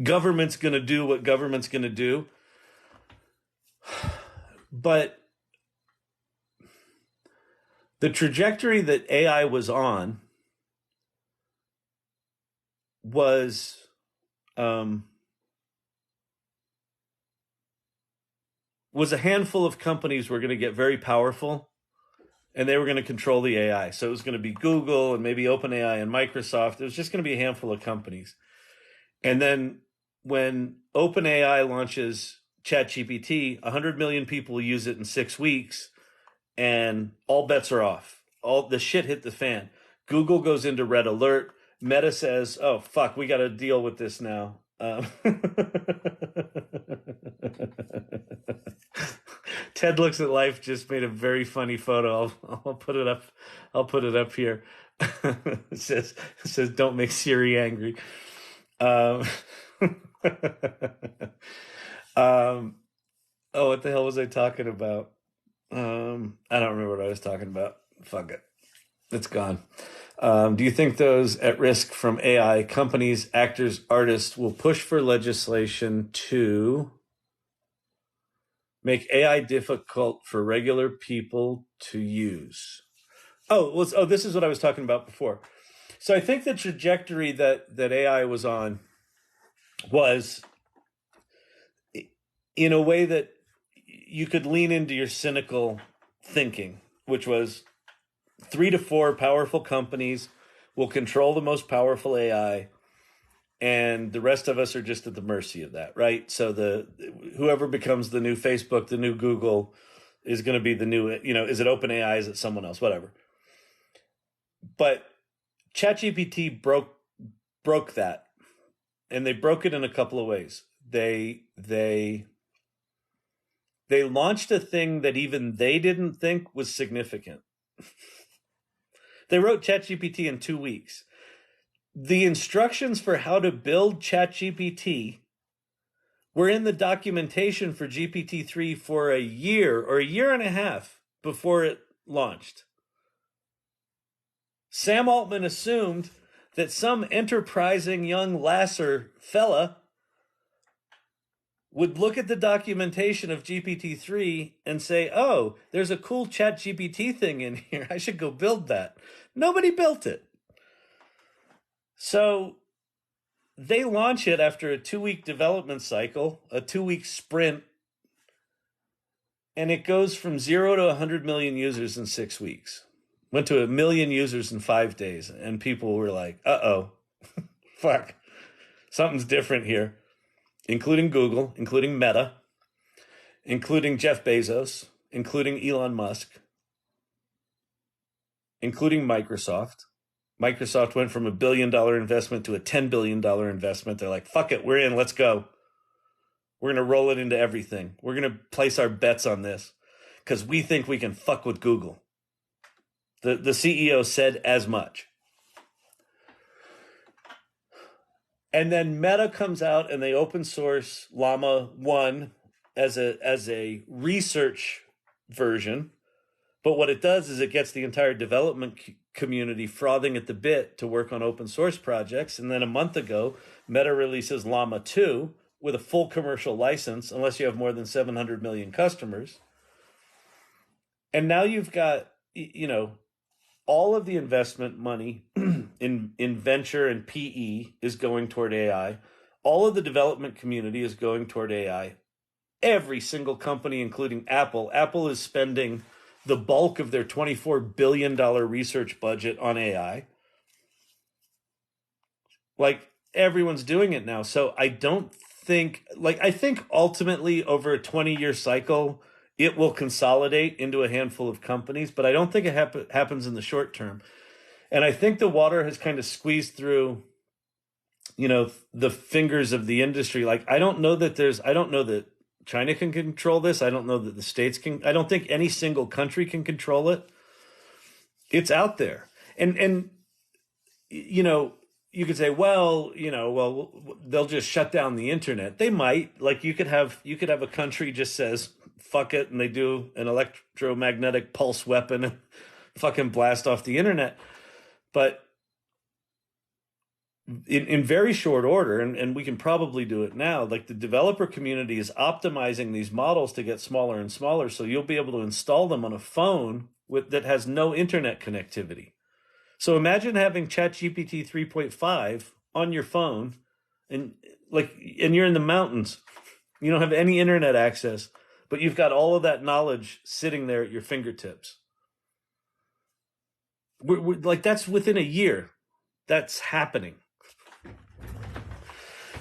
government's going to do what government's going to do. But the trajectory that AI was on was a handful of companies were going to get very powerful, and they were going to control the AI. So it was going to be Google and maybe OpenAI and Microsoft. It was just going to be a handful of companies. And then when OpenAI launches ChatGPT, 100 million people will use it in 6 weeks, and all bets are off. All the shit hit the fan. Google goes into red alert. Meta says, oh, fuck, we got to deal with this now. Ted Looks at Life just made a very funny photo. I'll put it up. I'll put it up here. It says, don't make Siri angry. Oh, what the hell was I talking about? I don't remember what I was talking about. Fuck it. It's gone. Do you think those at risk from AI, companies, actors, artists, will push for legislation to make AI difficult for regular people to use? This is what I was talking about before. So I think the trajectory that AI was on was in a way that you could lean into your cynical thinking, which was 3 to 4 powerful companies will control the most powerful AI, and the rest of us are just at the mercy of that, right? So whoever becomes the new Facebook, the new Google, is going to be the new, is it OpenAI, is it someone else, whatever. But ChatGPT broke that, and they broke it in a couple of ways. They launched a thing that even they didn't think was significant. They wrote ChatGPT in 2 weeks. The instructions for how to build ChatGPT were in the documentation for GPT-3 for a year or a year and a half before it launched. Sam Altman assumed that some enterprising young Lasser fella would look at the documentation of GPT-3 and say, oh, there's a cool ChatGPT thing in here. I should go build that. Nobody built it. So they launch it after a 2-week development cycle, a 2-week sprint, and it goes from 0 to 100 million users in 6 weeks. Went to 1 million users in 5 days, and people were like, uh-oh, fuck, something's different here. Including Google, including Meta, including Jeff Bezos, including Elon Musk, including Microsoft. Microsoft went from $1 billion investment to a $10 billion investment. They're like, fuck it, we're in, let's go. We're going to roll it into everything. We're going to place our bets on this because we think we can fuck with Google. The CEO said as much. And then Meta comes out and they open source Llama 1 as a research version. But what it does is it gets the entire development community frothing at the bit to work on open source projects. And then a month ago, Meta releases Llama 2 with a full commercial license, unless you have more than 700 million customers. And now you've got, all of the investment money in venture and PE is going toward AI. All of the development community is going toward AI. Every single company, including Apple. Apple is spending the bulk of their $24 billion research budget on AI. Like, everyone's doing it now. So I don't think, I think ultimately over a 20-year cycle, it will consolidate into a handful of companies, but I don't think it happens in the short term. And I think the water has kind of squeezed through, the fingers of the industry. I don't know that China can control this. I don't know that the States can. I don't think any single country can control it. It's out there. And you could say, well, they'll just shut down the internet. They might. You could have a country just says, fuck it, and they do an electromagnetic pulse weapon and fucking blast off the internet. But in very short order, and we can probably do it now, the developer community is optimizing these models to get smaller and smaller, so you'll be able to install them on a phone that has no internet connectivity. So imagine having ChatGPT 3.5 on your phone, and you're in the mountains. You don't have any internet access, but you've got all of that knowledge sitting there at your fingertips. We're that's within a year. That's happening.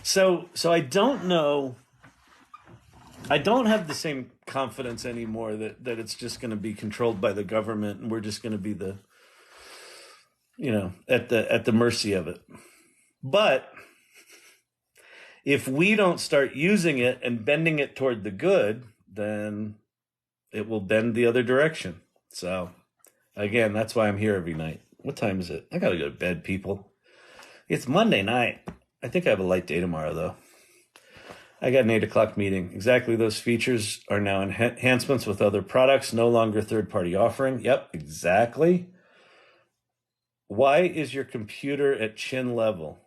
So I don't know. I don't have the same confidence anymore that it's just going to be controlled by the government and we're just going to be at the mercy of it. But if we don't start using it and bending it toward the good, then it will bend the other direction. So again, that's why I'm here every night. What time is it? I got to go to bed, people. It's Monday night. I think I have a light day tomorrow, though. I got an 8 o'clock meeting. Exactly those features are now enhancements with other products, no longer third-party offering. Yep, exactly. Why is your computer at chin level?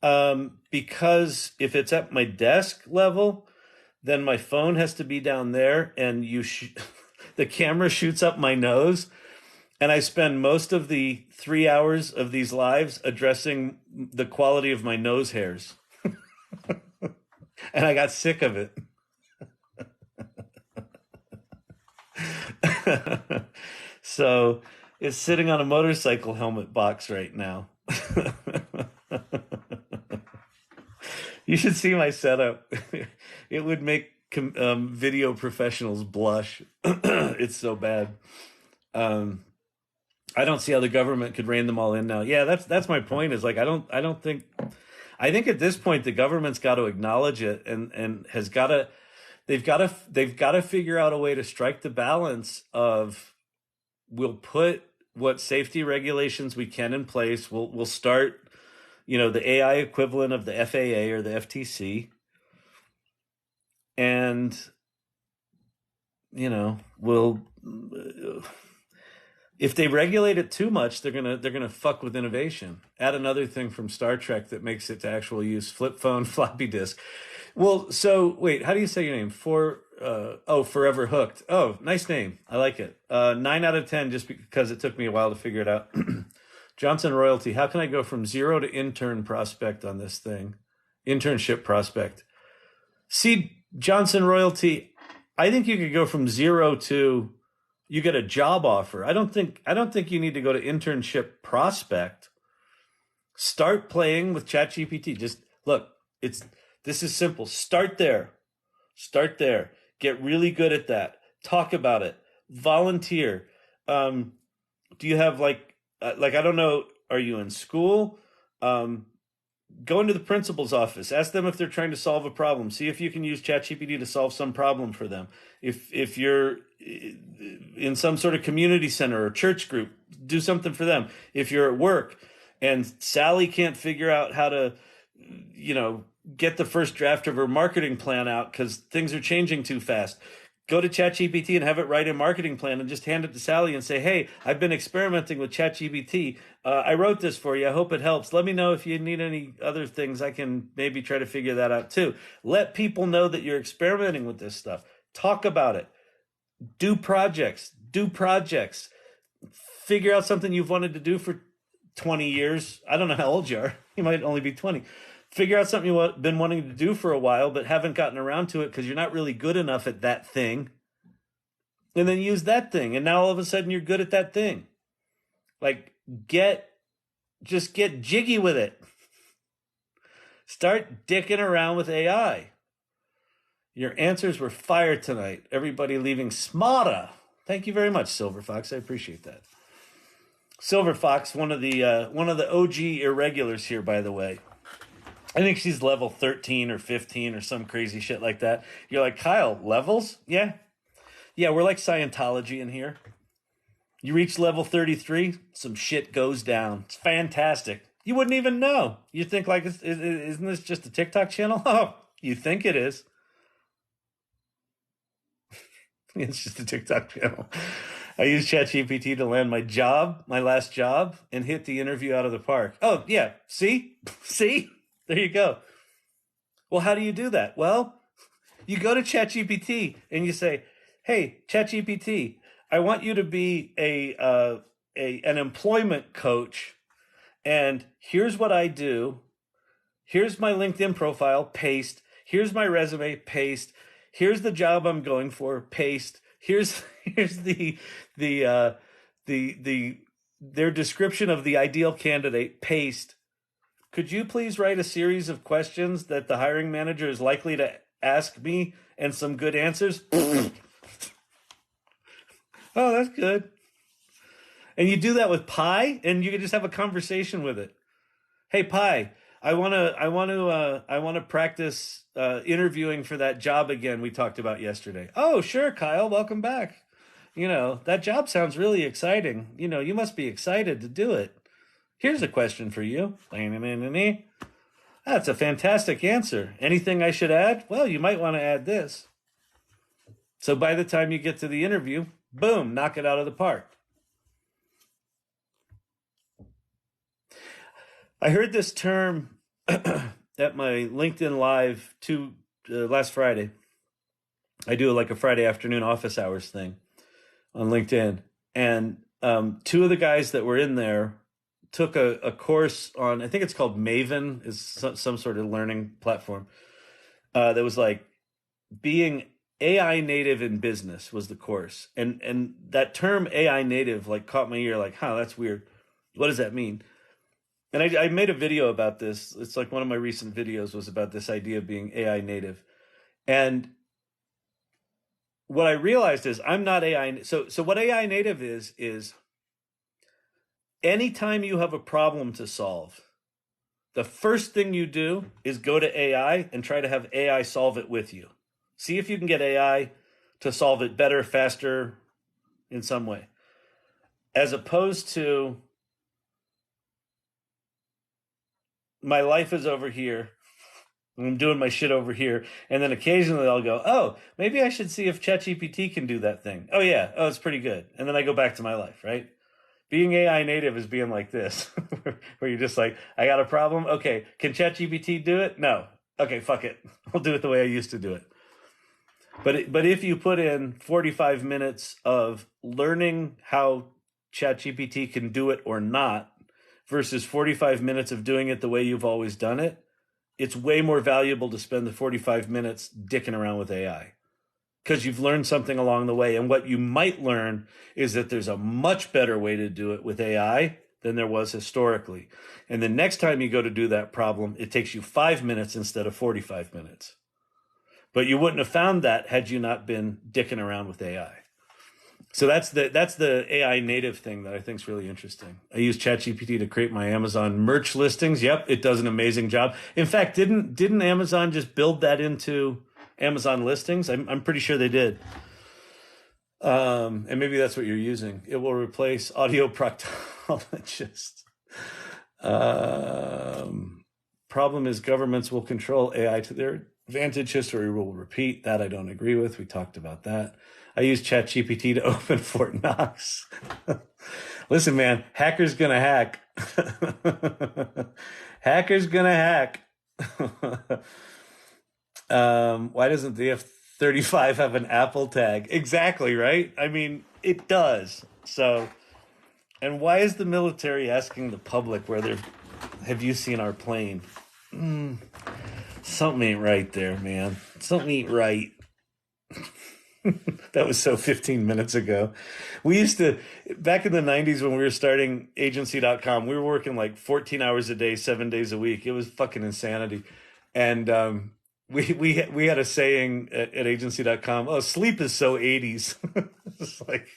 Because if it's at my desk level, then my phone has to be down there, and the camera shoots up my nose. And I spend most of the 3 hours of these lives addressing the quality of my nose hairs. And I got sick of it. So it's sitting on a motorcycle helmet box right now. You should see my setup. It would make video professionals blush. It's so bad. I don't see how the government could rein them all in now. Yeah, that's my point. Is I think at this point the government's got to acknowledge it and has got to they've got to figure out a way to strike the balance of we'll put what safety regulations we can in place. We'll start, the AI equivalent of the FAA or the FTC, and we'll. If they regulate it too much, they're gonna fuck with innovation. Add another thing from Star Trek that makes it to actual use: flip phone, floppy disk. Well, so wait, how do you say your name? Forever Hooked. Oh, nice name. I like it. 9 out of 10, just because it took me a while to figure it out. Johnson Royalty. How can I go from 0 to intern prospect on this thing? Internship prospect. See, Johnson Royalty. I think you could go from 0 to you get a job offer. I don't think you need to go to internship prospect. Start playing with ChatGPT. Just look, this is simple. Start there. Get really good at that. Talk about it. Volunteer. Do you have I don't know, are you in school? Go into the principal's office. Ask them if they're trying to solve a problem. See if you can use ChatGPT to solve some problem for them. If you're in some sort of community center or church group, do something for them. If you're at work and Sally can't figure out how to, get the first draft of her marketing plan out because things are changing too fast, go to ChatGPT and have it write a marketing plan and just hand it to Sally and say, hey, I've been experimenting with ChatGPT. I wrote this for you. I hope it helps. Let me know if you need any other things. I can maybe try to figure that out too. Let people know that you're experimenting with this stuff. Talk about it. Do projects. Figure out something you've wanted to do for 20 years. I don't know how old you are. You might only be 20. Figure out something you've been wanting to do for a while, but haven't gotten around to it because you're not really good enough at that thing. And then use that thing. And now all of a sudden you're good at that thing. Just get jiggy with it. Start dicking around with AI. Your answers were fire tonight. Everybody leaving smarter. Thank you very much, Silver Fox. I appreciate that. Silver Fox, one of the OG irregulars here, by the way. I think she's level 13 or 15 or some crazy shit like that. You're like, Kyle, levels? Yeah. Yeah, we're like Scientology in here. You reach level 33, some shit goes down. It's fantastic. You wouldn't even know. You think like, isn't this just a TikTok channel? Oh, you think it is. It's just a TikTok channel. I use ChatGPT to land my last job, and hit the interview out of the park. Oh, yeah. See? See? There you go. Well, how do you do that? Well, you go to ChatGPT and you say, hey, ChatGPT, I want you to be an employment coach, and here's what I do. Here's my LinkedIn profile, paste. Here's my resume, paste. Here's the job I'm going for, paste. Here's their description of the ideal candidate, paste. Could you please write a series of questions that the hiring manager is likely to ask me and some good answers? Oh, that's good. And you do that with Pi, and you can just have a conversation with it. Hey, Pi, I want to practice interviewing for that job again we talked about yesterday. Oh, sure, Kyle, welcome back. That job sounds really exciting. You must be excited to do it. Here's a question for you. That's a fantastic answer. Anything I should add? Well, you might want to add this. So by the time you get to the interview, boom, knock it out of the park. I heard this term at my LinkedIn Live last Friday. I do like a Friday afternoon office hours thing on LinkedIn. And two of the guys that were in there took a course on, I think it's called Maven, is some sort of learning platform. That was like being AI native in business was the course. And that term AI native like caught my ear, like, that's weird. What does that mean? And I made a video about this. It's like one of my recent videos was about this idea of being AI native. And what I realized is I'm not AI. So what AI native is anytime you have a problem to solve, the first thing you do is go to AI and try to have AI solve it with you. See if you can get AI to solve it better, faster, in some way. As opposed to, my life is over here. I'm doing my shit over here. And then occasionally I'll go, oh, maybe I should see if ChatGPT can do that thing. Oh, yeah. Oh, it's pretty good. And then I go back to my life, right? Being AI native is being like this, where you're just like, I got a problem. Okay. Can ChatGPT do it? No. Okay, fuck it. I'll do it the way I used to do it. But if you put in 45 minutes of learning how ChatGPT can do it or not, versus 45 minutes of doing it the way you've always done it, it's way more valuable to spend the 45 minutes dicking around with AI because you've learned something along the way. And what you might learn is that there's a much better way to do it with AI than there was historically. And the next time you go to do that problem, it takes you 5 minutes instead of 45 minutes. But you wouldn't have found that had you not been dicking around with AI. So that's the AI native thing that I think is really interesting. I use ChatGPT to create my Amazon merch listings. Yep, it does an amazing job. In fact, didn't Amazon just build that into Amazon listings? I'm pretty sure they did. And maybe that's what you're using. It will replace audio proctologists. Problem is governments will control AI to their advantage. History will repeat. That I don't agree with. We talked about that. I use ChatGPT to open Fort Knox. Listen, man, hackers gonna hack. Hackers gonna hack. Why doesn't the F-35 have an Apple tag? Exactly, right? I mean, it does. So, and why is the military asking the public have you seen our plane? Something ain't right there, man. Something ain't right. That was so 15 minutes ago. We used to, back in the 90s when we were starting agency.com, we were working like 14 hours a day, 7 days a week. It was fucking insanity. And we had a saying at agency.com, oh, sleep is so 80s. It's like,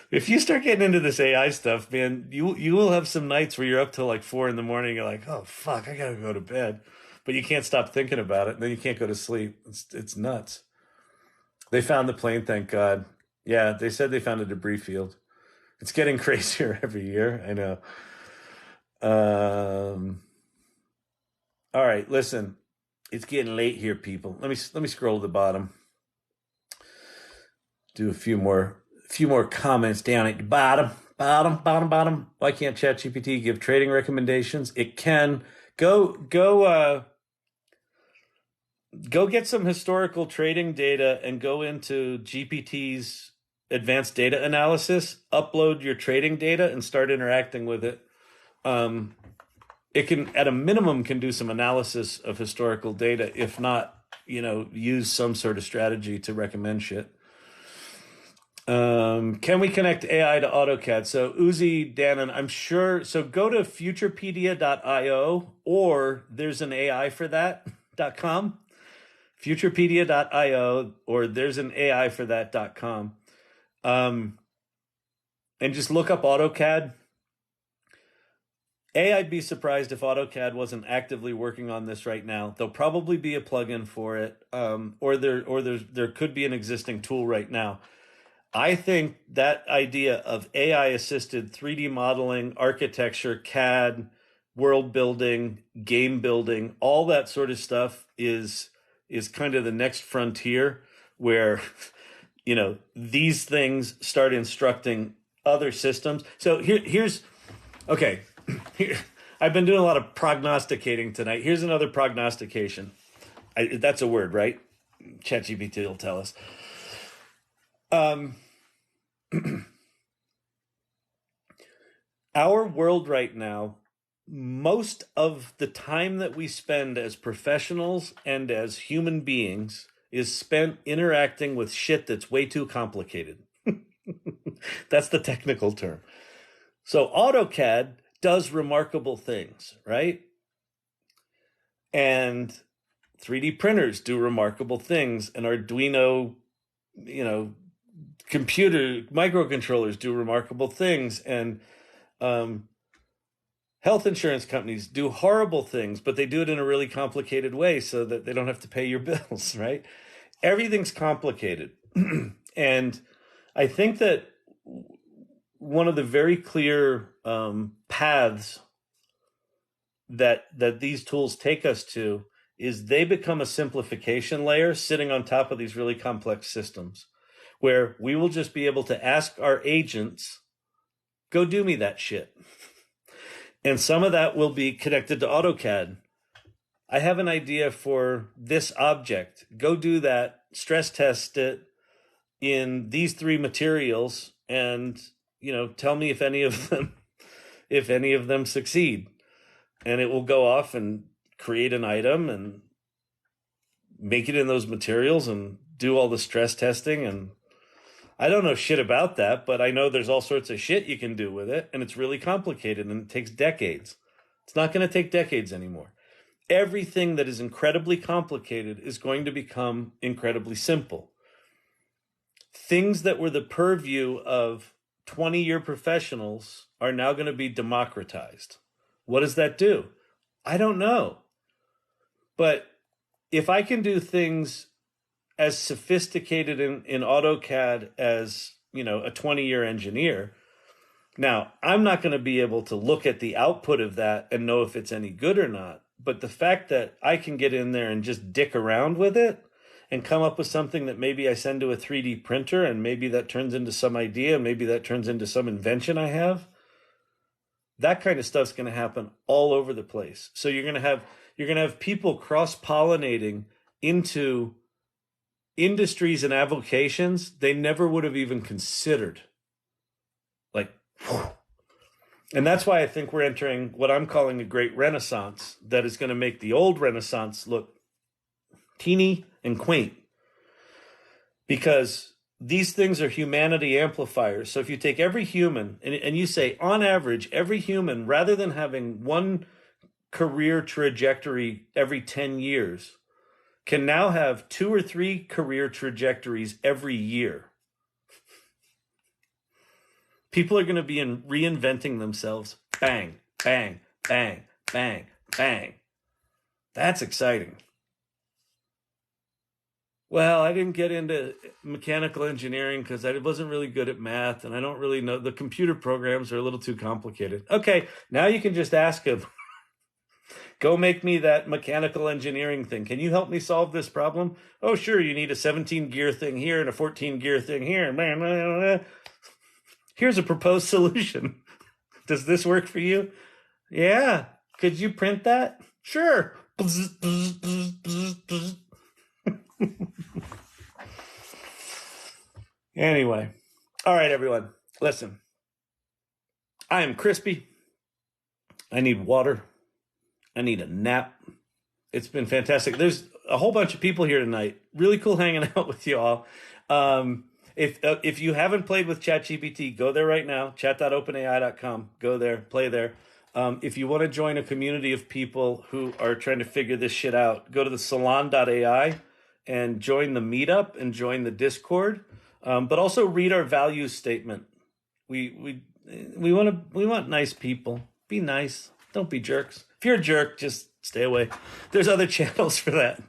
if you start getting into this AI stuff, man, you will have some nights where you're up till like 4 a.m. You're like, oh, fuck, I got to go to bed. But you can't stop thinking about it. And then you can't go to sleep. It's nuts. They found the plane, thank God. Yeah, they said they found a debris field. It's getting crazier every year. I know. All right, listen. It's getting late here, people. Let me scroll to the bottom. Do a few more comments down at the bottom. Bottom. Why can't ChatGPT give trading recommendations? It can. Go get some historical trading data and go into GPT's advanced data analysis, upload your trading data and start interacting with it. It can, at a minimum, can do some analysis of historical data. If not, use some sort of strategy to recommend shit. Can we connect AI to AutoCAD? So Uzi, Dannon, I'm sure. So go to futurepedia.io or there's an AI for that.com. Futurepedia.io or there's an AI for that.com. And just look up AutoCAD. I'd be surprised if AutoCAD wasn't actively working on this right now. There'll probably be a plugin for it, or there could be an existing tool right now. I think that idea of AI-assisted 3D modeling, architecture, CAD, world building, game building, all that sort of stuff is kind of the next frontier where, these things start instructing other systems. So here's okay. I've been doing a lot of prognosticating tonight. Here's another prognostication. That's a word, right? ChatGPT will tell us. Our world right now, most of the time that we spend as professionals and as human beings is spent interacting with shit that's way too complicated. That's the technical term. So AutoCAD does remarkable things, right? And 3D printers do remarkable things, and Arduino, computer microcontrollers do remarkable things, and health insurance companies do horrible things, but they do it in a really complicated way so that they don't have to pay your bills, right? Everything's complicated. And I think that one of the very clear paths that these tools take us to is they become a simplification layer sitting on top of these really complex systems, where we will just be able to ask our agents, go do me that shit. And some of that will be connected to AutoCAD. I have an idea for this object. Go do that, stress test it in these 3 materials, and tell me if any of them succeed. And it will go off and create an item and make it in those materials and do all the stress testing. And I don't know shit about that, but I know there's all sorts of shit you can do with it, and it's really complicated and it takes decades. It's not going to take decades anymore. Everything that is incredibly complicated is going to become incredibly simple. Things that were the purview of 20-year professionals are now going to be democratized. What does that do? I don't know. But if I can do things as sophisticated in AutoCAD as, a 20-year engineer, now I'm not going to be able to look at the output of that and know if it's any good or not. But the fact that I can get in there and just dick around with it and come up with something that maybe I send to a 3D printer, and maybe that turns into some idea, maybe that turns into some invention I have, that kind of stuff's going to happen all over the place. So you're going to have people cross-pollinating into industries and applications they never would have even considered. And that's why I think we're entering what I'm calling a great renaissance that is going to make the old renaissance look teeny and quaint. because these things are humanity amplifiers. So if you take every human and you say, on average, every human, rather than having one career trajectory every 10 years, can now have 2 or 3 career trajectories every year. People are going to be reinventing themselves. Bang, bang, bang, bang, bang. That's exciting. Well, I didn't get into mechanical engineering because I wasn't really good at math, and I don't really know. The computer programs are a little too complicated. Okay, now you can just ask him, go make me that mechanical engineering thing. Can you help me solve this problem? Oh, sure, you need a 17-gear thing here and a 14-gear thing here. Here's a proposed solution. Does this work for you? Yeah. Could you print that? Sure. Anyway. All right, everyone. Listen. I am crispy. I need water. I need a nap. It's been fantastic. There's a whole bunch of people here tonight. Really cool hanging out with you all. If you haven't played with ChatGPT, go there right now. Chat.openai.com. Go there. Play there. If you want to join a community of people who are trying to figure this shit out, go to the salon.ai and join the meetup and join the Discord. But also read our values statement. We want nice people. Be nice. Don't be jerks. If you're a jerk, just stay away. There's other channels for that.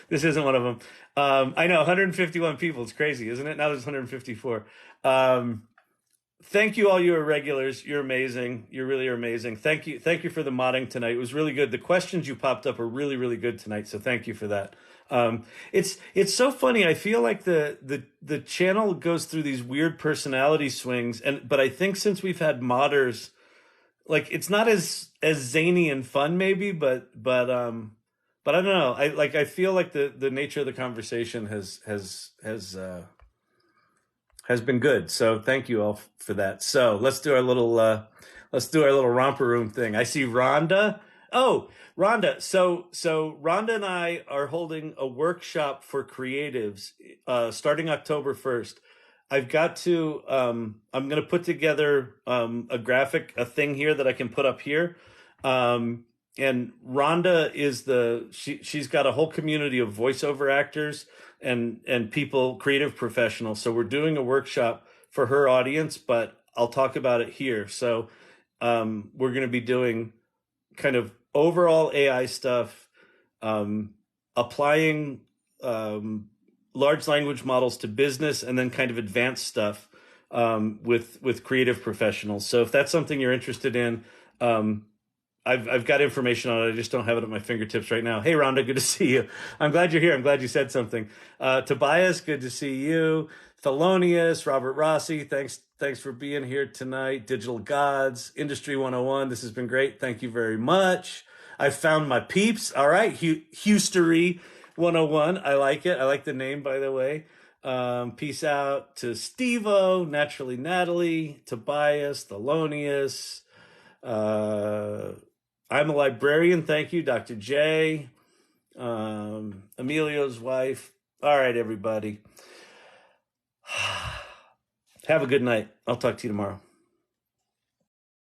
This isn't one of them. I know 151 people. It's crazy, isn't it? Now there's 154. Thank you, all you regulars. You're amazing. You really are amazing. Thank you for the modding tonight. It was really good. The questions you popped up are really, really good tonight. So thank you for that. It's so funny. I feel like the channel goes through these weird personality swings, but I think since we've had modders, like it's not as zany and fun maybe, but I don't know. I feel like the nature of the conversation has been good. So thank you all for that. So let's do our little romper room thing. I see Rhonda. Oh, Rhonda. So Rhonda and I are holding a workshop for creatives, starting October 1st. I've got to, I'm going to put together, a thing here that I can put up here. And Rhonda is she's got a whole community of voiceover actors and people, creative professionals. So we're doing a workshop for her audience, but I'll talk about it here. So, we're going to be doing kind of overall AI stuff, applying, large language models to business, and then kind of advanced stuff, with creative professionals. So if that's something you're interested in, I've got information on it. I just don't have it at my fingertips right now. Hey, Rhonda, good to see you. I'm glad you're here. I'm glad you said something. Tobias, good to see you. Thelonious, Robert Rossi, thanks for being here tonight. Digital Gods, Industry 101. This has been great. Thank you very much. I found my peeps. All right. Hustery 101. I like it. I like the name, by the way. Peace out to Steve-O, Naturally Natalie, Tobias, Thelonious. I'm a librarian. Thank you, Dr. J. Emilio's wife. All right, everybody. Have a good night. I'll talk to you tomorrow.